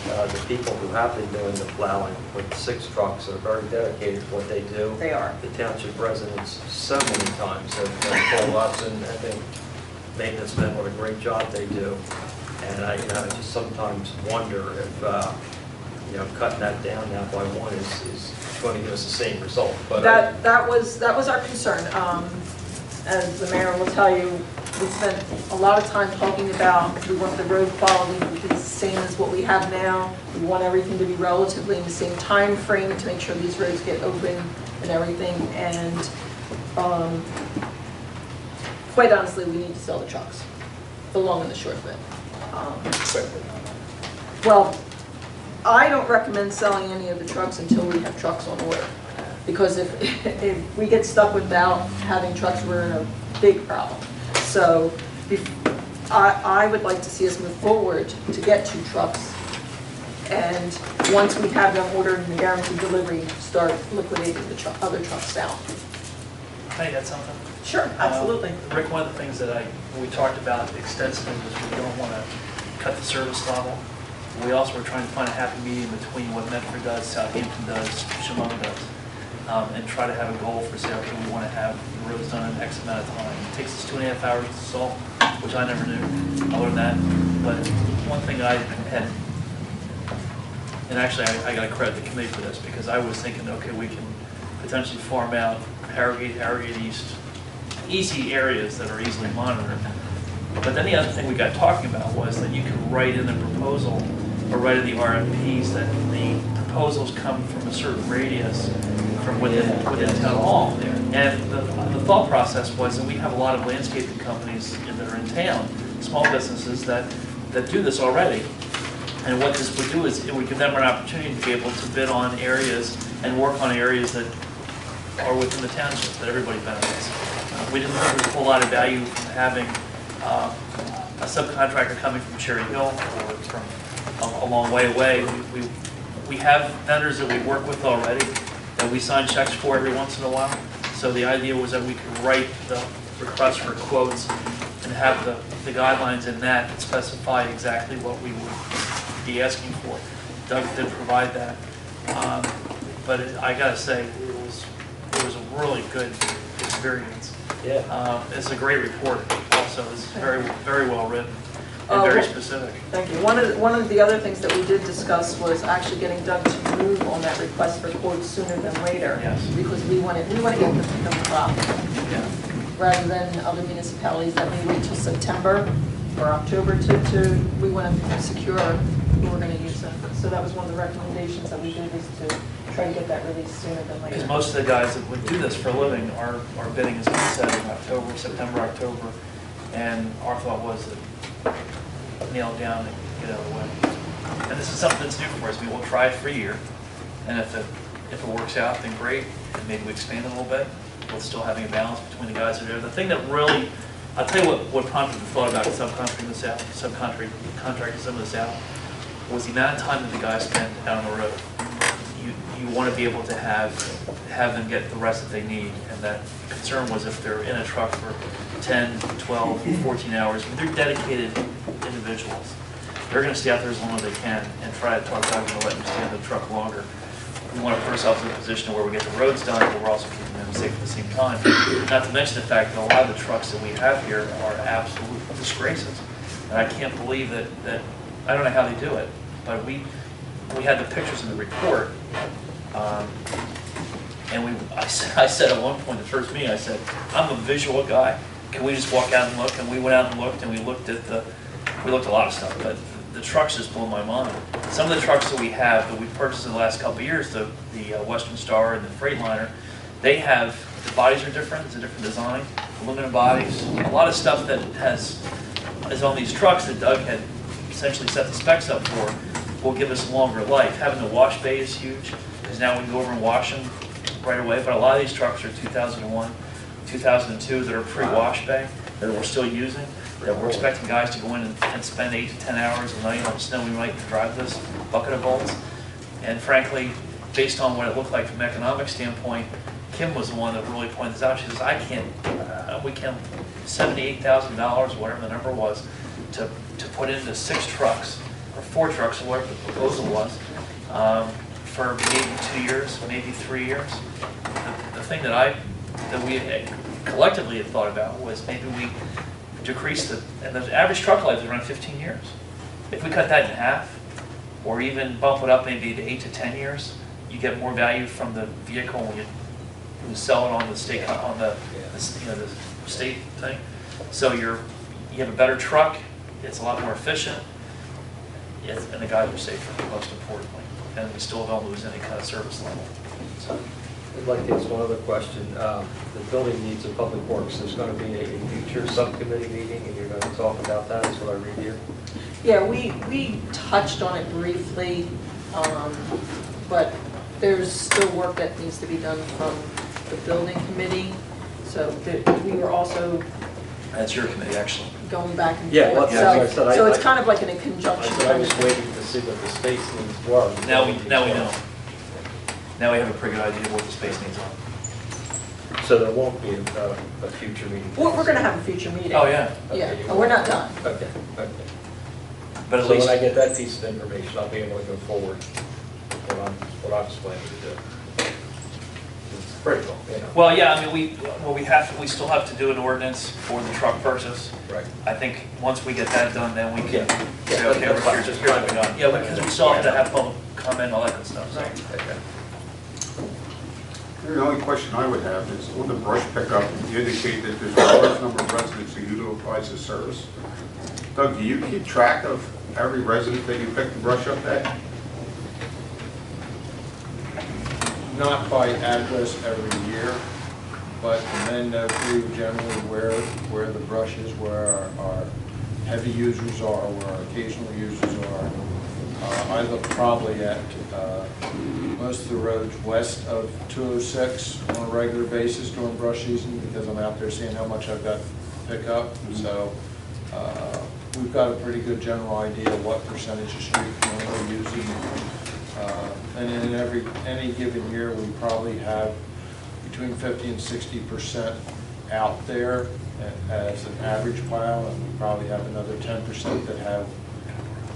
M: the people who have been doing the plowing with 6 trucks are very dedicated to what they do.
J: They are.
M: The township residents so many times have told us, and I think maintenance men, what a great job they do. And I just sometimes wonder if, cutting that down now by one is going to give us the same result. But
J: That was our concern. As the mayor will tell you, we spent a lot of time talking about, we want the road quality to be the same as what we have now. We want everything to be relatively in the same time frame to make sure these roads get open and everything. And quite honestly, we need to sell the trucks, the long and the short of it. Well, I don't recommend selling any of the trucks until we have trucks on order. Because if we get stuck without having trucks, we're in a big problem. So I would like to see us move forward to get 2 trucks. And once we have them ordered and the guaranteed delivery, start liquidating the other trucks down.
A: Can I add something?
J: Sure, absolutely.
A: Rick, one of the things that we talked about extensively was we don't want to cut the service level. We also were trying to find a happy medium between what Medford does, Southampton does, Shimon does, and try to have a goal for, say, okay, we want to have the roads done in X amount of time. It takes us 2.5 hours to solve, which I never knew. I learned that. But one thing I had, and actually I got to credit the committee for this, because I was thinking, okay, we can potentially farm out Harrogate East, easy areas that are easily monitored. But then the other thing we got talking about was that you can write in the proposal or write in the RFPs that the proposals come from a certain radius from within town hall there. And the thought process was that we have a lot of landscaping companies that are in town, small businesses that do this already. And what this would do is it would give them an opportunity to be able to bid on areas and work on areas that are within the township that everybody benefits. We didn't think there was a whole lot of value from having a subcontractor coming from Cherry Hill or from a long way away. We have vendors that we work with already that we sign checks for every once in a while. So the idea was that we could write the request for quotes and have the guidelines in that specify exactly what we would be asking for. Doug did provide that. But I gotta say, it was a really good experience.
M: Yeah.
A: It's a great report also. It's very, very well written and very specific.
J: Thank you. One of the other things that we did discuss was actually getting Doug to move on that request for quotes sooner than later.
A: Yes.
J: Because we want to get the crop.
A: Yeah.
J: Rather than other municipalities that may wait till September or October we want to secure who we're going to use them. So that was one of the recommendations that we did, was to try to get that released sooner than later.
A: Because most of the guys that would do this for a living are bidding, as we said, in September, October. And our thought was that nail it down and get out of the way. And this is something that's new for us. We will try it for a year. And if it works out, then great. And maybe we expand it a little bit with still having a balance between the guys that are there. The thing that really, I'll tell you what prompted the thought about subcontracting in the South, subcontracting some of the South, was the amount of time that the guys spend out on the road. You want to be able to have them get the rest that they need, and that concern was if they're in a truck for 10, 12, 14 hours, when they're dedicated individuals, they're going to stay out there as long as they can and try to talk Doug into letting them stay in the truck longer. We want to put ourselves in a position where we get the roads done, but we're also keeping them safe at the same time. Not to mention the fact that a lot of the trucks that we have here are absolute disgraces. And I can't believe that I don't know how they do it, but we had the pictures in the report. And I said at one point, the first meeting, I said, I'm a visual guy. Can we just walk out and look? And we went out and looked, and we looked at a lot of stuff, but the trucks just blew my mind. Some of the trucks that we have that we've purchased in the last couple of years, the Western Star and the Freightliner, the bodies are different, it's a different design, aluminum bodies, a lot of stuff that is on these trucks that Doug had essentially set the specs up for will give us longer life. Having the wash bay is huge, because now we can go over and wash them right away, but a lot of these trucks are 2001, 2002 that are pre-wash bay that we're still using, that we're expecting guys to go in and spend 8 to 10 hours a night on a snowy night to drive this bucket of bolts. And frankly, based on what it looked like from an economic standpoint, Kim was the one that really pointed this out. She says, we can $78,000, whatever the number was, to put into 6 trucks, or 4 trucks, or whatever the proposal was, for maybe 2 years, maybe 3 years. The thing that we collectively had thought about was maybe we decrease and the average truck life is around 15 years. If we cut that in half, or even bump it up maybe to 8 to 10 years, you get more value from the vehicle when you sell it on the state, on the state thing. So you have a better truck, it's a lot more efficient, and the guys are safer, most importantly. And we still don't lose any kind of service level. So,
M: I'd like to ask one other question. The building needs of Public Works, there's going to be a future subcommittee meeting, and you're going to talk about that, is what I read here.
J: Yeah, we touched on it briefly, but there's still work that needs to be done from the building committee. So we were also
A: that's your committee, actually.
J: going back and
M: Yeah,
J: forth.
M: well, that's what I said.
J: So it's kind of like in a conjunction.
M: I was waiting to see what the space needs were.
A: Now we know. Now we have a pretty good idea of what the space needs are.
M: So there won't be a future meeting?
J: We're going to have a future meeting.
A: Oh, yeah.
J: Yeah,
M: Okay,
J: and we're not done.
M: Okay.
A: But at
M: So
A: least,
M: when I get that piece of information, I'll be able to go forward what I was planning to do. It's critical, you know.
A: well, yeah, I mean, we still have to do an ordinance for the truck purchase.
M: Right.
A: I think once we get that done, then we can
M: Yeah.
A: say, okay,
M: That's fine.
A: here's what we got. Yeah, because we still have to have public comment, all that good stuff, so.
M: Okay.
H: The only question I would have is, on the brush pickup, you indicate that there's a large number of residents who utilize the service. Doug, do you keep track of every resident that you pick the brush up at?
N: Not by address every year, but the men know through generally where the brush is, where our heavy users are, where our occasional users are. I look probably at most of the roads west of 206 on a regular basis during brush season, because I'm out there seeing how much I've got to pick up. So we've got a pretty good general idea of what percentage of street we're using. And in any given year, we probably have between 50 and 60% out there as an average pile, and we probably have another 10% that have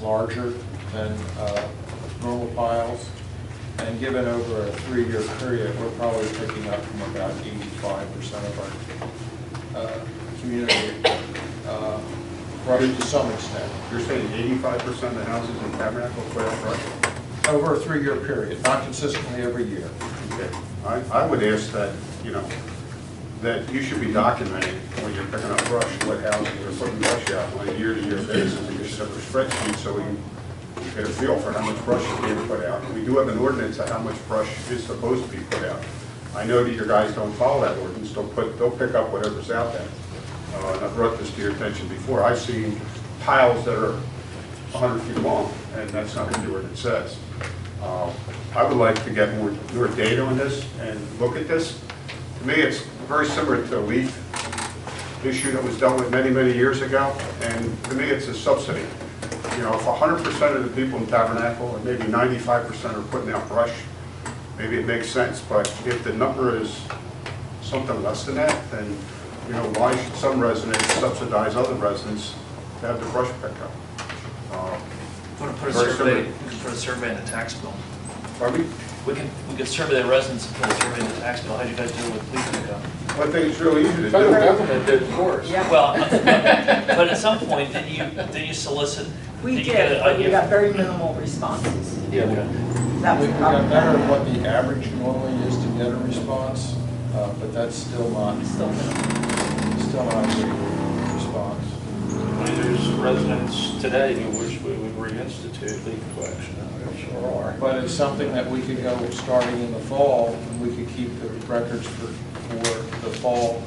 N: larger than normal piles. And given over a 3-year period, we're probably picking up from about 85% of our community brush to some extent.
H: You're saying 85% of the houses in Tabernacle put out brush?
N: Over a 3-year period, not consistently every year.
H: Okay. I would ask that, that you should be documenting when you're picking up brush, what houses are putting brush out on a year-to-year basis, and you should have a spreadsheet so we can get a feel for how much brush is being put out. We do have an ordinance of how much brush is supposed to be put out. I know that your guys don't follow that ordinance, they'll pick up whatever's out there. And I've brought this to your attention before. I've seen piles that are 100 feet long, and that's not what the ordinance says. I would like to get more data on this and look at this. To me, it's very similar to a leaf issue that was dealt with many, many years ago, and to me, it's a subsidy. If 100% of the people in Tabernacle, or maybe 95% are putting out brush, maybe it makes sense, but if the number is something less than that, then, why should some residents subsidize other residents to have the brush picked up?
A: We can put a survey in the tax bill.
H: Pardon me?
A: We can survey the residents and put a survey in the tax bill. How do you guys do it with leaf pickup?
H: Well, I think it's really easy to do.
N: Federal government did it for us.
J: Yeah.
A: Well, but at some point, did you solicit?
J: We
A: you
J: did,
A: get
J: but we got very minimal responses.
A: Yeah, okay.
J: That was
N: We
J: the
N: got
J: problem.
N: better at what the average normally is to get a response, but that's still not a great response.
K: There's residents today who wish we would reinstitute leaf collection. There sure are.
N: But it's something that we could go starting in the fall, and we could keep the records for the fall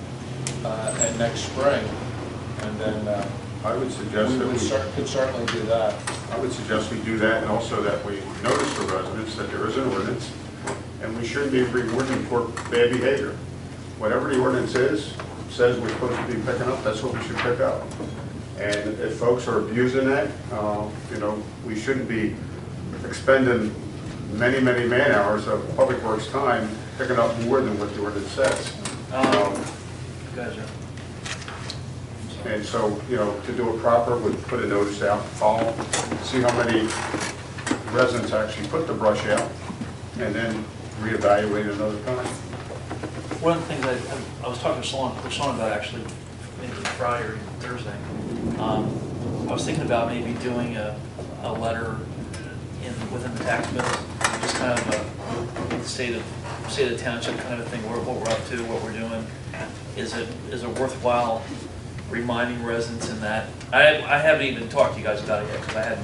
N: and next spring. And then
H: I would suggest that we
N: could certainly do that.
H: I would suggest we do that, and also that we notice the residents that there is an ordinance, and we shouldn't be rewarding for bad behavior. Whatever the ordinance says we're supposed to be picking up, that's what we should pick up. And if folks are abusing that, we shouldn't be expending many, many man-hours of Public Works time picking up more than what the ordinance says.
A: Gotcha.
H: And so, to do it proper, we'd put a notice out, follow, see how many residents actually put the brush out, and then reevaluate another time.
A: One of the things I was talking to Sean about actually, maybe Friday or Thursday. I was thinking about maybe doing a letter within the tax bills, just kind of a state of township kind of a thing, what we're up to, what we're doing. Is it worthwhile reminding residents in that? I haven't even talked to you guys about it yet, because I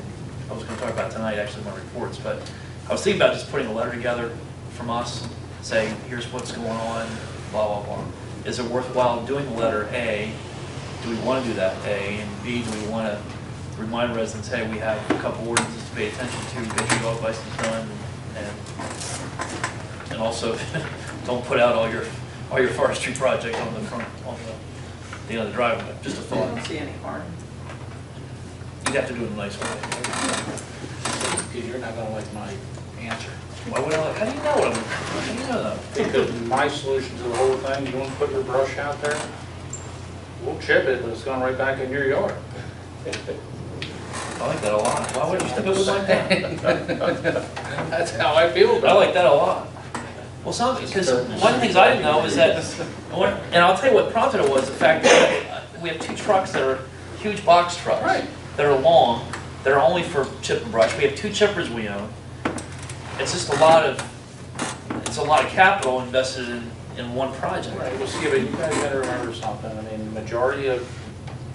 A: was going to talk about it tonight, actually, in my reports, but I was thinking about just putting a letter together from us, saying, here's what's going on, blah, blah, blah. Is it worthwhile doing the letter A? Do we want to do that, A? And B, do we want to remind residents, hey, we have a couple ordinances to pay attention to, get your dog license done, and also don't put out all your forestry projects on the front, on the end of the driveway. Just a
J: I
A: thought.
J: don't see any harm.
A: You'd have to do it in a nice way.
K: Because you're not gonna like my answer.
A: Why would I? How do you know what I'm? How do you know that?
K: Because my solution to the whole thing, you want to put your brush out there, we'll chip it, but it's going right back in your yard.
A: I like that a lot. Why would you think it was like that?
K: That's how I feel
A: I
K: about
A: like that a lot. Well, because one of the things I didn't know is that, and I'll tell you what prompted it was the fact that we have 2 trucks that are huge box trucks.
K: Right.
A: That are long, that are only for chip and brush. We have 2 chippers we own. It's just a lot of capital invested in one project.
K: Right, well, see, but you guys gotta remember something. I mean, the majority of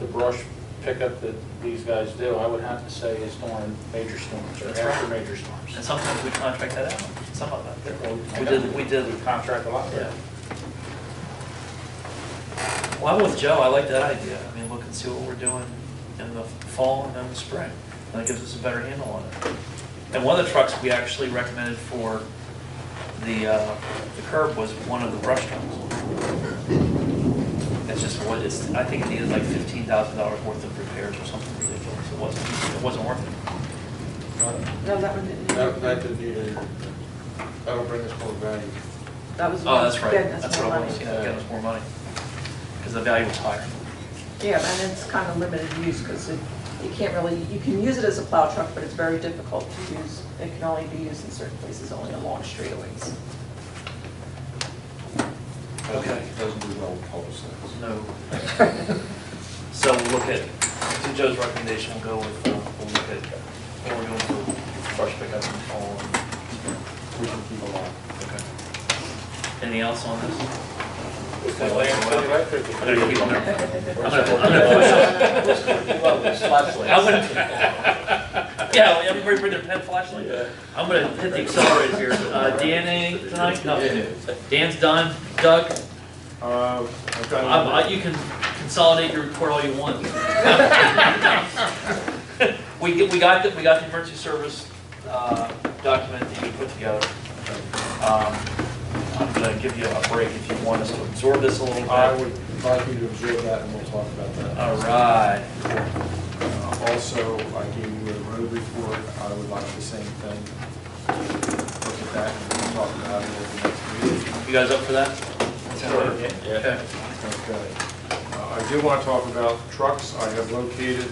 K: the brush pickup that these guys do, I would have to say, is during major storms or
A: That's
K: after
A: right.
K: major storms.
A: And sometimes we contract that out. Some of that. We did.
K: We contract a lot.
A: Yeah. Well, I'm with Joe. I like that idea. I mean, look and see what we're doing in the fall and then the spring. And that gives us a better handle on it. And one of the trucks we actually recommended for the curb was one of the brush trucks. It's just I think it needed like $15,000 worth of repairs or something ridiculous. It wasn't worth it.
J: No, that one didn't.
N: That didn't either. That'll bring us more value.
J: That was.
A: Oh, that's right.
J: getting us
A: That's
J: more
A: what it
J: money.
A: was. Yeah, getting us more money because the value was higher.
J: Yeah, and it's kind of limited use because you can't really, you can use it as a plow truck, but it's very difficult to use. It can only be used in certain places, only along straightaways.
A: Okay.
N: Doesn't do well with cul-de-sacs.
A: No. So we'll look at, to Joe's recommendation, we'll go with, we'll look at what we're doing for brush pickup and fall.
N: We can keep alive.
A: Okay. Anything else on this?
K: Because Land City Electric is
A: I'm gonna keep on there. Yeah, everybody bring their pen flashlight. I'm gonna hit the accelerator here. Dan, anything tonight? No. Dan's done. Doug?
H: I've got
A: You can consolidate your report all you want. We got the emergency service document that you put together. I'm gonna give you a break if you want us to absorb this a little bit.
N: I would like you to observe that and we'll talk about that.
A: All right.
N: Also, I gave you a road report. I would like the same thing. Look at that and we'll talk about it at the next meeting.
A: You guys up for that?
N: Sure.
A: Okay.
N: Okay. I do want to talk about trucks. I have located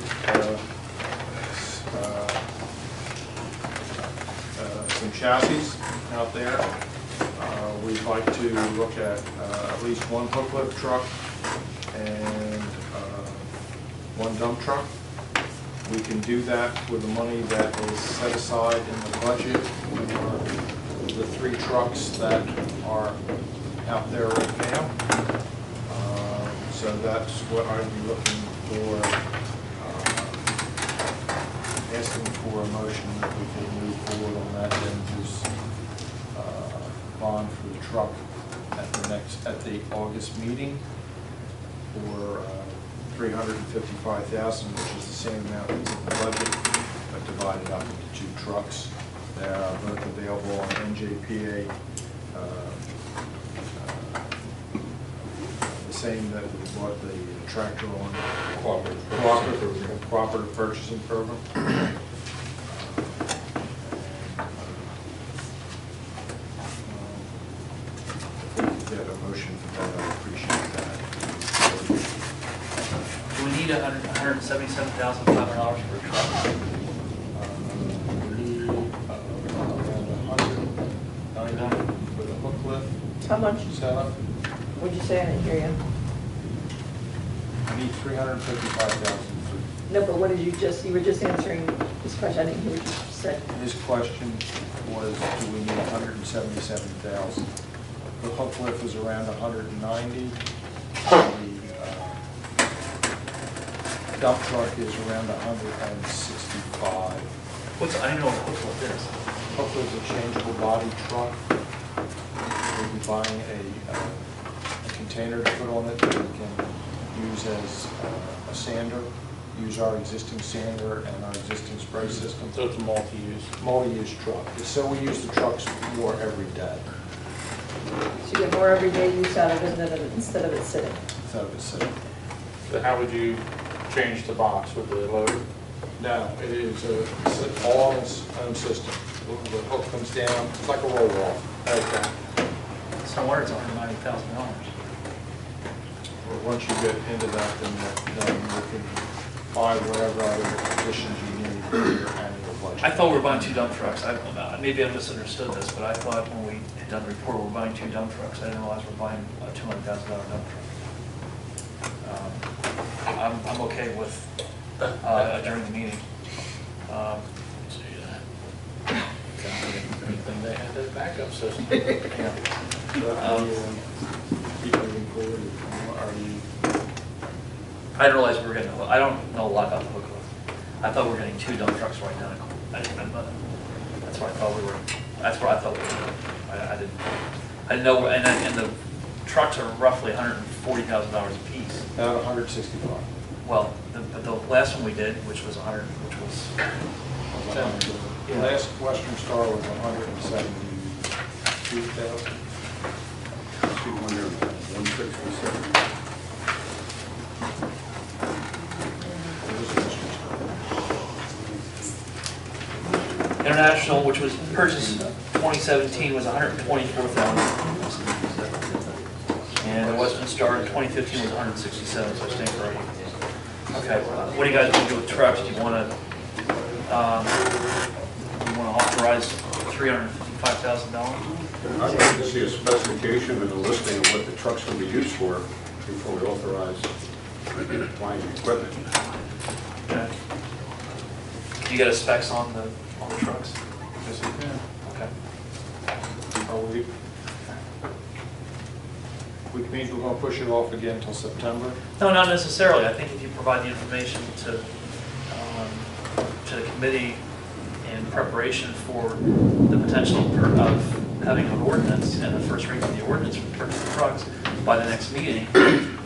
N: some chassis out there. We'd like to look at least one hook lift truck and one dump truck. We can do that with the money that is set aside in the budget for the 3 trucks that are out there right now. So that's what I'd be looking for, asking for a motion that we can move forward on that and just bond for the truck at the August meeting for $355,000, which is the same amount that's in the budget, but divided up into 2 trucks. They are both available on NJPA. The same that we bought the tractor on cooperative purchasing program. If we could get a motion for that, I'd appreciate that.
A: Do we need $177,500 for a truck?
N: We need around $190 for the hook lift
J: How much?
N: setup.
J: What'd you say? I didn't hear you.
N: I need $355,000 for
J: No, but what did you were just answering this question, I didn't hear what you said.
N: His question was, do we need 177,000? The hook lift is around 190. The dump truck is around 165.
A: I don't know what hook lift is.
N: Hook lift is a changeable body truck. We'll be buying a container to put on it that we can use as a sander, use our existing sander and our existing spray system.
K: So it's a multi-use.
N: Multi-use truck. So we use the trucks more every day
J: So you get more everyday use out of it instead of it sitting.
N: instead of it sitting.
K: So how would you change the box with the loader?
N: No, it is all on its own system. The hook comes down, it's like a roll-off.
K: Okay.
A: It's no wonder it's $190,000.
N: Once you get into that, then you can buy whatever other additions you need for your annual budget.
A: I thought we were buying 2 dump trucks. Maybe I misunderstood this, but I thought when we had done the report, we were buying 2 dump trucks. I didn't realize we're buying a $200,000 dump truck. I'm okay with during the meeting.
K: Anything they had as backup system.
A: Yeah.
N: Keep moving forward, are you?
A: I didn't realize we were getting. I don't know a lot about the hook lift. I thought we were getting 2 dump trucks right now. That's what I thought we were. That's what I thought we were doing. I didn't know. And the trucks are roughly $140,000 a piece.
N: About 165.
A: Well, the last one we did, which was 100, which was.
N: The last Western Star was 172,000.
H: 167.
A: International, which was purchased 2017, was 124,000. And the Western Star in 2015 was 167, so I stand corrected. Okay, what do you guys want to do with trucks? Do you want to authorize $355,000?
H: I'd like to see a specification and a listing of what the truck's going to be used for before we authorize buying equipment.
A: Okay. Do you get a specs on the trucks?
N: Yes, you can.
A: Okay.
N: Which means we're going to push it off again until September.
A: No, not necessarily. I think if you provide the information to the committee in preparation for the potential of having an ordinance and the first reading of the ordinance for purchase of trucks by the next meeting,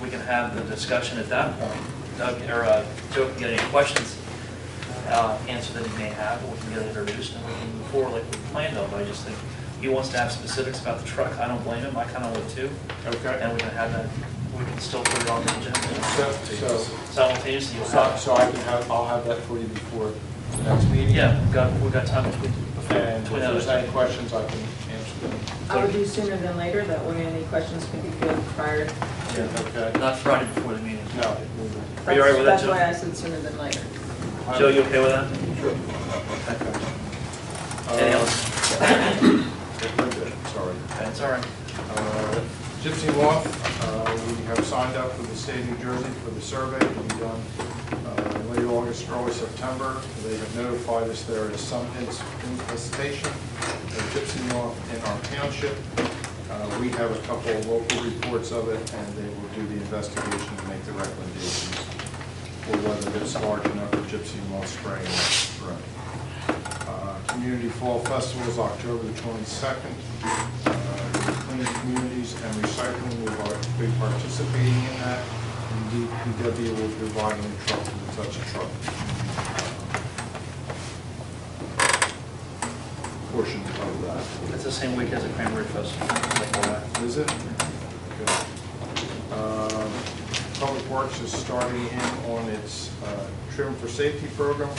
A: we can have the discussion at that point. Doug or Joe can get any questions answered that he may have, or we can get it introduced and we can move forward like we planned on. But I just think he wants to have specifics about the truck. I don't blame him. I kind of would too.
N: Okay.
A: And we can have that. We can still put it on the agenda. Simultaneously, you'll have.
N: So I'll have that for you before the next meeting.
A: Yeah, we've got time between
N: And if there's
A: those.
N: any questions, I can answer them.
J: I would do sooner than later, that way any questions can be good prior.
A: Yeah,
N: Okay.
A: not Friday before the meeting.
N: No.
A: Are you all right with that,
J: That's
A: Joe?
J: why I said sooner than later.
A: Joe, you okay with that?
N: Sure.
A: Anything else?
N: Sorry.
A: Okay, it's all right.
N: Gypsy Moth, we have signed up with the state of New Jersey for the survey to be done late August, early September. They have notified us there is some infestation of gypsy moth in our township. We have a couple of local reports of it, and they will do the investigation and make the recommendations for whether it's large enough for gypsy moth spraying or Community Fall Festival is October the 22nd. Clean Communities and Recycling will be participating in that. And DPW will be providing a truck for the touch truck portion of that.
A: It's the same week as the Cranberry Festival.
N: Is it? Okay. Public Works is starting in on its Trim for Safety program.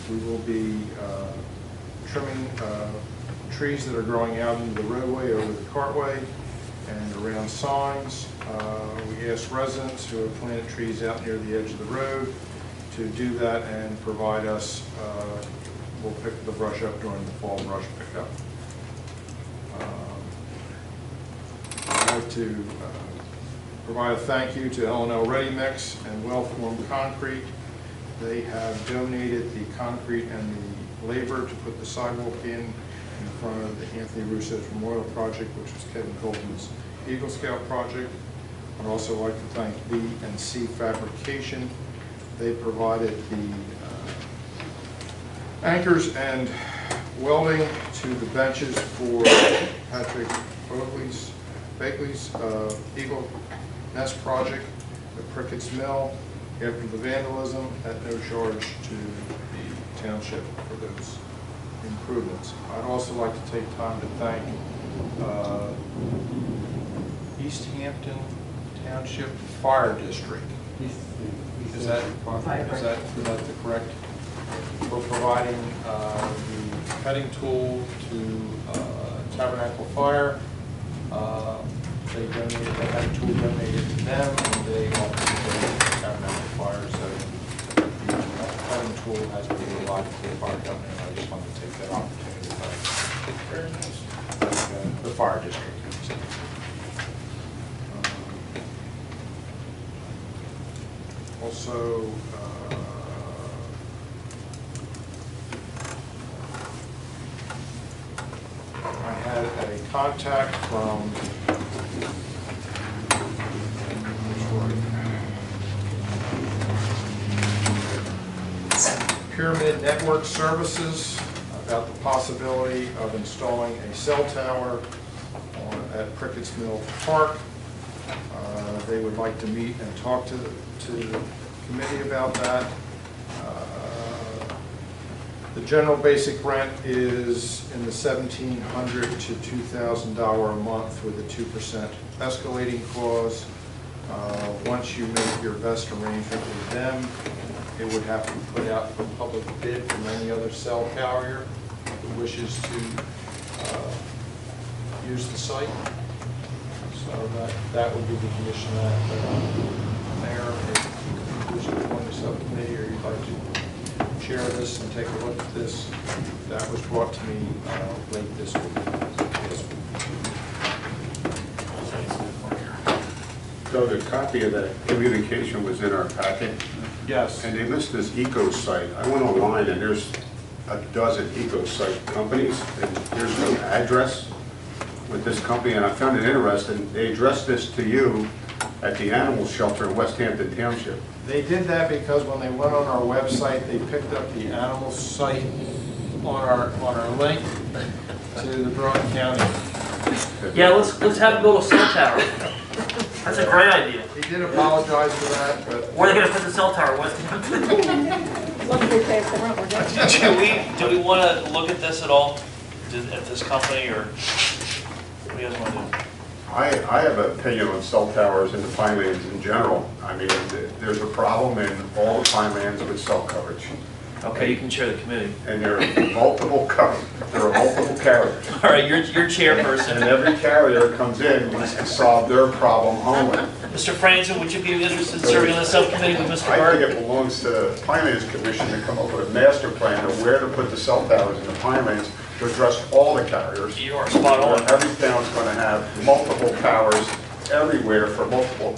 N: We will be trimming trees that are growing out into the roadway over the cartway and around signs. We asked residents who have planted trees out near the edge of the road to do that and provide us, we'll pick the brush up during the fall brush pickup. I'd like to provide a thank you to L&L Ready Mix and Well Formed Concrete They have donated the concrete and the labor to put the sidewalk in front of the Anthony Russo's Memorial Project, which was Kevin Goldman's Eagle Scout project. I'd also like to thank B&C Fabrication. They provided the anchors and welding to the benches for Patrick Bakley's Eagle Nest project at Prickett's Mill after the vandalism at no charge to the township for those improvements. I'd also like to take time to thank East Hampton Township Fire District. Is that the correct? We're providing the cutting tool to Tabernacle Fire. They had a tool donated to them, and they offered to Tabernacle Fire. So the cutting tool has been provided to the fire company. And I just wanted to take that opportunity to thank the fire district. Also, I had a contact from Pyramid Network Services about the possibility of installing a cell tower at Prickett's Mill Park. They would like to meet and talk to the committee about that. The general basic rent is in the $1,700 to $2,000 a month with a 2% escalating clause. Once you make your best arrangement with them, it would have to be put out for public bid from any other cell carrier who wishes to use the site. So that would be the condition that Mayor, if you join the subcommittee or you'd like to chair this and take a look at this, that was brought to me late this week.
H: So the copy of that communication was in our packet?
N: Yes.
H: And they list this eco site. I went online and there's a dozen eco site companies and there's no address with this company, and I found it interesting. They addressed this to you at the animal shelter in West Hampton Township.
N: They did that because when they went on our website, they picked up the animal site on our link to the Brown County.
A: Yeah, let's have them build a cell tower. That's a great idea.
N: He did apologize for that, but...
A: Where are they going to put the cell tower? West Hampton? Do we want to look at this at all? At this company, or what do you guys want to do?
H: I have an opinion on cell towers in the Pinelands in general. I mean, there's a problem in all the Pinelands with cell coverage.
A: Okay, you can chair the committee.
H: And there are multiple carriers.
A: All right, you're chairperson.
H: And every carrier comes in wants to solve their problem only.
A: Mr. Franzen, would you be interested in serving on the subcommittee with Mr.
H: I
A: Burke?
H: think it belongs to the Pinelands Commission to come up with a master plan of where to put the cell towers in the Pinelands to address all the carriers.
A: You are spot on.
H: Every town's going to have multiple towers everywhere for multiple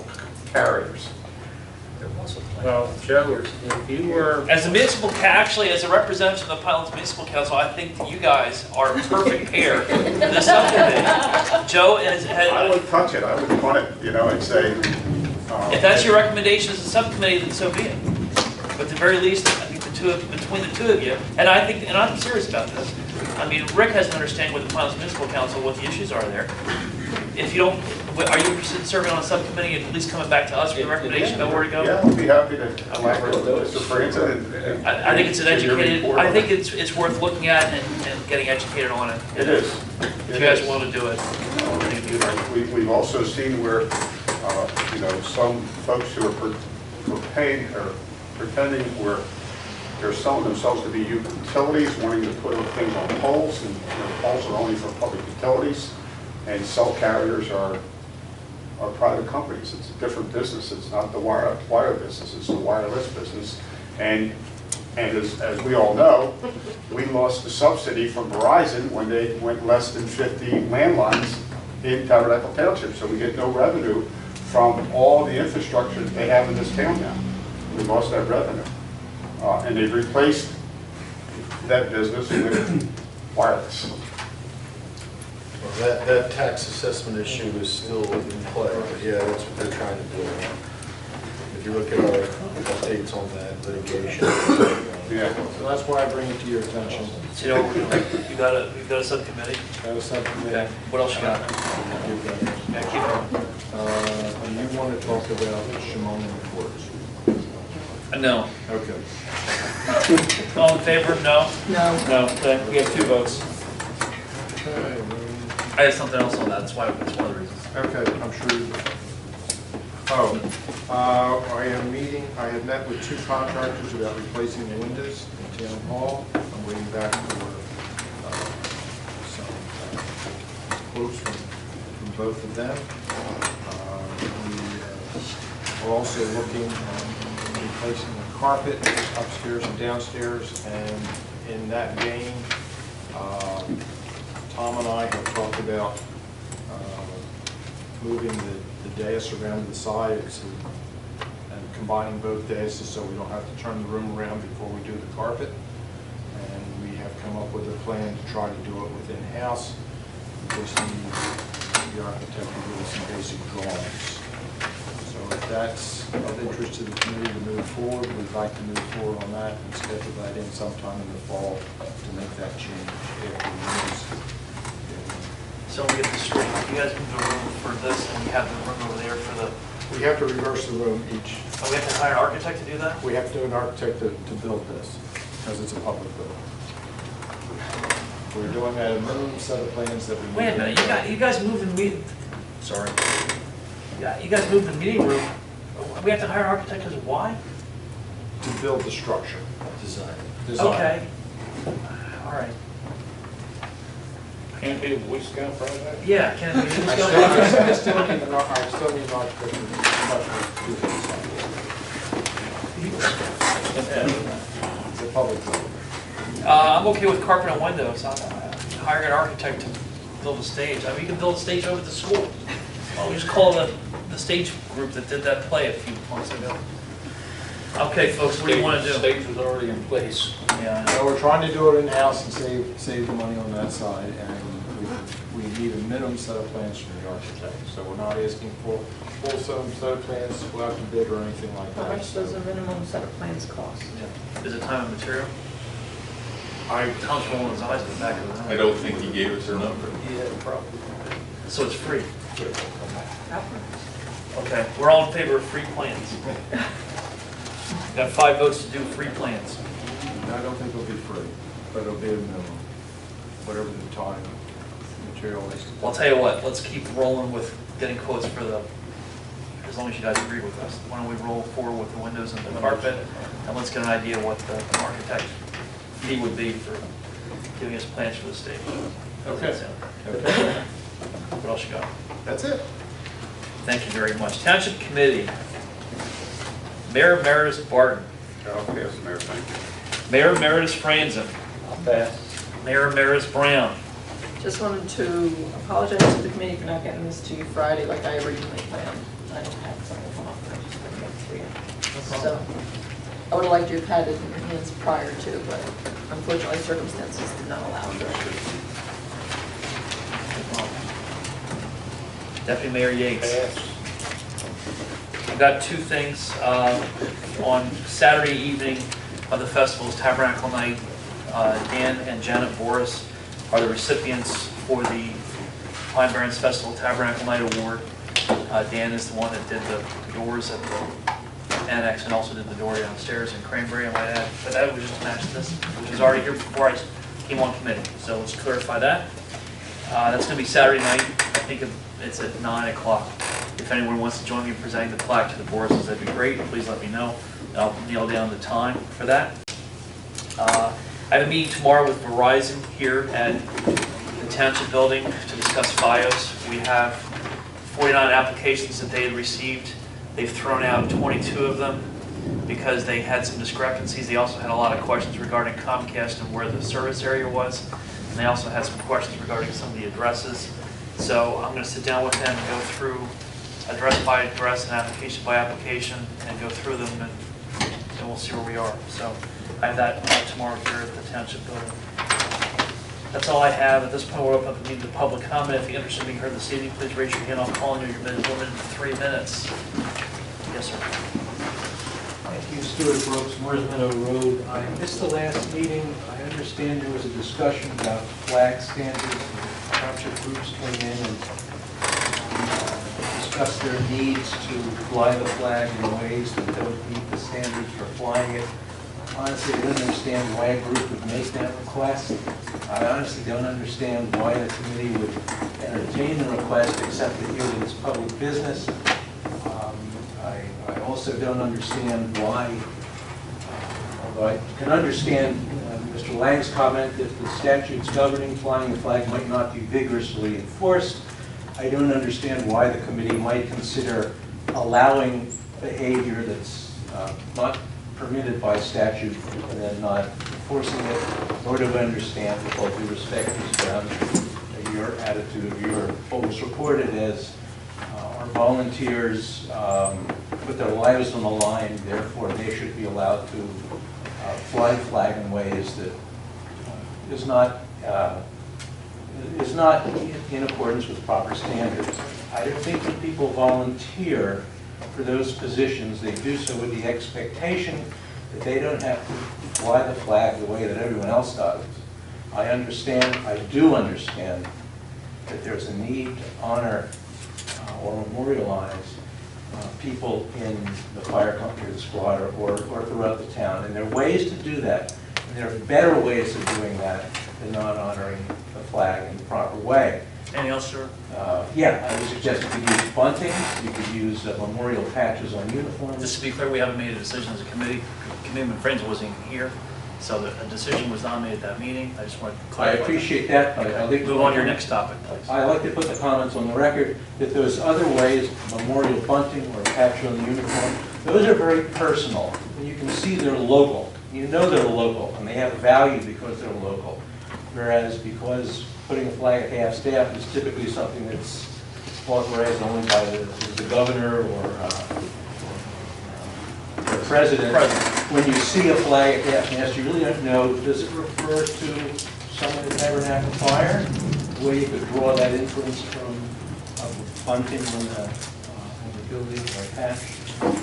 H: carriers.
K: Well, Joe, if you were...
A: As a municipal, actually, as a representative of the Pinelands Municipal Council, I think that you guys are a perfect pair for this subcommittee. Joe has...
H: I would touch it, I would punt it, you know, and say...
A: if that's your recommendation as a subcommittee, then so be it. But at the very least, I think between the two of you, and I'm serious about this. I mean, Rick has an understanding with the Pinelands Municipal Council what the issues are there. If you don't, are you interested in serving on a subcommittee and at least coming back to us with a recommendation about where to go?
H: Yeah, I'd be happy to collaborate with Mr. Franzen.
A: I think it's an educated, I think it's worth looking at and getting educated on it.
H: It is.
A: If you guys want to do it, I think you are.
H: We've also seen where, you know, some folks who are pretending where they're selling themselves to be utilities, wanting to put things on poles, and the poles are only for public utilities, and cell carriers are private companies. It's a different business. It's not the wire business. It's the wireless business. And as we all know, we lost the subsidy from Verizon when they went less than 50 landlines in Tabernacle Township. So we get no revenue from all the infrastructure that they have in this town now. We lost that revenue. And they've replaced that business with wireless.
L: Well, that tax assessment issue is still in play, but yeah, that's what they're trying to do. If you look at our updates on that litigation.
H: Yeah.
N: So that's why I bring it to your attention.
A: So you know, what we're doing? You got a subcommittee?
N: That was something
A: Okay,
N: that
A: what else you got? Yeah, keep going.
N: and you want to talk about Shimon reports.
A: No.
N: Okay.
A: All in favor? No?
J: No.
A: No, okay, we have 2 votes. I have something else on that, that's one of the reasons.
N: Okay, I'm sure you will. I had met with 2 contractors about replacing the windows in Town Hall. I'm waiting back for some quotes from both of them. We are also looking at replacing the carpet upstairs and downstairs, and in that vein, Tom and I have talked about moving the dais around to the sides and combining both daises so we don't have to turn the room around before we do the carpet. And we have come up with a plan to try to do it within house. We just need the architect to give us some basic drawings. So if that's of interest to the committee to move forward, we'd like to move forward on that and schedule that in sometime in the fall to make that change after the news.
A: So we get this straight, you guys move the room for this, and we have the room over there for the,
N: We have to reverse the room each.
A: oh, we have to hire an architect to do that?
N: We have to do an architect to build this, because it's a public building. We're doing a minimum set of plans that we need.
A: Wait a minute, you guys moved the meeting, sorry. Yeah, you guys moved the meeting room, we have to hire an architect because why?
N: To build the structure.
L: Design.
A: Okay. All right.
K: Can't be a Boy Scout project?
A: Yeah, can it be?
N: I still need an architect to do this. It's a public building.
A: I'm okay with carpet and windows. I'm hiring an architect to build a stage. I mean, you can build a stage over at the school. Well, we just call it the stage group that did that play a few months ago. Okay, folks, what do you want to do?
K: The stage was already in place.
A: Yeah.
N: So we're trying to do it in-house and save the money on that side, and we need a minimum set of plans from the architect. So we're not asking for full set of plans to go out to bid or anything like that.
J: How much does a minimum set of plans cost?
A: Is it time and material?
N: I
A: Tom's rolling his eyes in the back of the room.
B: I don't think he gave us a number.
A: Yeah, probably. So it's free?
J: How much?
A: Okay, we're all in favor of free plans. Got 5 votes to do free plans.
N: I don't think it'll be free, but it'll be a minimum, whatever the time material is.
A: Well, I'll tell you what, let's keep rolling with getting quotes for the, as long as you guys agree with us. Why don't we roll forward with the windows and the carpet, and let's get an idea what the architect fee would be for giving us plans for the stage.
N: Okay.
A: Okay. What else you got?
N: That's it.
A: Thank you very much. Township Committee. Mayor Emeritus Barton.
H: I'll pass, Mayor, thank you.
A: Mayor Emeritus Franzen.
M: I'll pass.
A: Mayor Emeritus Brown.
J: Just wanted to apologize to the committee for not getting this to you Friday like I originally planned. I had something come up, and I just couldn't get it to you. So, I would have liked to have had it in your hands prior to, but unfortunately circumstances did not allow it.
A: Deputy Mayor Yates. I've got 2 things. On Saturday evening of the festival's Tabernacle Night, Dan and Janet Boris are the recipients for the Pine Barrens Festival Tabernacle Night Award. Dan is the one that did the doors at the annex and also did the door downstairs in Cranberry, I might add. But that was just to match this, which was already here before I came on committee. So let's clarify that. That's going to be Saturday night. I think it's at 9 o'clock. If anyone wants to join me in presenting the plaque to the Borises, that'd be great. Please let me know. I'll nail down the time for that. I have a meeting tomorrow with Verizon here at the Township Building to discuss FiOS. We have 49 applications that they had received. They've thrown out 22 of them because they had some discrepancies. They also had a lot of questions regarding Comcast and where the service area was. And they also had some questions regarding some of the addresses. So I'm going to sit down with them and go through address by address and application by application and go through them, and we'll see where we are. So I have that tomorrow here at the Township Building. That's all I have. At this point, we'll open up the meeting to public comment. If you're interested in being heard this evening, please raise your hand. I'll call on you. You're limited to 3 minutes. Yes, sir.
E: Thank you, Stuart Brooks, Moore's Meadow Road. I missed the last meeting. I understand there was a discussion about flag standards. And township groups came in and discussed their needs to fly the flag in ways that don't meet the standards for flying it. Honestly, I don't understand why a group would make that request. I honestly don't understand why the committee would entertain the request, except to hear that it's public business. I also don't understand why, although I can understand Mr. Lang's comment that the statutes governing flying the flag might not be vigorously enforced. I don't understand why the committee might consider allowing behavior that's not permitted by statute and then not enforcing it, nor do I understand, with all due respect, Mr. Brown, your attitude. You're always reported as our volunteers put their lives on the line, therefore they should be allowed to fly the flag in ways that is not in accordance with proper standards. I don't think that people volunteer for those positions. They do so with the expectation that they don't have to fly the flag the way that everyone else does. I do understand that there's a need to honor or memorialize people in the fire company or the squad or throughout the town. And there are ways to do that. And there are better ways of doing that than not honoring the flag in the proper way.
A: Anything else, sir?
E: Yeah, I would suggest you could use bunting, you could use memorial patches on uniforms.
A: Just to be clear, we haven't made a decision as a committee. Committeeman Friends wasn't even here, so a decision was not made at that meeting. I just want to
E: I
A: clarify.
E: appreciate that.
A: Okay.
E: I'd like to
A: Move on to your next topic, please.
E: I'd like to put the comments on the record that those other ways, memorial bunting or a patch on the uniform, those are very personal. And you can see they're local. You know they're local, and they have value because they're local. Whereas because putting a flag at half-staff is typically something that's authorized only by the governor or the president. When you see a flag at half-mast, you really don't know, does it refer to someone at Tabernacle Fire? The way you could draw that inference from bunting on the building or a patch?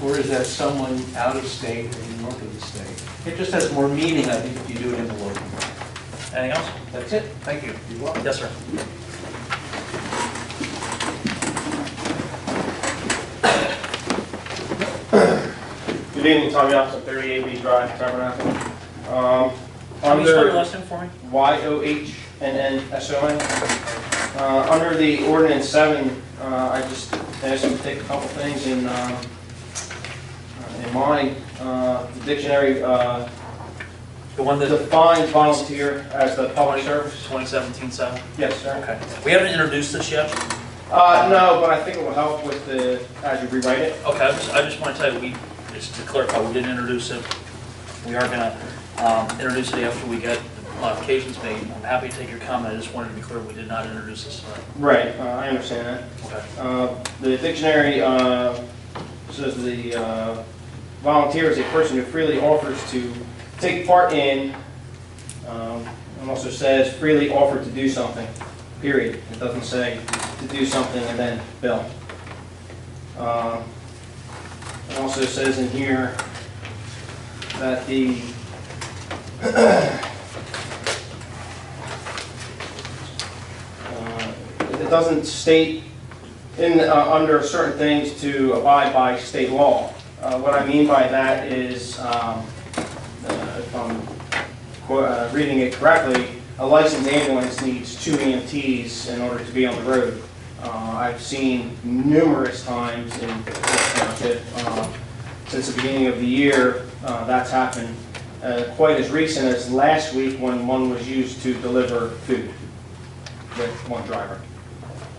E: Or is that someone out of state or north of the state? It just has more meaning, I think, if you do it in the local.
A: Anything else?
E: That's it.
A: Thank you.
E: You're welcome.
A: Yes, sir.
P: Good evening, Tommy Upson, 38 Beach Drive, Tabernacle.
A: Can you spell your last name for me?
P: YOHNNSON. Under the ordinance 7, I just asked him to take a couple things in mind. The dictionary
A: The one that
P: defines volunteer as the public service.
A: 2017-7?
P: Yes, sir.
A: Okay. We haven't introduced this yet.
P: No, but I think it will help with as you rewrite it.
A: Okay, I just want to tell you, just to clarify, we didn't introduce it. We are going to introduce it after we get modifications made. I'm happy to take your comment. I just wanted to be clear, we did not introduce this.
P: Right, I understand that.
A: Okay.
P: The dictionary says the volunteer is a person who freely offers to take part in, and also says freely offer to do something, period. It doesn't say to do something and then bill. It also says in here that the it doesn't state in under certain things to abide by state law. What I mean by that is, if I'm reading it correctly, a licensed ambulance needs 2 EMTs in order to be on the road. I've seen numerous times in this township since the beginning of the year that's happened. Quite as recent as last week when one was used to deliver food with one driver.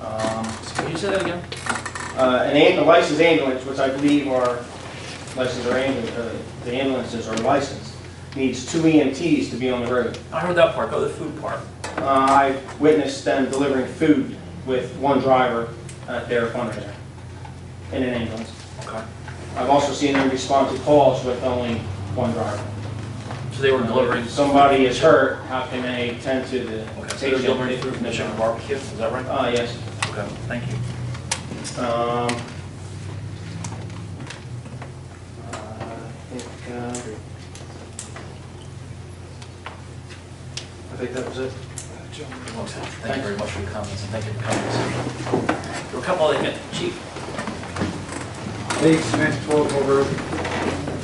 A: Can you say that again?
P: A licensed ambulance, which I believe are licensed or the ambulances are licensed, needs 2 EMTs to be on the road.
A: I heard that part. Go to the food part.
P: I witnessed them delivering food with one driver at their fundraiser in an ambulance.
A: Okay.
P: I've also seen them respond to calls with only one driver.
A: So they were delivering.
P: If somebody is hurt, how can they tend to the
A: Okay, so they're delivering food from the chicken barbecue, is that right?
P: Yes.
A: Okay, thank you.
P: I think that was it.
A: Okay, thank you very much for your comments, and thank you for coming this evening. There were a couple other, Chief.
O: Dave Smith, 12 Hill Road.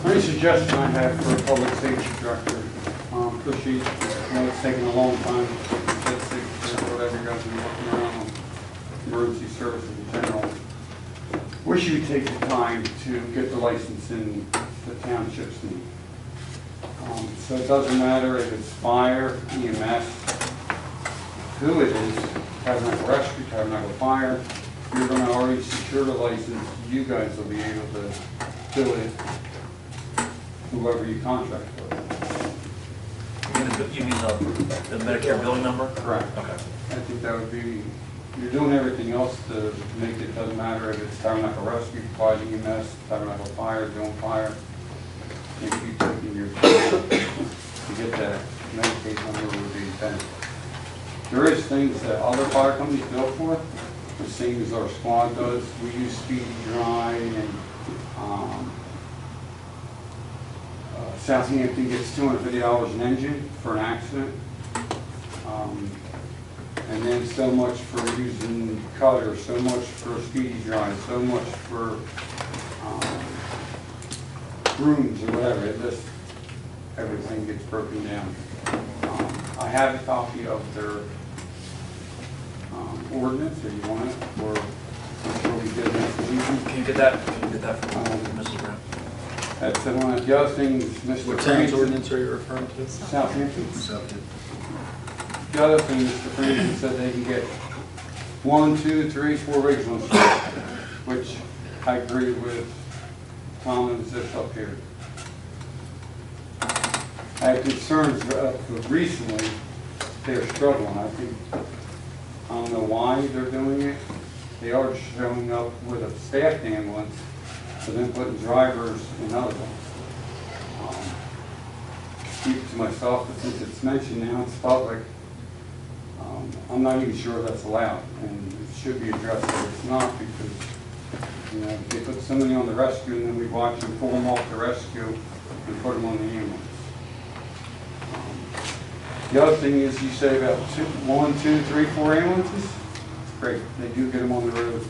O: Any suggestion I have for a public safety director? Appreciate, I know it's taken a long time, let's see, whatever you guys have been working around on emergency services in general. Wish you'd take the time to get the license in the townships need. So it doesn't matter if it's fire, EMS, who it is, Tabernacle Rescue, Tabernacle Fire, you're going to already secure the license, you guys will be able to do it, whoever you contract with.
A: You mean the Medicare billing number?
O: Correct.
A: Okay.
O: I think that would be, you're doing everything else to make it, doesn't matter if it's Tabernacle Rescue, Fire EMS, Tabernacle Fire, doing fire. If you taking your time to get that Medicaid number would be beneficial. There is things that other fire companies bill for, the same as our squad does. We use Speedy Dry, and Southampton gets $250 an engine for an accident. And then so much for using Cutter, so much for Speedy Dry, so much for rooms or whatever. It just, everything gets broken down. I have a copy of their ordinance, if you want it, or I'm sure we did next week.
A: Can you get that? Can you get that from Mrs. Brown?
O: That's the one. The other thing is Mr.
L: What town's
O: Franklin.
L: ordinance are you referring to?
O: Southampton.
L: Southampton.
O: The other thing, Mr. Franklin said they can get 1, 2, 3, 4 rigs on street, which I agree with Tom and Ziff up here. I have concerns recently, they're struggling. I don't know why they're doing it. They are showing up with a staffed ambulance, but then putting drivers in other ones. Keep it to myself, but since it's mentioned now, it's public, I'm not even sure that's allowed, and it should be addressed if it's not, because, you know, they put somebody on the rescue, and then we watch them pull them off the rescue and put them on the ambulance. The other thing is, you say about 1, 2, 3, 4 ambulances. It's great. They do get them on the road.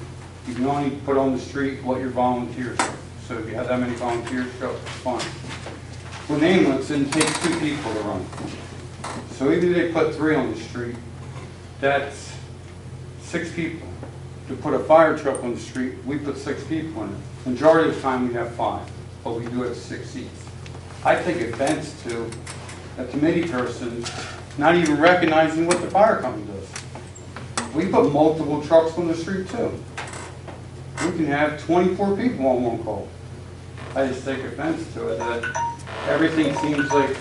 O: You can only put on the street what your volunteers are. So if you have that many volunteers, go, it's fine. With an ambulance, it takes 2 people to run. So even if they put 3 on the street, that's 6 people. To put a fire truck on the street, we put 6 people in it. Majority of the time, we have 5, but we do have 6 seats. I take offense to a committee person not even recognizing what the fire company does. We put multiple trucks on the street too. We can have 24 people on one call. I just take offense to it that everything seems like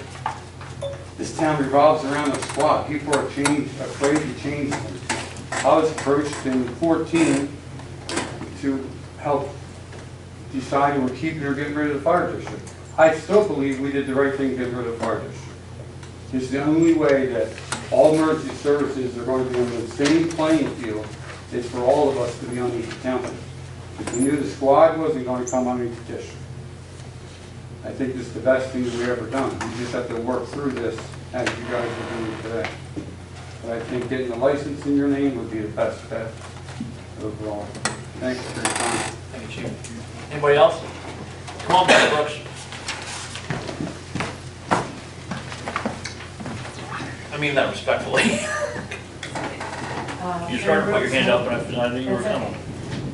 O: this town revolves around a squad. People are afraid to change things. I was approached in 2014 to help decide we're keeping or getting rid of the fire district. I still believe we did the right thing to get rid of the fire district. It's the only way that all emergency services are going to be on the same playing field is for all of us to be underneath the township. If we knew the squad wasn't going to come underneath the district. I think this is the best thing we've ever done. We just have to work through this as you guys are doing today. But I think getting the license in your name would be the best bet overall. Thanks for your time.
A: Thank you, Chief. Anybody else? Come on, Mr. Brooks. I mean that respectfully. You started to put your hand up, and I knew you were coming.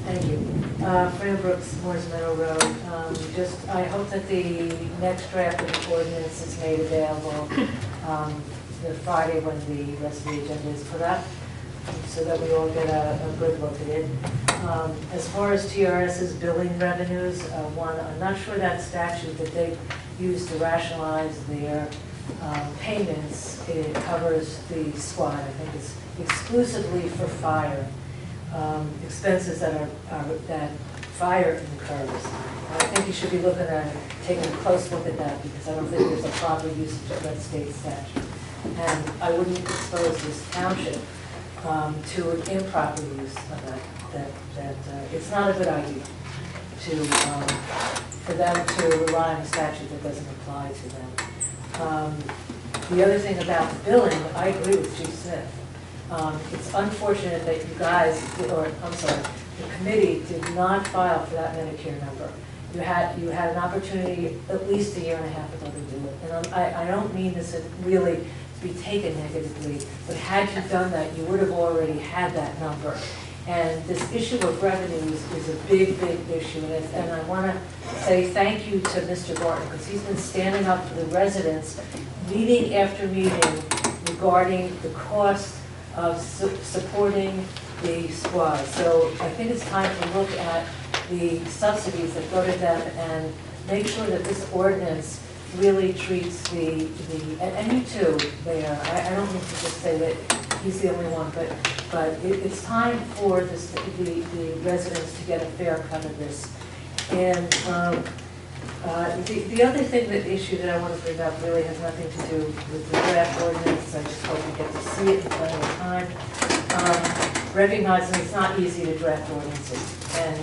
D: Thank you. Fran Brooks, Moore's Meadow Road. I hope that the next draft of the ordinance is made available the Friday when the rest of the agenda is put up, so that we all get a good look at it. As far as TRS's billing revenues, I'm not sure that statute that they use to rationalize their payments, it covers the squad. I think it's exclusively for fire expenses that fire incurs.
I: I think you should be looking at, taking a close look at that, because I don't think there's a proper usage of that state statute. And I wouldn't expose this township to an improper use of that, it's not a good idea to, for them to rely on a statute that doesn't apply to them. The other thing about the billing, I agree with Chief Smith. It's unfortunate that you guys, or I'm sorry, the committee did not file for that Medicare number. You had an opportunity at least a year and a half ago to do it. And I don't mean this really to be taken negatively, but had you done that, you would have already had that number. And this issue of revenues is a big, big issue. And I want to say thank you to Mr. Barton, because he's been standing up for the residents, meeting after meeting, regarding the cost of supporting the squad. So I think it's time to look at the subsidies that go to them and make sure that this ordinance really treats and you too, Mayor, I don't mean to just say that he's the only one, but it's time for the residents to get a fair cut of this. And the other thing, the issue that I want to bring up really has nothing to do with the draft ordinance. I just hope you get to see it in plenty of time. Recognizing it's not easy to draft ordinances. And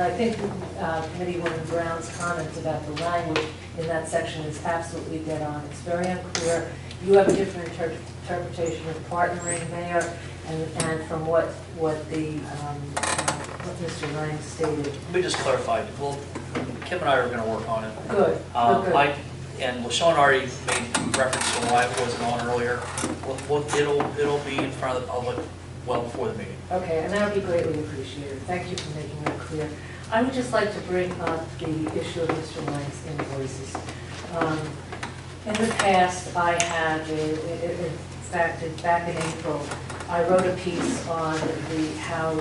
I: I think Committeewoman Brown's comments about the language in that section is absolutely dead on. It's very unclear. You have a different interpretation of partnering, Mayor, and from what Mr. Lang stated.
A: Let me just clarify. Well, Kim and I are going to work on it.
I: Good. Good.
A: And LaShawn already made reference to why it wasn't on earlier. It'll be in front of the public well before the meeting.
I: Okay, and that would be greatly appreciated. Thank you for making that clear. I would just like to bring up the issue of Mr. Lang's invoices. In the past, I had, in fact, back in April, I wrote a piece on how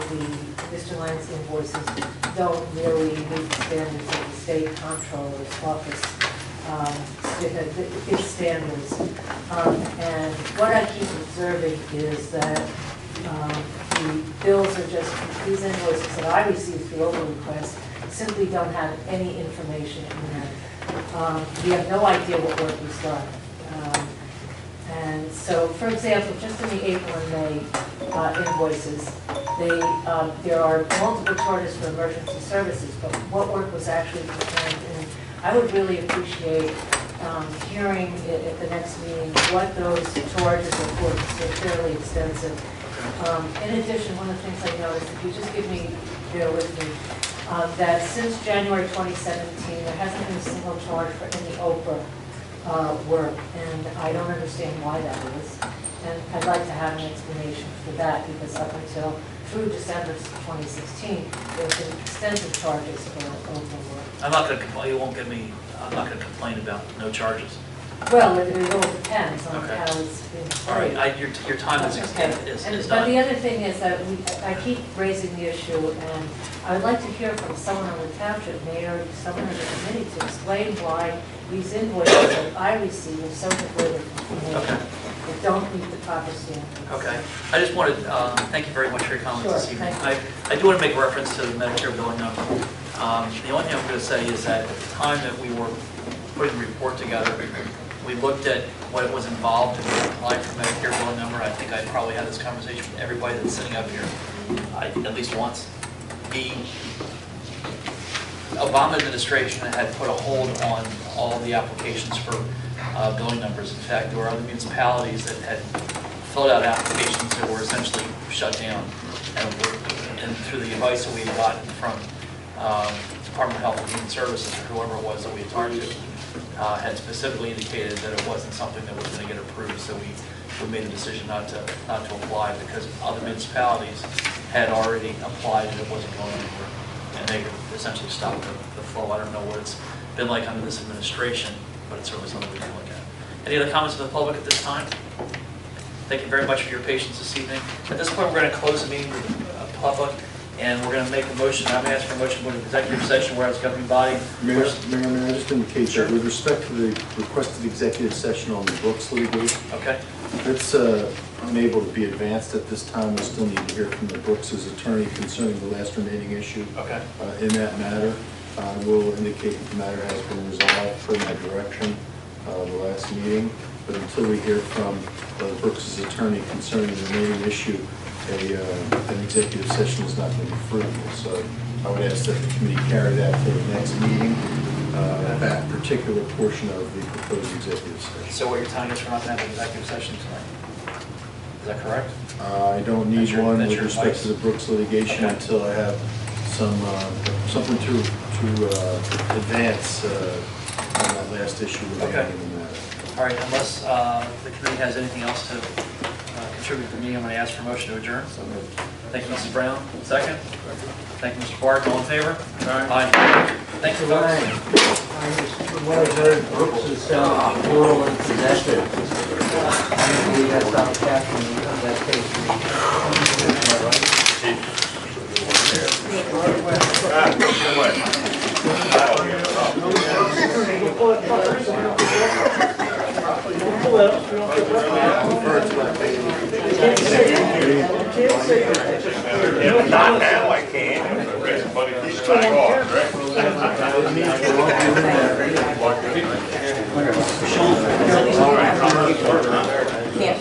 I: Mr. Lang's invoices don't really meet the standards of the state comptroller's office, its standards. And what I keep observing is that the bills are just, these invoices that I receive through open requests simply don't have any information in them. We have no idea what work was done. And so, for example, just in the April and May invoices, there are multiple charges for emergency services, but what work was actually performed? And I would really appreciate hearing at the next meeting what those charges are for, because they're fairly extensive. In addition, one of the things I noticed, if you just bear with me, that since January 2017, there hasn't been a single charge for any Oprah work, and I don't understand why that is. And I'd like to have an explanation for that, because up until through December 2016, there's been extensive charges for Oprah work.
A: I'm not going to complain. You won't get me. I'm not going to complain about no charges.
I: Well, it all depends on
A: Okay.
I: how it's been played.
A: All right. Your time is
I: But
A: done.
I: the other thing is that I keep raising the issue, and I would like to hear from someone on the township, mayor, someone on the committee, to explain why these invoices that I receive are so depleted that don't meet the proper standards.
A: Okay. I just wanted, thank you very much for your comments this
I: Sure,
A: evening.
I: thank
A: I do want to make a reference to the Medicare billing number. The only thing I'm going to say is that at the time that we were putting the report together, we looked at what was involved in applying for Medicare billing number. I think I probably had this conversation with everybody that's sitting up here, at least once. The Obama administration had put a hold on all the applications for billing numbers. In fact, there were other municipalities that had filled out applications that were essentially shut down. And through the advice that we had gotten from Department of Health and Human Services, or whoever it was that we had talked to, had specifically indicated that it wasn't something that was going to get approved. So we made a decision not to apply, because other municipalities had already applied and it wasn't going anywhere. And they essentially stopped the flow. I don't know what it's been like under this administration, but it's certainly something we can look at. Any other comments from the public at this time? Thank you very much for your patience this evening. At this point, we're going to close the meeting with the public, and we're going to make a motion. I'm going to ask for a motion to go into executive session, whereas governing body.
L: Mayor, may I just indicate that with respect to the requested executive session on the Brooks litigation,
A: Okay.
L: it's unable to be advanced at this time. We still need to hear from the Brooks' attorney concerning the last remaining issue
A: Okay.
L: in that matter. I will indicate that the matter has been resolved per my direction the last meeting, but until we hear from Brooks' attorney concerning the remaining issue, an executive session is not going to be fruitful. So I would ask that the committee carry that to the next meeting, that particular portion of the proposed executive session.
A: So what you're telling us, we're not going to have an executive session tonight? Is that correct?
L: I don't need one
A: that's
L: with
A: your
L: respect
A: advice?
L: to the Brooks litigation
A: Okay.
L: until I have something to advance on that last issue with
A: Okay.
L: the matter.
A: All right, unless the committee has anything else to contribute to the meeting, I'm going to ask for a motion to adjourn. Thank you, Mrs. Brown. Second. Thank you, Mr. Barton. All in favor? Aye. Thank you, folks.
E: What I heard, Brooks is oral and possession. We got to stop captioning that
B: Not now, I can't. But if he's trying off,
F: Yeah.